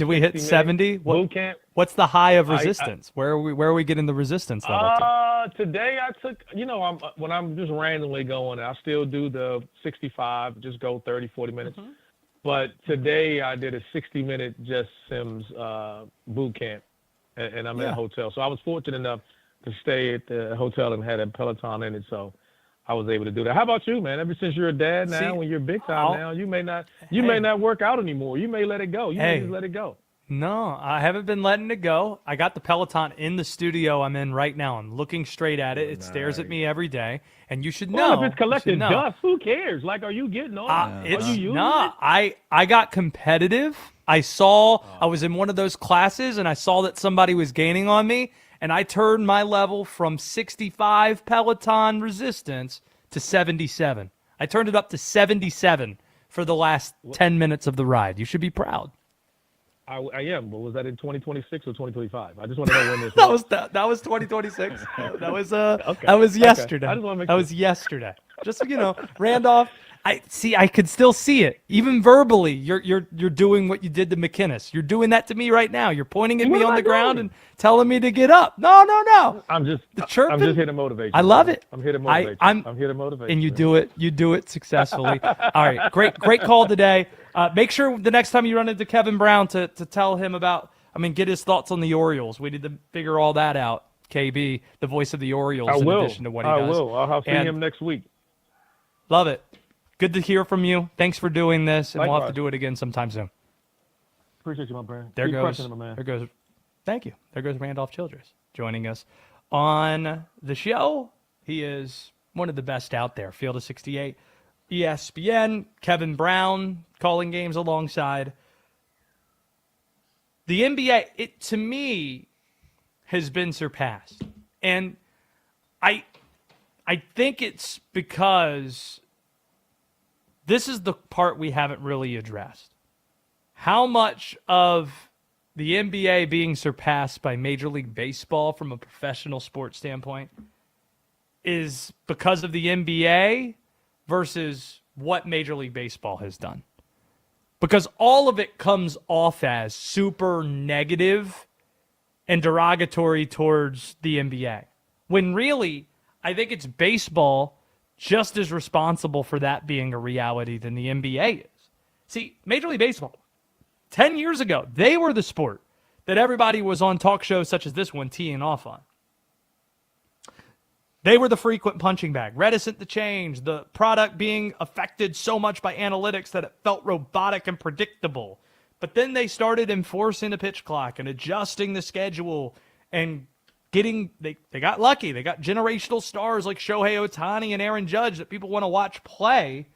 we hit 70? Boot camp. What's the high of resistance? Where are we getting the resistance level to? Today I took, when I'm just randomly going, I still do the 65, just go 30, 40 minutes. Mm-hmm. But today I did a 60-minute Just Sims boot camp, and I'm in a hotel. So I was fortunate enough to stay at the hotel and had a Peloton in it, so I was able to do that. How about you, man? Ever since you're a dad now, when you're big time now, you may not work out anymore. You may let it go. You may just let it go. No, I haven't been letting it go. I got the Peloton in the studio I'm in right now. I'm looking straight at it. It stares at me every day. And you should know. Well, if it's collecting dust, who cares? Like, are you getting on? Are you using it? I got competitive. I was in one of those classes, and I saw that somebody was gaining on me, and I turned my level from 65 Peloton resistance to 77. I turned it up to 77 for the last 10 minutes of the ride. You should be proud. I am, but was that in 2026 or 2025? I just want to know when this was. That was 2026. That was yesterday. I just want to make that was yesterday. Just Randolph. I could still see it. Even verbally, you're doing what you did to McInnes. You're doing that to me right now. You're pointing at me on the ground and telling me to get up. No. I'm just chirping. I'm just here to motivate you. I love it. I'm here to motivate you. I'm here to motivate you. And you do it. You do it successfully. All right. Great call today. Make sure the next time you run into Kevin Brown to tell him get his thoughts on the Orioles. We need to figure all that out. KB, the voice of the Orioles, in addition to what he does. I will. I'll see him next week. Love it. Good to hear from you. Thanks for doing this, and Likewise. We'll have to do it again sometime soon. Appreciate you, my friend. There goes. Thank you. There goes Randolph Childress joining us on the show. He is one of the best out there. Field of 68, ESPN, Kevin Brown calling games alongside. The NBA, to me, has been surpassed. And I think it's because this is the part we haven't really addressed. How much of the NBA being surpassed by Major League Baseball from a professional sports standpoint is because of the NBA versus what Major League Baseball has done? Because all of it comes off as super negative and derogatory towards the NBA. When really, I think it's baseball just as responsible for that being a reality than the NBA is. See, Major League Baseball, 10 years ago, they were the sport that everybody was on talk shows such as this one teeing off on. They were the frequent punching bag, reticent to change, the product being affected so much by analytics that it felt robotic and predictable. But then they started enforcing the pitch clock and adjusting the schedule and they got lucky. They got generational stars like Shohei Ohtani and Aaron Judge that people want to watch play.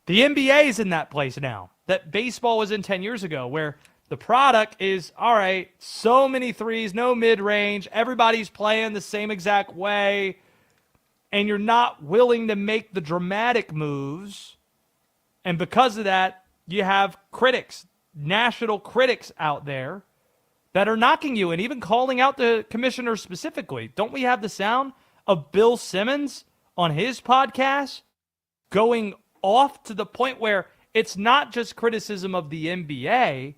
The NBA is in that place now that baseball was in 10 years ago, where the product is, all right, so many threes, no mid-range, everybody's playing the same exact way, and you're not willing to make the dramatic moves. And because of that, you have critics, national critics out there that are knocking you and even calling out the commissioner specifically. Don't we have the sound of Bill Simmons on his podcast going off to the point where it's not just criticism of the NBA,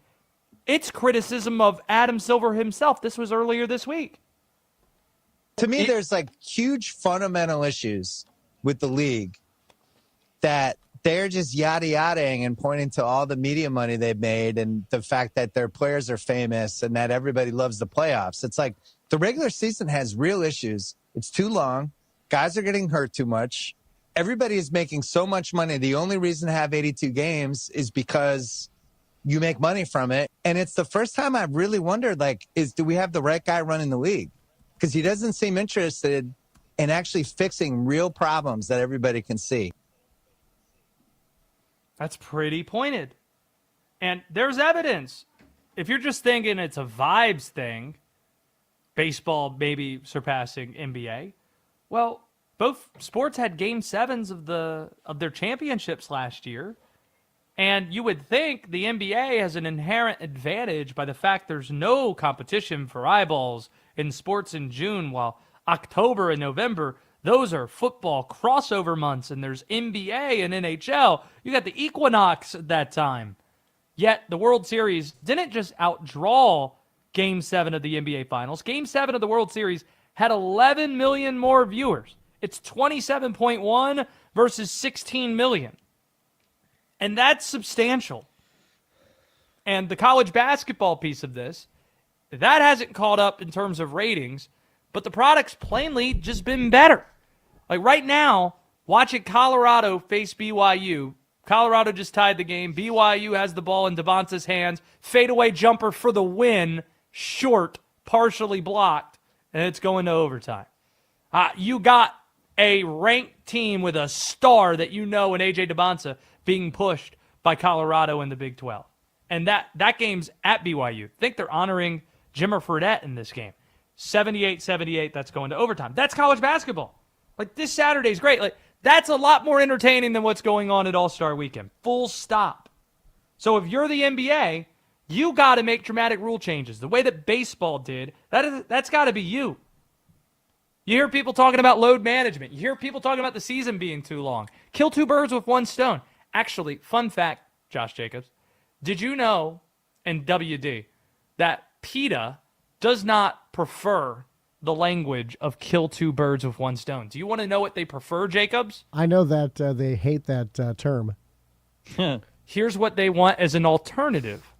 it's criticism of Adam Silver himself. This was earlier this week. To me, there's like huge fundamental issues with the league that they're just yada-yadaing and pointing to all the media money they've made and the fact that their players are famous and that everybody loves the playoffs. It's like the regular season has real issues. It's too long. Guys are getting hurt too much. Everybody is making so much money. The only reason to have 82 games is because you make money from it. And it's the first time I've really wondered, do we have the right guy running the league? Because he doesn't seem interested in actually fixing real problems that everybody can see. That's pretty pointed. And there's evidence. If you're just thinking it's a vibes thing, baseball maybe surpassing NBA, well, both sports had game 7s of their championships last year. And you would think the NBA has an inherent advantage by the fact there's no competition for eyeballs in sports in June, while October and November, those are football crossover months, and there's NBA and NHL. You got the equinox at that time. Yet the World Series didn't just outdraw Game 7 of the NBA Finals. Game 7 of the World Series had 11 million more viewers. It's 27.1 versus 16 million. And that's substantial. And the college basketball piece of this, that hasn't caught up in terms of ratings, but the product's plainly just been better. Like right now, watching Colorado face BYU. Colorado just tied the game. BYU has the ball in Devonta's hands. Fadeaway jumper for the win. Short, partially blocked, and it's going to overtime. You got a ranked team with a star that you know in A.J. Devonta being pushed by Colorado in the Big 12. And that game's at BYU. I think they're honoring Jimmer Fredette in this game. 78-78, that's going to overtime. That's college basketball. Like, this Saturday's great. Like, that's a lot more entertaining than what's going on at All-Star Weekend. Full stop. So if you're the NBA, you got to make dramatic rule changes. The way that baseball did, that's got to be you. You hear people talking about load management. You hear people talking about the season being too long. Kill two birds with one stone. Actually, fun fact, Josh Jacobs, did you know in WD that PETA does not prefer the language of kill two birds with one stone? Do you want to know what they prefer, Jacobs? I know that they hate that term. Here's what they want as an alternative.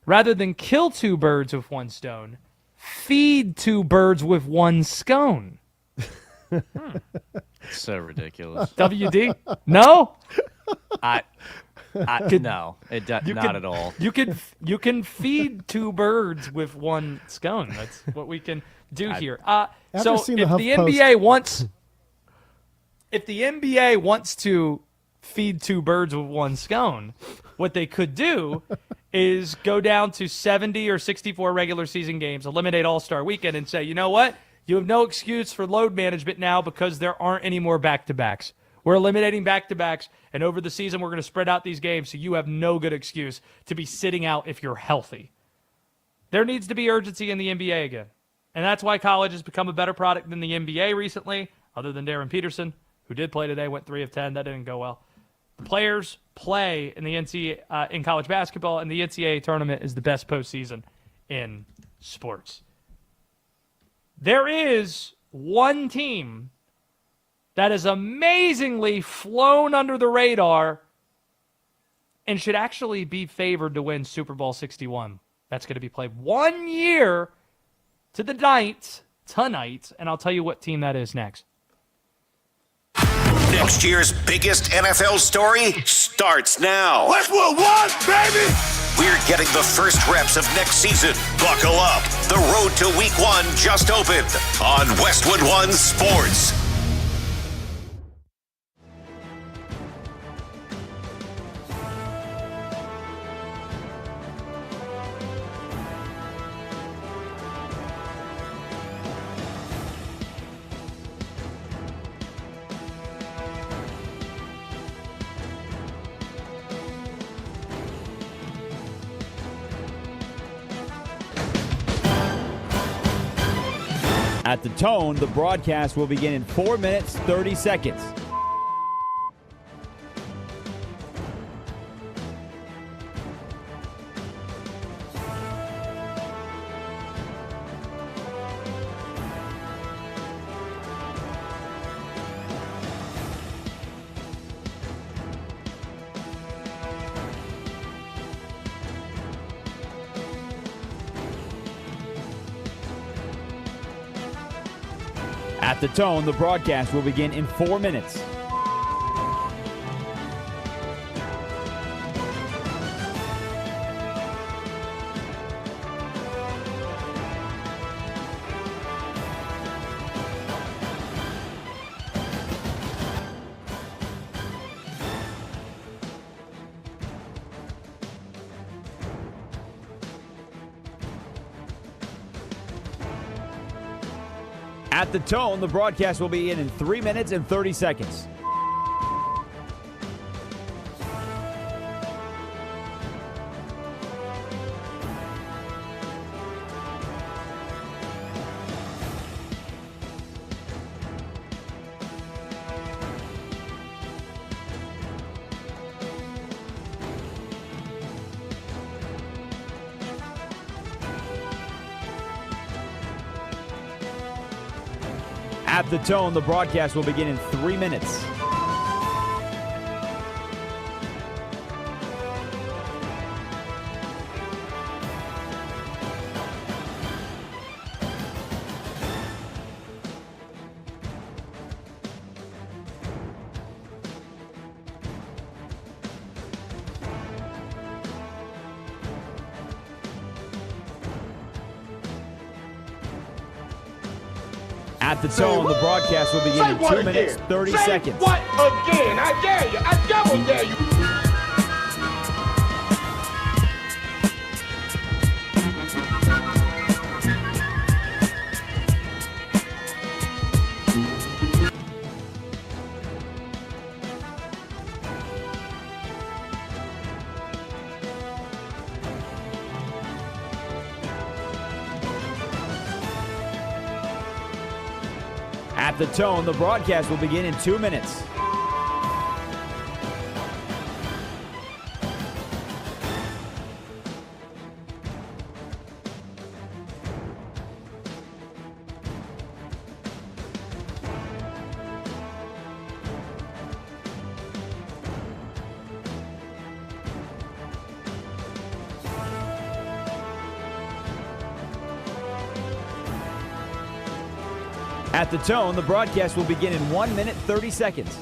Rather than kill two birds with one stone, feed two birds with one scone. So ridiculous. WD? No? No, not at all. You can feed two birds with one scone. That's what we can do here. So if the NBA wants to feed two birds with one stone. What they could do is go down to 70 or 64 regular season games, eliminate All-Star Weekend, and say, you know what? You have no excuse for load management now because there aren't any more back-to-backs. We're eliminating back-to-backs, and over the season we're going to spread out these games so you have no good excuse to be sitting out if you're healthy. There needs to be urgency in the NBA again. And that's why college has become a better product than the NBA recently, other than Darren Peterson, who did play today, went 3 of 10. That didn't go well. The players play in the in college basketball, and the NCAA tournament is the best postseason in sports. There is one team that has amazingly flown under the radar and should actually be favored to win Super Bowl 61. That's going to be played 1 year to the night tonight, and I'll tell you what team that is next. Next year's biggest NFL story starts now. Westwood One, baby! We're getting the first reps of next season. Buckle up. The road to week 1 just opened on Westwood One Sports. At the tone, the broadcast will begin in 4 minutes, 30 seconds. At the tone, the broadcast will begin in 4 minutes. At the tone, the broadcast will begin in 3 minutes and 30 seconds. At the tone, the broadcast will begin in 3 minutes. At the tone, the broadcast will begin in 2 minutes, 30 seconds. What again? I dare you. I double dare you. At the tone, the broadcast will begin in 2 minutes. At the tone, the broadcast will begin in 1 minute, 30 seconds.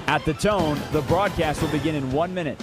At the tone, the broadcast will begin in 1 minute.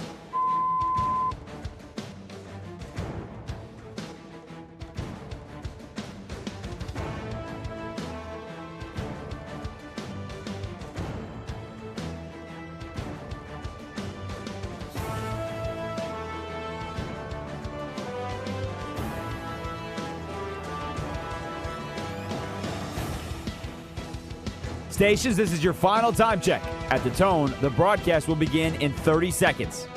Stations, this is your final time check. At the tone, the broadcast will begin in 30 seconds.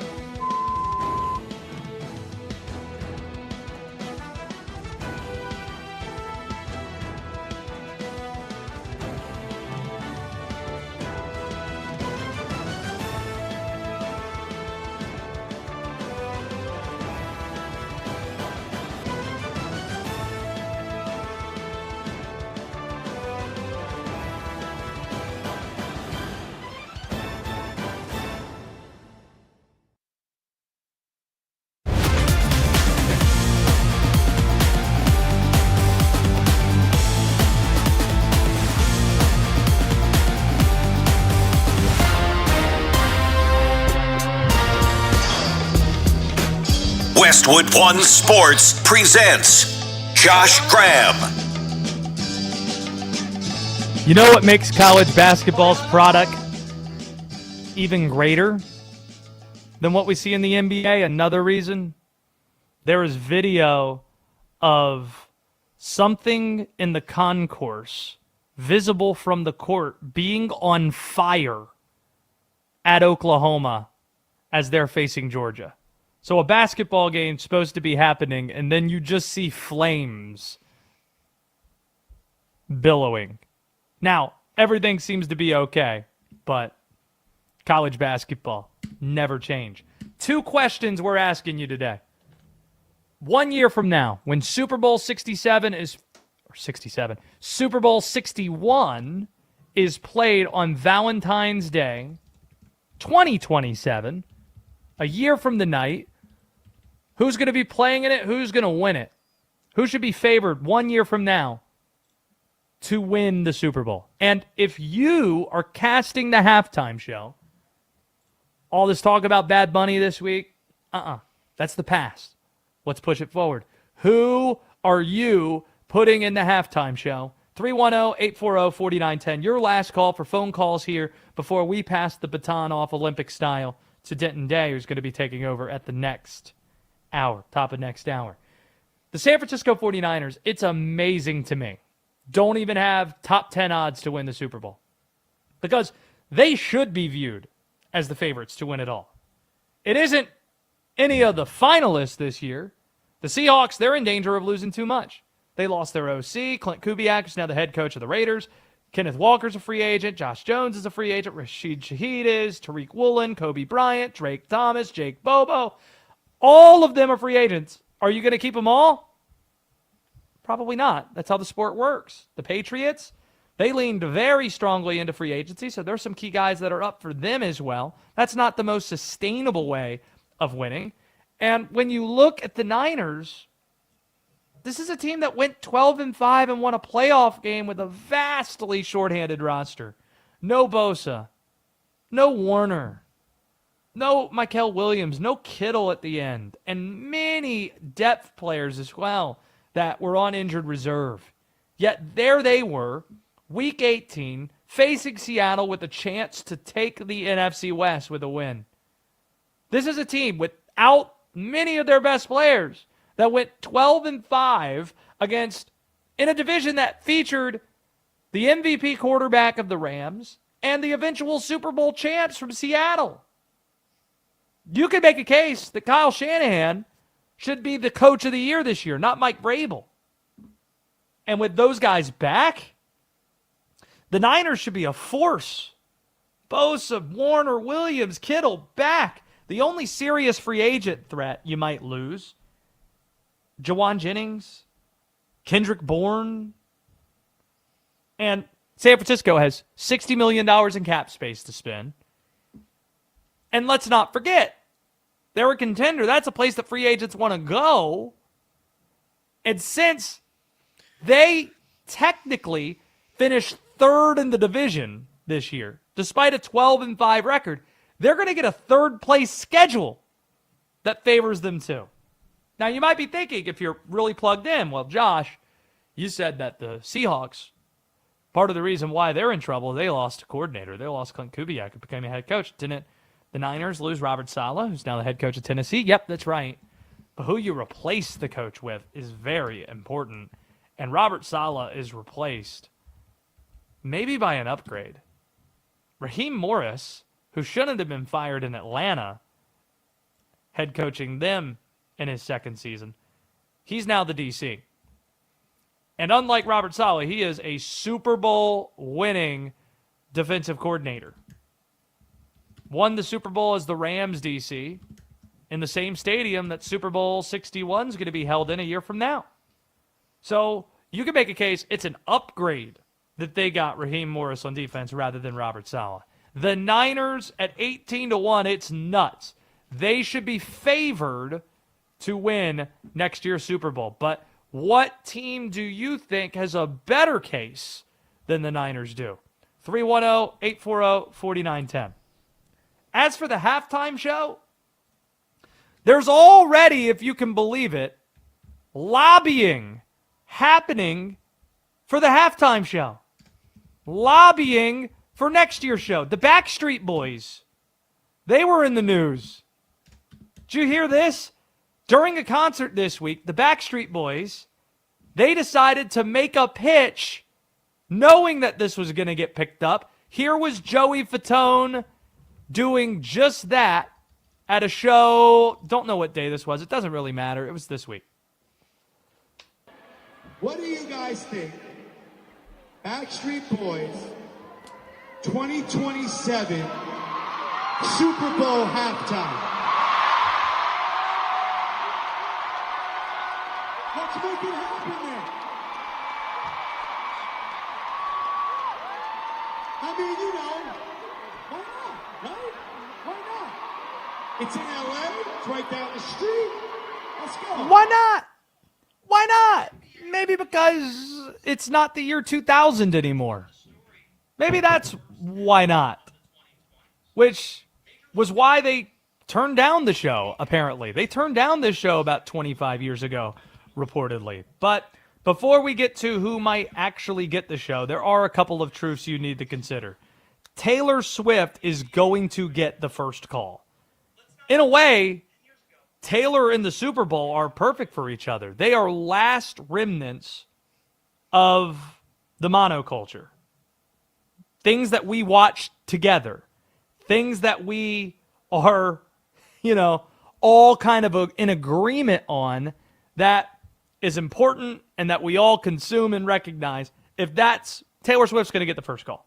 Westwood One Sports presents Josh Graham. You know what makes college basketball's product even greater than what we see in the NBA? Another reason? There is video of something in the concourse visible from the court being on fire at Oklahoma as they're facing Georgia. So a basketball game's supposed to be happening, and then you just see flames billowing. Now, everything seems to be okay, but college basketball never change. 2 questions we're asking you today. 1 year from now, when Super Bowl 67 is, or 67, Super Bowl 61 is played on Valentine's Day, 2027, a year from the night, who's going to be playing in it? Who's going to win it? Who should be favored 1 year from now to win the Super Bowl? And if you are casting the halftime show, all this talk about Bad Bunny this week, that's the past. Let's push it forward. Who are you putting in the halftime show? 310-840-4910. Your last call for phone calls here before we pass the baton off Olympic style to Denton Day, who's going to be taking over at the next hour, top of next hour. The San Francisco 49ers, it's amazing to me, don't even have top 10 odds to win the Super Bowl because they should be viewed as the favorites to win it all. It isn't any of the finalists this year. The Seahawks, they're in danger of losing too much. They lost their OC. Clint Kubiak, who's now the head coach of the Raiders. Kenneth Walker's a free agent. Josh Jones is a free agent. Rashid Shaheed is. Tariq Woolen, Kobe Bryant, Drake Thomas, Jake Bobo. All of them are free agents. Are you going to keep them all? Probably not. That's how the sport works. The Patriots, they leaned very strongly into free agency, so there's some key guys that are up for them as well. That's not the most sustainable way of winning. And when you look at the Niners, this is a team that went 12-5 and won a playoff game with a vastly shorthanded roster. No Bosa, no Warner, no Michael Williams, no Kittle at the end, and many depth players as well that were on injured reserve. Yet there they were, Week 18, facing Seattle with a chance to take the NFC West with a win. This is a team without many of their best players that went 12-5 against, in a division that featured the MVP quarterback of the Rams and the eventual Super Bowl champs from Seattle. You could make a case that Kyle Shanahan should be the coach of the year this year, not Mike Vrabel. And with those guys back, the Niners should be a force. Bosa, Warner, Williams, Kittle back. The only serious free agent threat you might lose, Jawan Jennings, Kendrick Bourne, and San Francisco has $60 million in cap space to spend. And let's not forget, they're a contender. That's a place that free agents want to go. And since they technically finished third in the division this year, despite a 12-5 record, they're going to get a third-place schedule that favors them too. Now, you might be thinking, if you're really plugged in, well, Josh, you said that the Seahawks, part of the reason why they're in trouble, they lost a coordinator. They lost Clint Kubiak, who became a head coach. Didn't the Niners lose Robert Saleh, who's now the head coach of Tennessee? Yep, that's right. But who you replace the coach with is very important. And Robert Saleh is replaced maybe by an upgrade. Raheem Morris, who shouldn't have been fired in Atlanta, head coaching them in his second season, he's now the DC. And unlike Robert Saleh, he is a Super Bowl winning defensive coordinator. Won the Super Bowl as the Rams DC in the same stadium that Super Bowl 61 is going to be held in a year from now. So you can make a case it's an upgrade that they got Raheem Morris on defense rather than Robert Saleh. The Niners at 18-1, it's nuts. They should be favored to win next year's Super Bowl. But what team do you think has a better case than the Niners do? 310-840-4910. As for the halftime show, there's already, if you can believe it, lobbying happening for the halftime show. Lobbying for next year's show. The Backstreet Boys, they were in the news. Did you hear this? During a concert this week, the Backstreet Boys, they decided to make a pitch knowing that this was going to get picked up. Here was Joey Fatone doing just that at a show. Don't know what day this was. It doesn't really matter. It was this week. What do you guys think? Backstreet Boys 2027 Super Bowl halftime. Let's make it happen then. I mean, you know, why not, right? Why not? It's in LA, it's right down the street. Let's go. Why not? Why not? Maybe because it's not the year 2000 anymore. Maybe that's why not. Which was why they turned down the show, apparently. They turned down this show about 25 years ago, reportedly. But before we get to who might actually get the show, there are a couple of truths you need to consider. Taylor Swift is going to get the first call. In a way, Taylor and the Super Bowl are perfect for each other. They are last remnants of the monoculture. Things that we watch together. Things that we are, all kind of in agreement on that is important and that we all consume and recognize. If that's Taylor Swift's going to get the first call.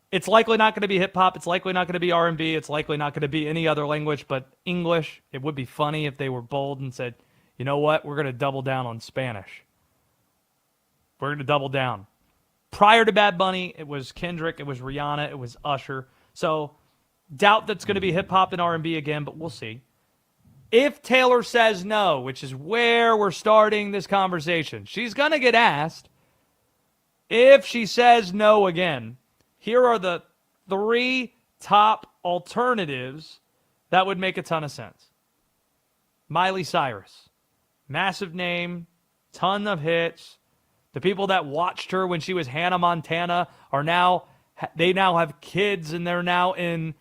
It's likely not going to be hip hop. It's likely not going to be R&B. It's likely not going to be any other language but English. It would be funny if they were bold and said, you know what? We're going to double down on Spanish. We're going to double down. Prior to Bad Bunny, it was Kendrick, it was Rihanna, it was Usher. So doubt that's going to be hip hop and R&B again, but we'll see. If Taylor says no, which is where we're starting this conversation, she's going to get asked. If she says no again, here are the 3 top alternatives that would make a ton of sense. Miley Cyrus, massive name, ton of hits. The people that watched her when she was Hannah Montana they now have kids, and they're now in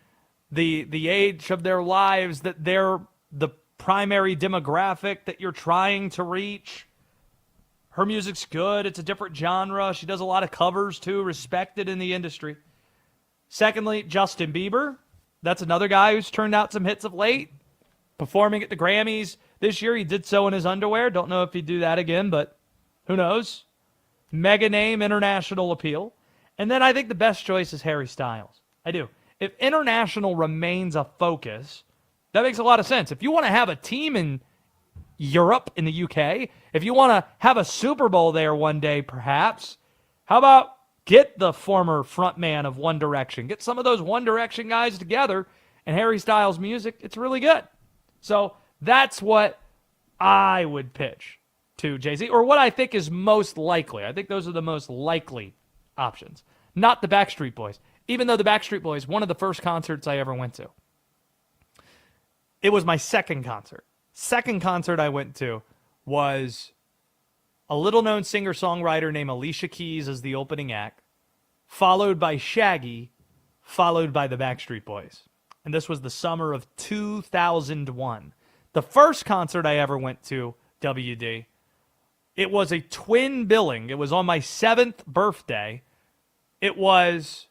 the age of their lives that they're the primary demographic that you're trying to reach. Her music's good. It's a different genre. She does a lot of covers, too, respected in the industry. Secondly, Justin Bieber. That's another guy who's turned out some hits of late. Performing at the Grammys this year. He did so in his underwear. Don't know if he'd do that again, but who knows? Mega name, international appeal. And then I think the best choice is Harry Styles. I do. If international remains a focus, that makes a lot of sense. If you want to have a team in Europe, in the UK, if you want to have a Super Bowl there one day, perhaps, how about get the former frontman of One Direction? Get some of those One Direction guys together, and Harry Styles' music, it's really good. So that's what I would pitch to Jay-Z, or what I think is most likely. I think those are the most likely options. Not the Backstreet Boys. even though the Backstreet Boys, one of the first concerts I ever went to. It was my second concert. Second concert I went to was a little-known singer-songwriter named Alicia Keys as the opening act, followed by Shaggy, followed by the Backstreet Boys. And this was the summer of 2001. The first concert I ever went to, WD, it was a twin billing. It was on my 7th birthday. It was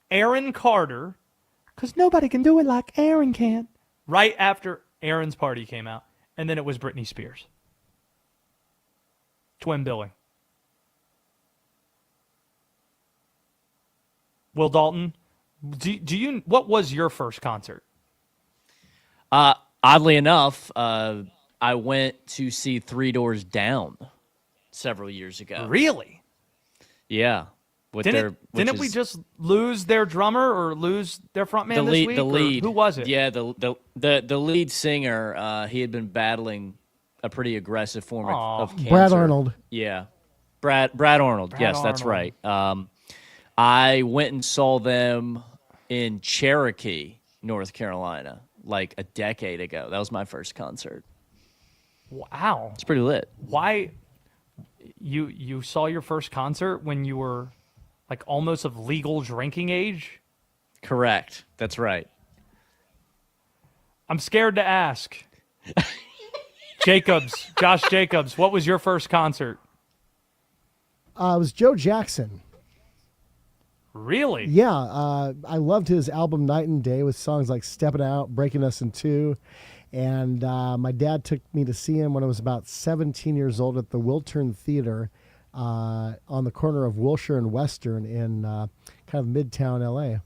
Aaron Carter, because nobody can do it like Aaron can, right after Aaron's Party came out. And then it was Britney Spears. Twin billing. Will Dalton, do you? What was your first concert? Oddly enough, I went to see Three Doors Down several years ago. Really? Yeah. Didn't we just lose their drummer or lose their frontman this week? The lead. Who was it? Yeah, the lead singer. He had been battling a pretty aggressive form of cancer. Brad Arnold. Yeah, Brad Arnold. Yes, that's right. I went and saw them in Cherokee, North Carolina, like a decade ago. That was my first concert. Wow, it's pretty lit. Why? You saw your first concert when you were like almost of legal drinking age? Correct. That's right. I'm scared to ask. Josh Jacobs, what was your first concert? It was Joe Jackson. Really? Yeah. I loved his album Night and Day with songs like Steppin' Out, Breaking Us in Two. And my dad took me to see him when I was about 17 years old at the Wiltern Theater on the corner of Wilshire and Western in kind of midtown L.A.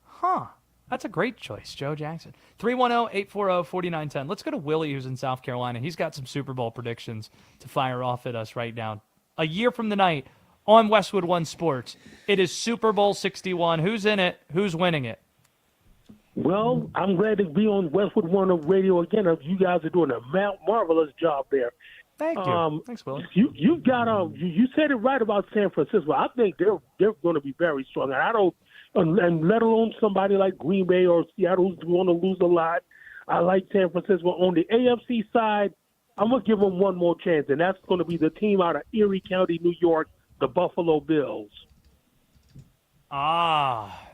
Huh. That's a great choice, Joe Jackson. 310-840-4910. Let's go to Willie, who's in South Carolina. He's got some Super Bowl predictions to fire off at us right now. A year from the night on Westwood One Sports, it is Super Bowl 61. Who's in it? Who's winning it? Well, I'm glad to be on Westwood One Radio again. You guys are doing a marvelous job there. Thank you. Thanks, Willie. You got you said it right about San Francisco. I think they're going to be very strong, and I don't. And let alone somebody like Green Bay or Seattle who's going to lose a lot. I like San Francisco. On the AFC side, I'm going to give them one more chance, and that's going to be the team out of Erie County, New York, the Buffalo Bills.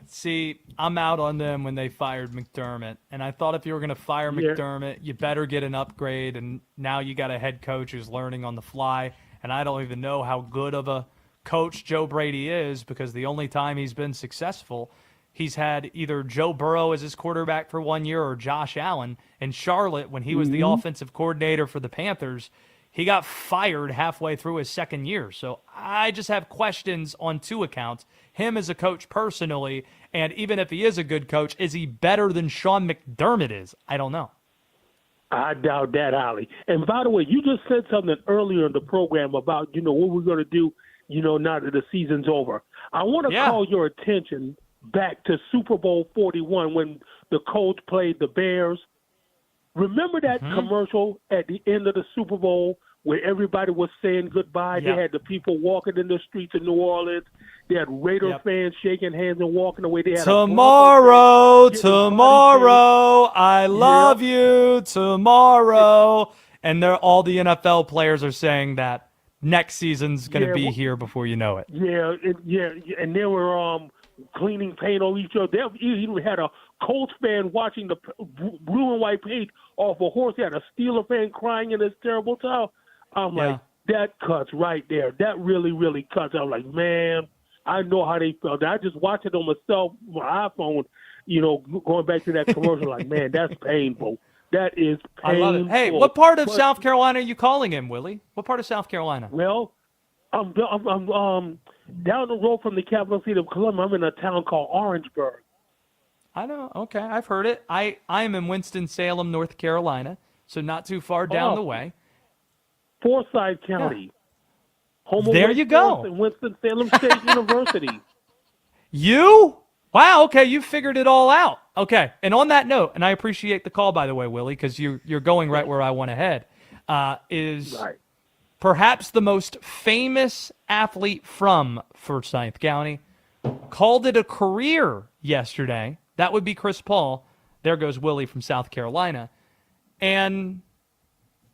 See, I'm out on them when they fired McDermott. And I thought if you were going to fire McDermott, you better get an upgrade. And now you got a head coach who's learning on the fly. And I don't even know how good of a coach Joe Brady is, because the only time he's been successful, he's had either Joe Burrow as his quarterback for 1 year or Josh Allen. In Charlotte, when he was the offensive coordinator for the Panthers, he got fired halfway through his second year. So I just have questions on two accounts. Him as a coach personally, and even if he is a good coach, is he better than Sean McDermott is? I don't know. I doubt that, Ollie. And by the way, you just said something earlier in the program about, what we're going to do, now that the season's over. I want to call your attention back to Super Bowl 41 when the Colts played the Bears. Remember that commercial at the end of the Super Bowl where everybody was saying goodbye? They had the people walking in the streets of New Orleans. They had Raider fans shaking hands and walking away. They had tomorrow, I love you, tomorrow. And all the NFL players are saying that next season's going to be here before you know it. And they were cleaning paint on each other. They even had a Colts fan watching the blue and white paint off a horse. They had a Steeler fan crying in this terrible towel. I'm like, that cuts right there. That really, really cuts. I'm like, man, I know how they felt. I just watched it on my iPhone, going back to that commercial, like, man, that's painful. That is painful. I love it. Hey, what part of South Carolina are you calling him, Willie? What part of South Carolina? Well, I'm down the road from the capital city of Columbia. I'm in a town called Orangeburg. I know. Okay, I've heard it. I am in Winston-Salem, North Carolina, so not too far down the way. Forsyth County. Home of there you go. Winston-Salem State University. You? Wow, okay, you figured it all out. Okay, and on that note, and I appreciate the call, by the way, Willie, because you're going right where I want to head, is perhaps the most famous athlete from Forsyth County, called it a career yesterday. That would be Chris Paul. There goes Willie from South Carolina. And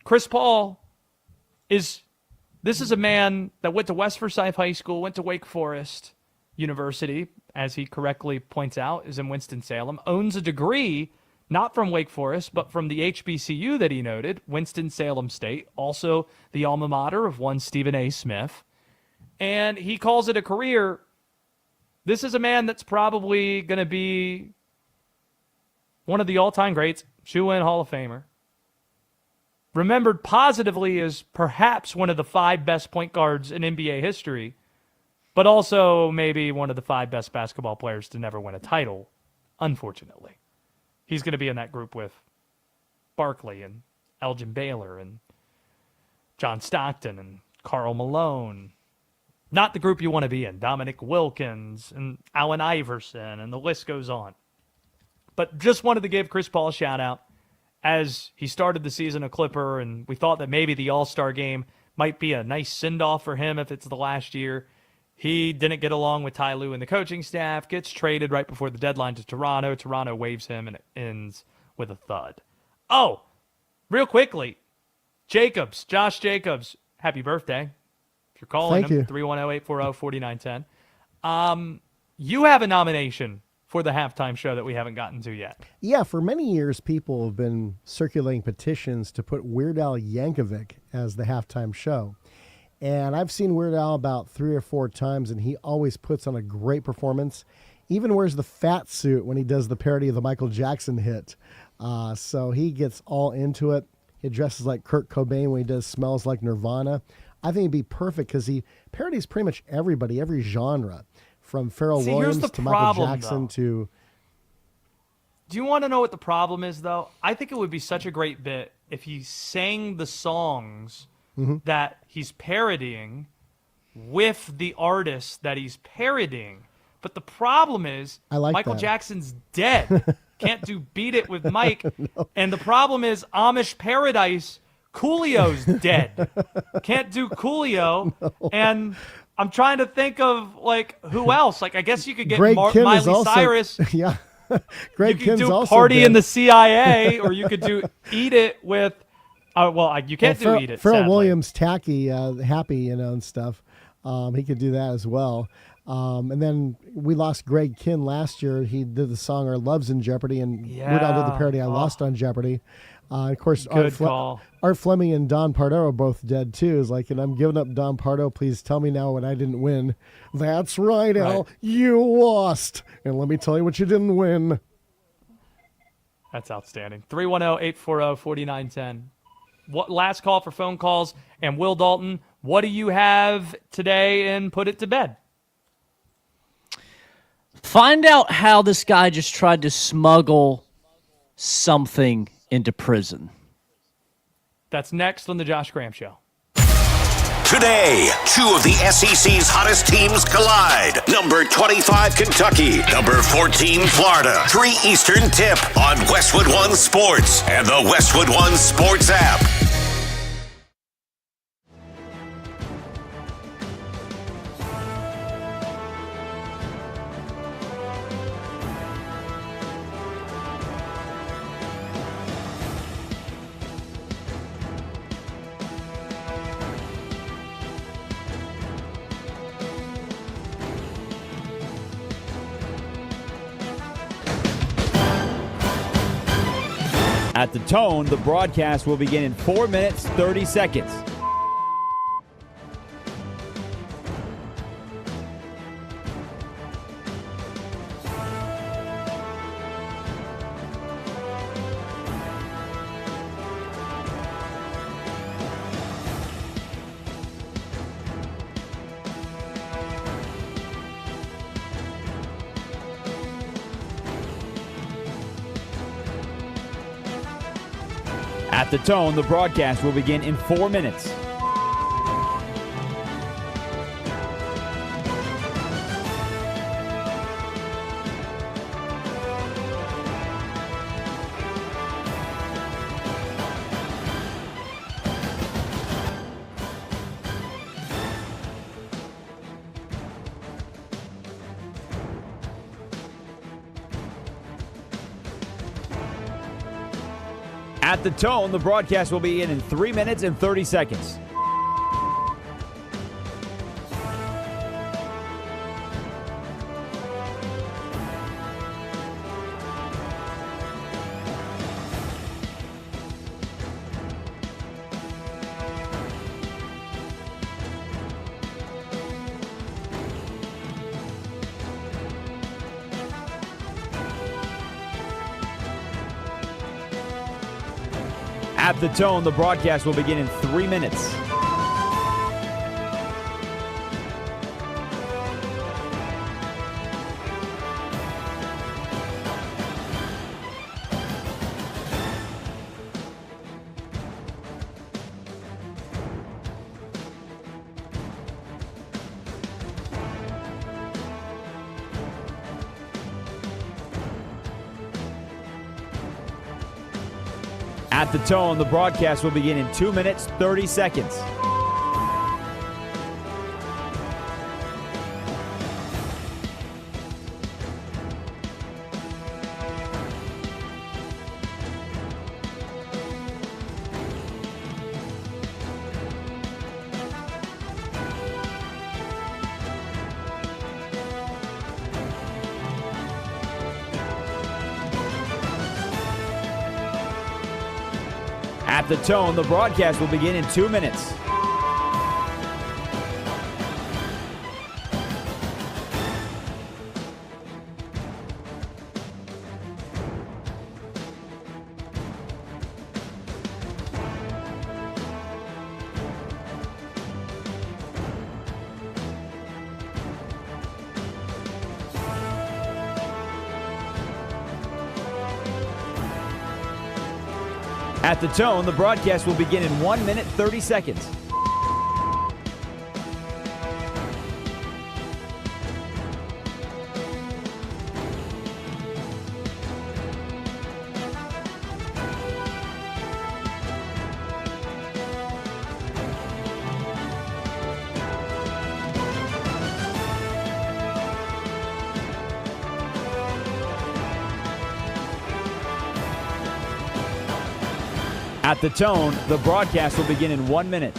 Chris Paul this is a man that went to West Forsyth High School, went to Wake Forest University, as he correctly points out, is in Winston-Salem, owns a degree not from Wake Forest, but from the HBCU that he noted, Winston-Salem State, also the alma mater of one Stephen A. Smith. And he calls it a career. This is a man that's probably going to be one of the all-time greats, shoe-in Hall of Famer. Remembered positively as perhaps one of the 5 best point guards in NBA history, but also maybe one of the 5 best basketball players to never win a title, unfortunately. He's going to be in that group with Barkley and Elgin Baylor and John Stockton and Karl Malone. Not the group you want to be in. Dominic Wilkins and Allen Iverson, and the list goes on. But just wanted to give Chris Paul a shout-out as he started the season a Clipper, and we thought that maybe the All-Star game might be a nice send-off for him if it's the last year. He didn't get along with Ty Lue and the coaching staff, gets traded right before the deadline to Toronto. Toronto waives him, and it ends with a thud. Oh, real quickly, Josh Jacobs, happy birthday. If you're calling him, 310-840-4910. You have a nomination for the halftime show that we haven't gotten to yet. Yeah, for many years, people have been circulating petitions to put Weird Al Yankovic as the halftime show. And I've seen Weird Al about 3 or 4 times, and he always puts on a great performance. Even wears the fat suit when he does the parody of the Michael Jackson hit. So he gets all into it. He dresses like Kurt Cobain when he does Smells Like Nirvana. I think it'd be perfect because he parodies pretty much everybody, every genre, from Pharrell Williams to Michael Jackson to... Do you want to know what the problem is, though? I think it would be such a great bit if he sang the songs that he's parodying with the artist that he's parodying. But the problem is Michael Jackson's dead. Can't do Beat It with Mike. No. And the problem is Amish Paradise, Coolio's dead. Can't do Coolio. No. And I'm trying to think of, like, who else? Like, I guess you could get Miley Cyrus. Yeah. Greg Kinn's do also Party dead. In the CIA, or you could do Eat It with... you can't do Eat It, Pharrell sadly. Williams, Tacky, Happy, and stuff. He could do that as well. And then we lost Greg Kinn last year. He did the song Our Love's in Jeopardy, and Weird Al did the parody I Lost on Jeopardy. Of course, Art Fleming and Don Pardo are both dead, too. It's like, and I'm giving up Don Pardo. Please tell me now when I didn't win. That's right, Al. You lost. And let me tell you what you didn't win. That's outstanding. 310-840-4910. Last call for phone calls. And Will Dalton, what do you have today in Put It to Bed? Find out how this guy just tried to smuggle something into prison. That's next on the Josh Graham Show. Today, 2 of the SEC's hottest teams collide. Number 25, Kentucky. Number 14, Florida. 3 Eastern tip on Westwood One Sports and the Westwood One Sports app. At the tone, the broadcast will begin in 4 minutes, 30 seconds. At the tone, the broadcast will begin in 4 minutes. At the tone, the broadcast will begin in 3 minutes and 30 seconds. At the tone, the broadcast will begin in 3 minutes. At the tone, the broadcast will begin in 2 minutes, 30 seconds. At the tone, the broadcast will begin in 2 minutes. At the tone, the broadcast will begin in 1 minute, 30 seconds. At the tone, the broadcast will begin in 1 minute.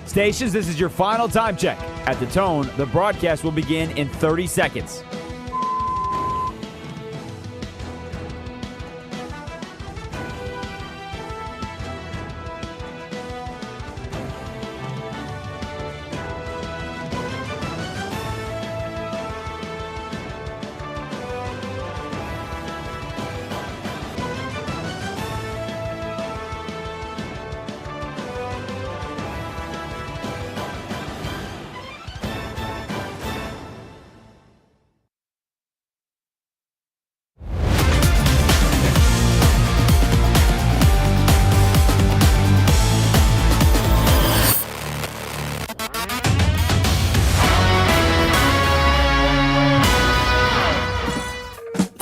Stations, this is your final time check. At the tone, the broadcast will begin in 30 seconds.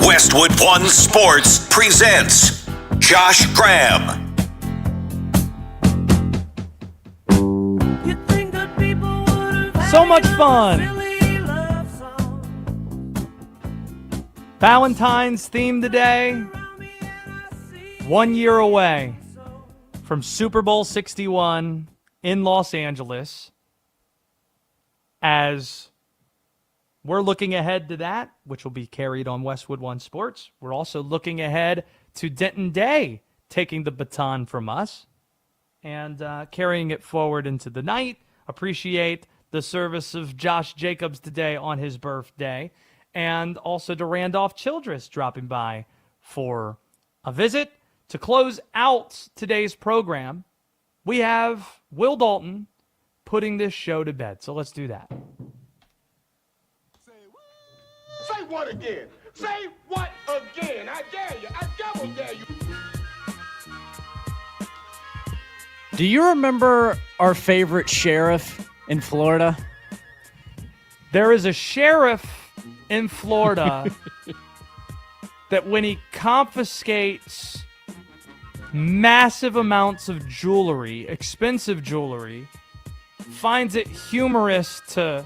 Westwood One Sports presents Josh Graham. So much fun. Valentine's theme today. 1 year away from Super Bowl 61 in Los Angeles. As we're looking ahead to that, which will be carried on Westwood One Sports. We're also looking ahead to Denton Day taking the baton from us and carrying it forward into the night. Appreciate the service of Josh Jacobs today on his birthday, and also to Randolph Childress dropping by for a visit. To close out today's program, we have Will Dalton putting this show to bed. So let's do that. Say what again? Say what again? I dare you. I double dare you. Do you remember our favorite sheriff in Florida? There is a sheriff in Florida that when he confiscates massive amounts of jewelry, expensive jewelry, finds it humorous to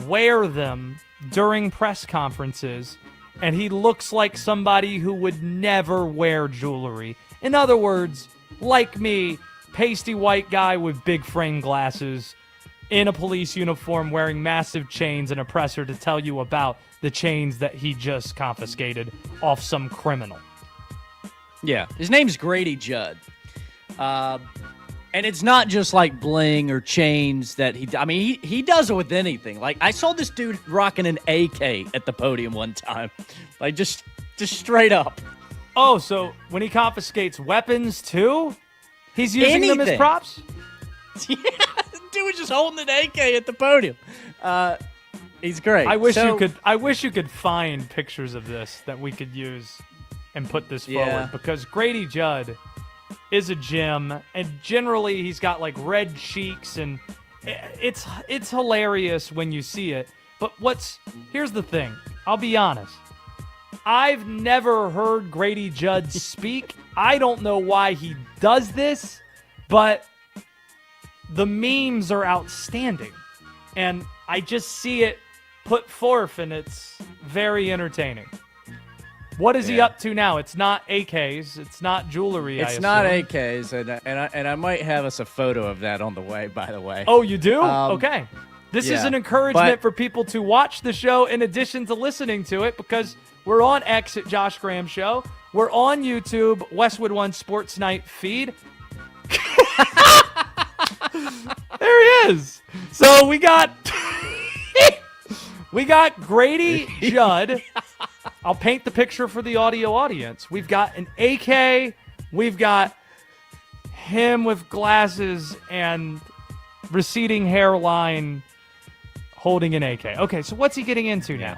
wear them during press conferences, and he looks like somebody who would never wear jewelry. In other words, like me, pasty white guy with big frame glasses in a police uniform wearing massive chains and a presser to tell you about the chains that he just confiscated off some criminal. Yeah, his name's Grady Judd. And it's not just like bling or chains that he does it with anything. Like, I saw this dude rocking an AK at the podium one time. Like, just straight up. Oh, so when he confiscates weapons too, he's using them as props? Yeah, the dude was just holding an AK at the podium. He's great. I wish you could find pictures of this that we could use and put this forward, because Grady Judd is a gem, and generally he's got like red cheeks, and it's hilarious when you see it. But here's the thing, I'll be honest, I've never heard Grady Judd speak. I don't know why he does this, but the memes are outstanding, and I just see it put forth, and it's very entertaining. What is he up to now? It's not AKs. It's not jewelry. It's not AKs, and I might have us a photo of that on the way. By the way. Oh, you do? Okay. This is an encouragement for people to watch the show in addition to listening to it, because we're on X at Josh Graham Show. We're on YouTube, Westwood One Sports Night feed. There he is. So we got Grady Judd. I'll paint the picture for the audio audience. We've got an AK. We've got him with glasses and receding hairline holding an AK. Okay, so what's he getting into now?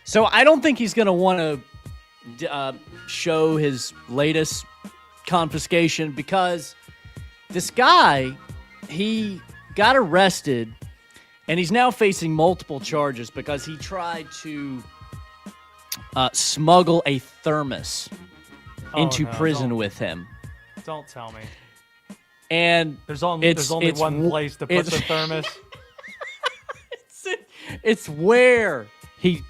So I don't think he's going to want to show his latest confiscation, because this guy, he got arrested, and he's now facing multiple charges because he tried to smuggle a thermos into prison with him. Don't tell me. And there's only one place to put the thermos. It's where he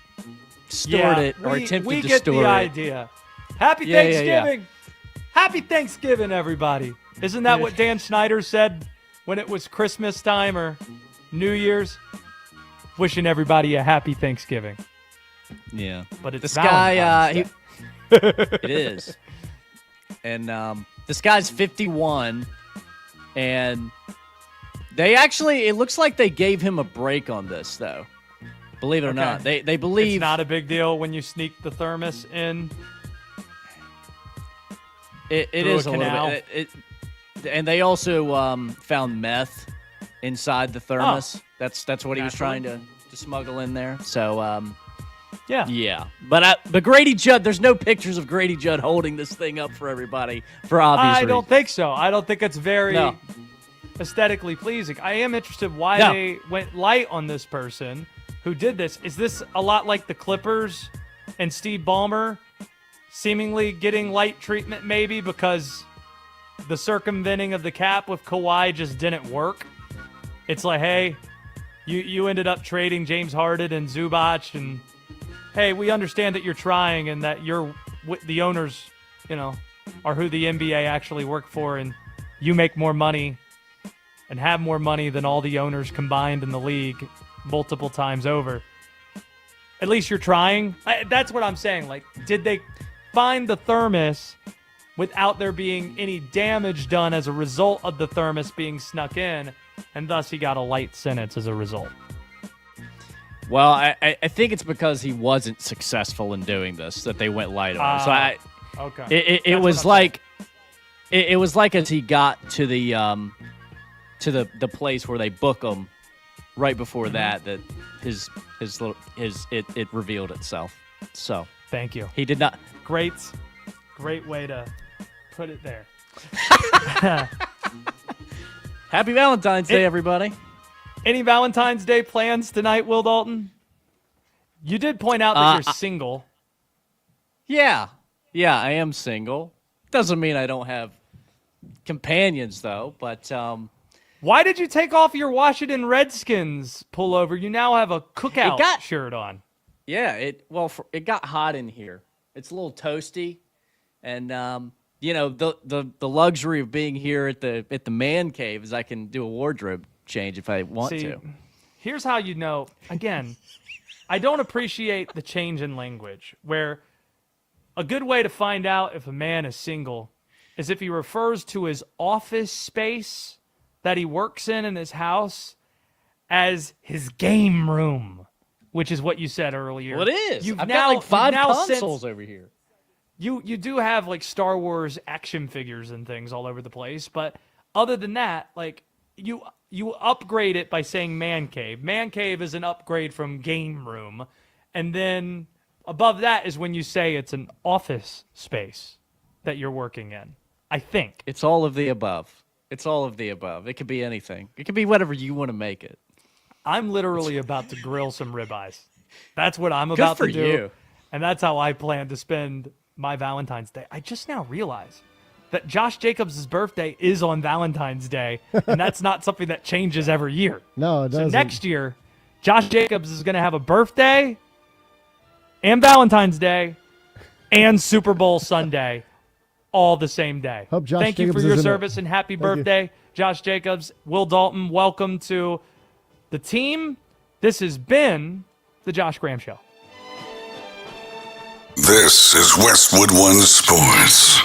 stored it or attempted to store it. We get the idea. Happy Thanksgiving. Happy Thanksgiving, everybody. Isn't that what Dan Snyder said when it was Christmas time or New Year's? Wishing everybody a happy Thanksgiving. Yeah. But it's this guy, it is. And this guy's 51, and it looks like they gave him a break on this, though. Believe it or not. They believe it's not a big deal when you sneak the thermos in. It is a little bit. And they also found meth inside the thermos. That's what he was trying to smuggle in there. So yeah. But Grady Judd, there's no pictures of Grady Judd holding this thing up for everybody for obvious reasons. I don't think so. I don't think it's very aesthetically pleasing. I am interested why they went light on this person who did this. Is this a lot like the Clippers and Steve Ballmer seemingly getting light treatment, maybe because the circumventing of the cap with Kawhi just didn't work? It's like, hey, you ended up trading James Harden and Zubac, and hey, we understand that you're trying and that the owners, are who the NBA actually work for, and you make more money and have more money than all the owners combined in the league multiple times over. At least you're trying. That's what I'm saying. Like, did they find the thermos without there being any damage done as a result of the thermos being snuck in, and thus he got a light sentence as a result? Well, I think it's because he wasn't successful in doing this that they went light on him. So it was like as he got to the place where they book him right before that it revealed itself. So thank you. He did not. Great way to put it there. Happy Valentine's Day, everybody. Any Valentine's Day plans tonight, Will Dalton? You did point out that you're single. Yeah, I am single. Doesn't mean I don't have companions, though. But why did you take off your Washington Redskins pullover? You now have a cookout shirt on. Yeah, it got hot in here. It's a little toasty, and the luxury of being here at the man cave is I can do a wardrobe change if I want to. Here's how you know. Again, I don't appreciate the change in language, where a good way to find out if a man is single is if he refers to his office space that he works in his house as his game room, which is what you said earlier. Well, it is. I've got like 5 consoles over here. You do have like Star Wars action figures and things all over the place, but other than that, like you upgrade it by saying man cave. Man cave is an upgrade from game room, and then above that is when you say it's an office space that you're working in. I think it's all of the above. It's all of the above. It could be anything. It could be whatever you want to make it. I'm literally about to grill some ribeyes. That's what I'm about to do. You. And that's how I plan to spend my Valentine's Day. I just now realized that Josh Jacobs' birthday is on Valentine's Day, and that's not something that changes every year. No, it doesn't. So next year, Josh Jacobs is going to have a birthday and Valentine's Day and Super Bowl Sunday all the same day. Hope Josh Thank Jacobs you for your is in service it. and happy Thank birthday, you. Josh Jacobs. Will Dalton, welcome to the team. This has been the Josh Graham Show. This is Westwood One Sports.